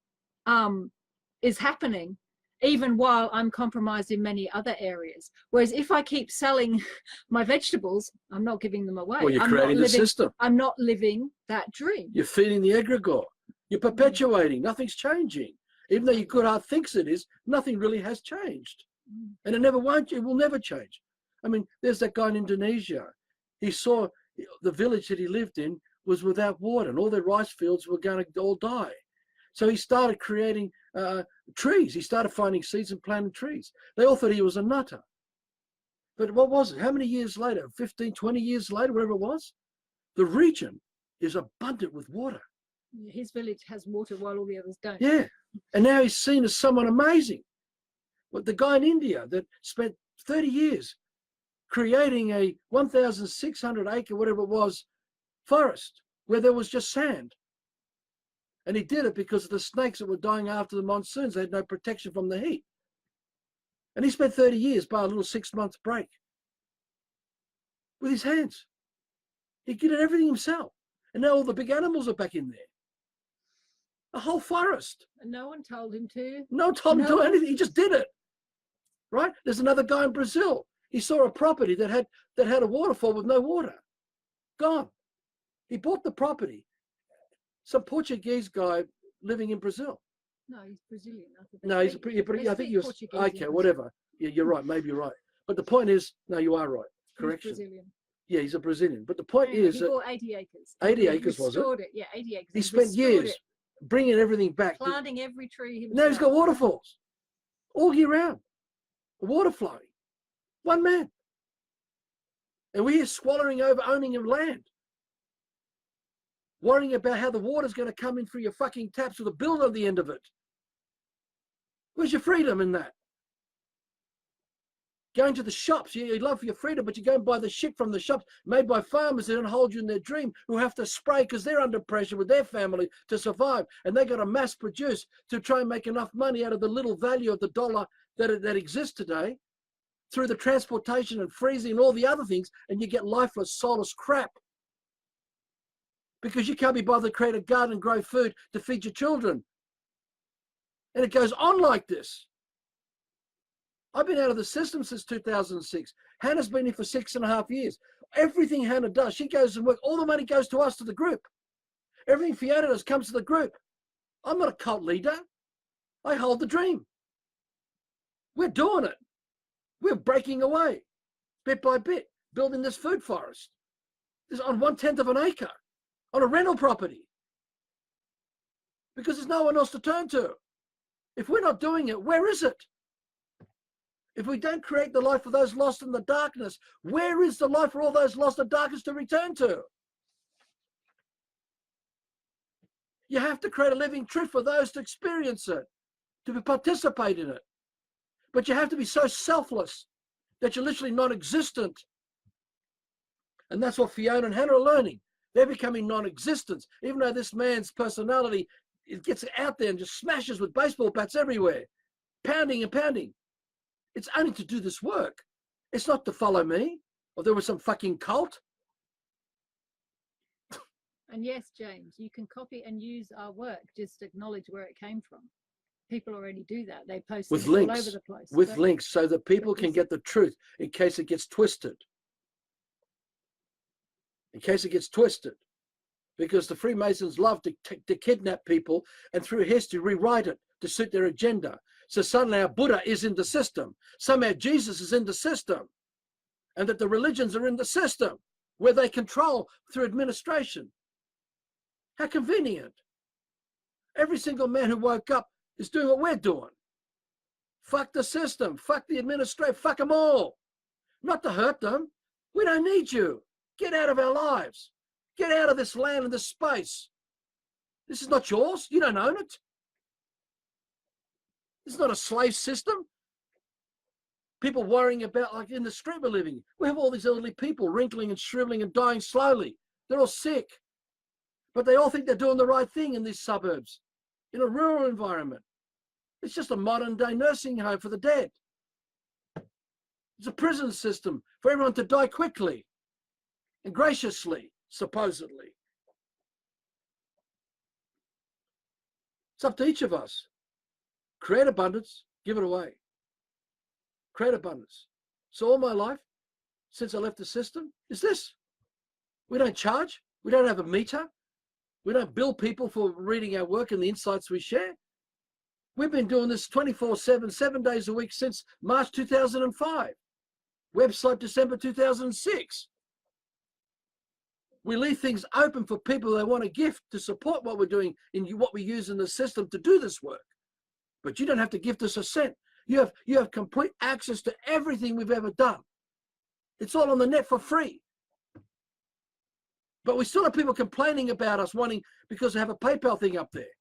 is happening even while I'm compromised in many other areas. Whereas if I keep selling my vegetables, I'm not giving them away. Well, you're creating the system. I'm not living that dream. You're feeding the egregore. You're perpetuating. Nothing's changing. Even though your good heart thinks it is, nothing really has changed. And it will never change. I mean, there's that guy in Indonesia. He saw the village that he lived in was without water and all their rice fields were going to all die. So he started creating trees. He started finding seeds and planting trees. They all thought he was a nutter. But what was it? How many years later, 15, 20 years later, whatever it was, the region is abundant with water. His village has water while all the others don't. Yeah. And now he's seen as someone amazing. But the guy in India that spent 30 years creating a 1,600 acre, whatever it was, forest where there was just sand. And he did it because of the snakes that were dying after the monsoons. They had no protection from the heat. And he spent 30 years by a little 6-month break with his hands. He did everything himself. And now all the big animals are back in there. A whole forest. And no one told him to. No one told him to do anything. He just did it. Right? There's another guy in Brazil. He saw a property that had a waterfall with no water. Gone. He bought the property. Some Portuguese guy living in Brazil. No, he's Brazilian. No, I think you're okay. Whatever. Yeah, you're right. Maybe you're right. But the point is, no, you are right. Correction. Brazilian. Yeah, he's a Brazilian. But the point Anyway, is he that bought 80 acres. 80 acres, was it? Restored it. Yeah, 80 acres. He spent years bringing everything back. Planting every tree himself. Now he's got waterfalls all year round, water flowing. One man. And we're here squallering over owning of land, worrying about how the water's going to come in through your fucking taps with a bill at the end of it. Where's your freedom in that? Going to the shops, you love your freedom, but you go and buy the shit from the shops made by farmers that don't hold you in their dream, who have to spray because they're under pressure with their family to survive. And they got to mass produce to try and make enough money out of the little value of the dollar that exists today through the transportation and freezing and all the other things. And you get lifeless, soulless crap because you can't be bothered to create a garden and grow food to feed your children. And it goes on like this. I've been out of the system since 2006. Hannah's been here for 6.5 years. Everything Hannah does, she goes and works. All the money goes to us, to the group. Everything Fiona does comes to the group. I'm not a cult leader. I hold the dream. We're doing it. We're breaking away, bit by bit, building this food forest. This on 1/10 of an acre, on a rental property. Because there's no one else to turn to. If we're not doing it, where is it? If we don't create the life for those lost in the darkness, where is the life for all those lost in darkness to return to? You have to create a living truth for those to experience it, to participate in it. But you have to be so selfless that you're literally non-existent. And that's what Fiona and Hannah are learning. They're becoming non-existent, even though this man's personality, it gets out there and just smashes with baseball bats everywhere, pounding and pounding. It's only to do this work. It's not to follow me, or there was some fucking cult. And yes, James, you can copy and use our work. Just acknowledge where it came from. People already do that. They post with links links, all over the place. with links, so that people can get the truth in case it gets twisted. In case it gets twisted. Because the Freemasons love to kidnap people and through history rewrite it to suit their agenda. So suddenly our Buddha is in the system. Somehow Jesus is in the system. And that the religions are in the system where they control through administration. How convenient. Every single man who woke up is doing what we're doing. Fuck the system. Fuck the administration. Fuck them all. Not to hurt them. We don't need you. Get out of our lives. Get out of this land and this space. This is not yours. You don't own it. This is not a slave system. People worrying about, like in the street we're living. We have all these elderly people wrinkling and shriveling and dying slowly. They're all sick. But they all think they're doing the right thing in these suburbs, in a rural environment. It's just a modern day nursing home for the dead. It's a prison system for everyone to die quickly and graciously, supposedly. It's up to each of us. Create abundance, give it away. Create abundance. So all my life, since I left the system, is this. We don't charge. We don't have a meter. We don't bill people for reading our work and the insights we share. We've been doing this 24/7, 7 days a week since March 2005. Website December 2006. We leave things open for people that want a gift to support what we're doing in what we use in the system to do this work. But you don't have to gift us a cent. You have complete access to everything we've ever done. It's all on the net for free. But we still have people complaining about us wanting, because they have a PayPal thing up there.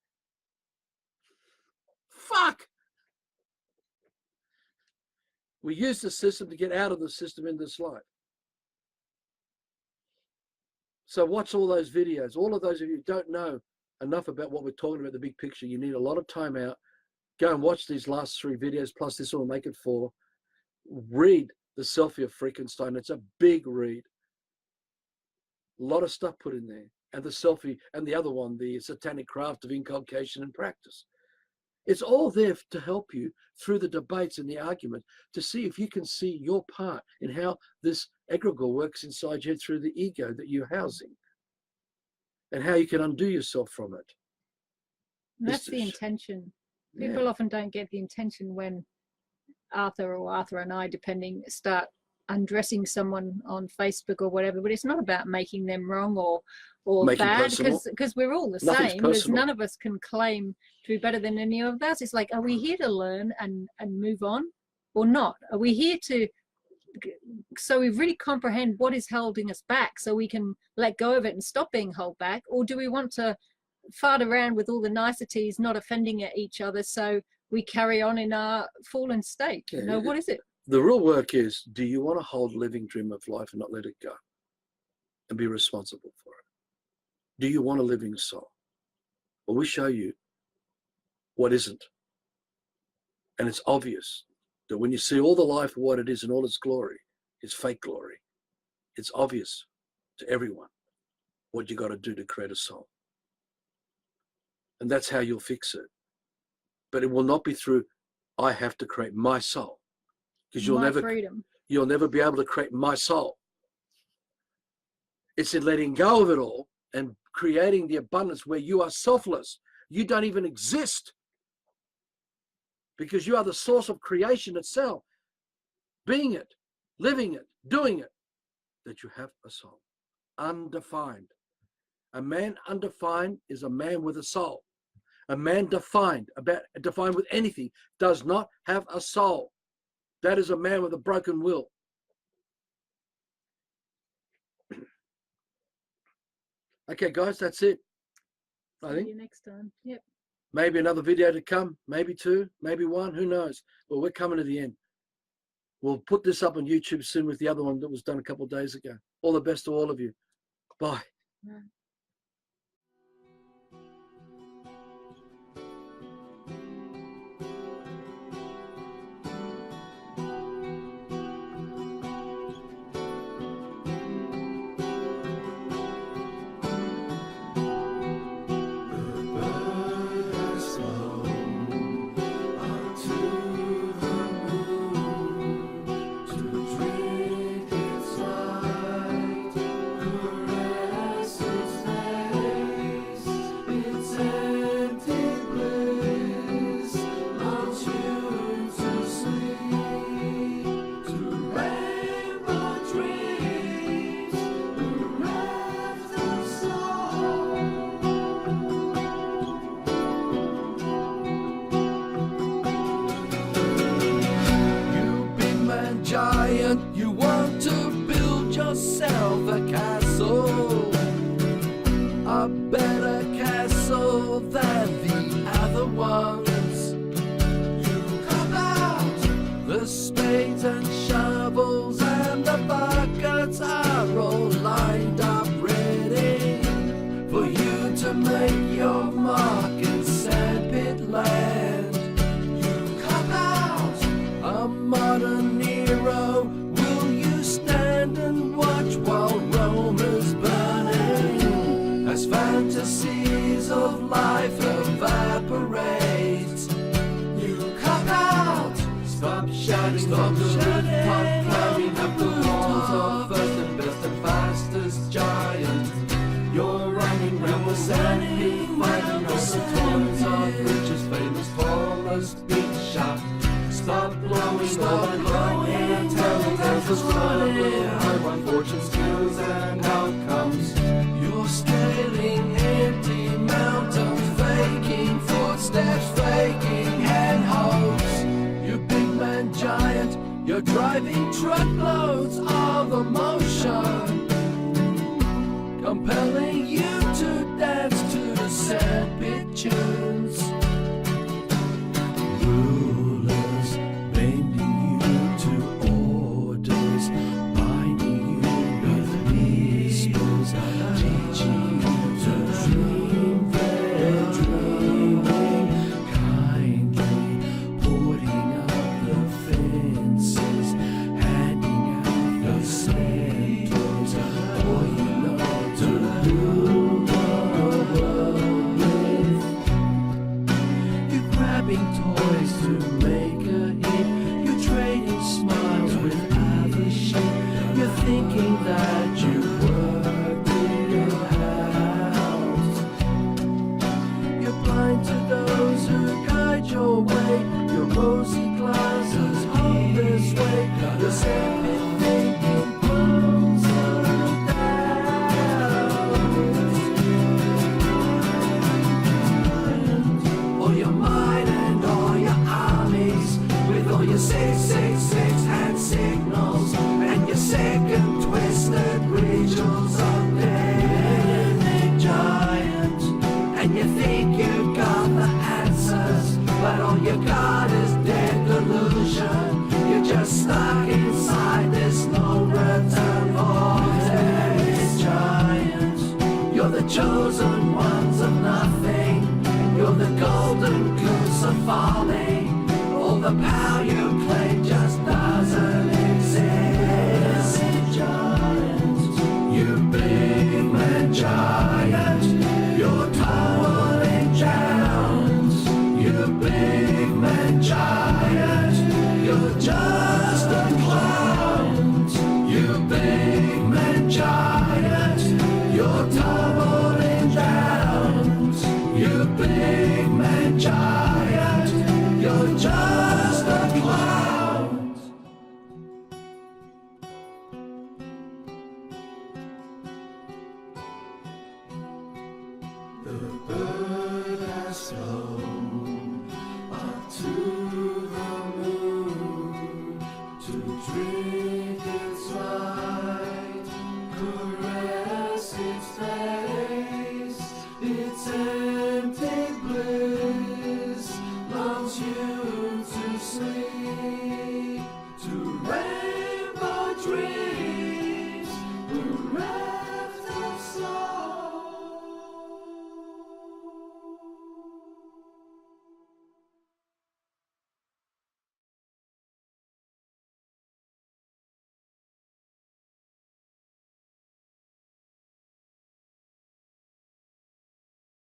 Fuck! We use the system to get out of the system in this life. So watch all those videos. All of those of you who don't know enough about what we're talking about, the big picture, you need a lot of time out. Go and watch these last 3 videos, plus this will make it 4. Read The Selfie of Frankenstein. It's a big read. A lot of stuff put in there. And the selfie, and the other one, the Satanic Craft of Inculcation and Practice. It's all there to help you through the debates and the argument to see if you can see your part in how this egregore works inside you through the ego that you're housing and how you can undo yourself from it. And that's the intention. People often don't get the intention when Arthur or Arthur and I, depending, start undressing someone on Facebook or whatever, but it's not about making them wrong or Making bad, personal. because we're all the Nothing's same. There's personal. none of us can claim to be better than any of us. It's like, are we here to learn and move on or not? Are we here to, so we really comprehend what is holding us back so we can let go of it and stop being held back? Or do we want to fart around with all the niceties, not offending at each other, so we carry on in our fallen state? You know, what is it? The real work is, do you want to hold living dream of life and not let it go and be responsible for it? Do you want a living soul? Well, we show you what isn't. And it's obvious that when you see all the life of what it is in all its glory, it's fake glory. It's obvious to everyone what you got to do to create a soul. And that's how you'll fix it. But it will not be through, I have to create my soul. Because you'll never be able to create my soul. It's in letting go of it all and creating the abundance where you are selfless. You don't even exist, because you are the source of creation itself. Being it, living it, doing it, that you have a soul. Undefined. A man undefined is a man with a soul. A man defined with anything does not have a soul. That is a man with a broken will. Okay, guys, that's it. I think. See you next time. Yep. Maybe another video to come, maybe two, maybe one, who knows? But we're coming to the end. We'll put this up on YouTube soon with the other one that was done a couple of days ago. All the best to all of you. Bye. Yeah. You want to build yourself a castle, a better castle than the other ones. You come out, the spades and shovels and the buckets are all lined up ready for you to make your mark in sandpit land. You come out, a modern hero. Will you stand and watch while Rome is burning, as fantasies of life evaporate? You come out, stop shouting from the rooftop, climbing up the walls of first and best and fastest giant. You're running round the sandpit, fighting over toys of richest, famous, tallest, big shot. Stop blowing, and telling tales of struggle, hard-won fortune, skills, and outcomes. You're scaling empty mountains, faking footsteps, faking handholds. You big man giant, you're driving truckloads of emotion, compelling you to dance to the sandpit tunes. Rulers bending you to orders, binding you with whispers, teaching you to dream their dreaming, kindly putting up the fences, handing out the centaurs, for you know to rule the world with. bird has flown up to the moon to drink its light, caress its face, its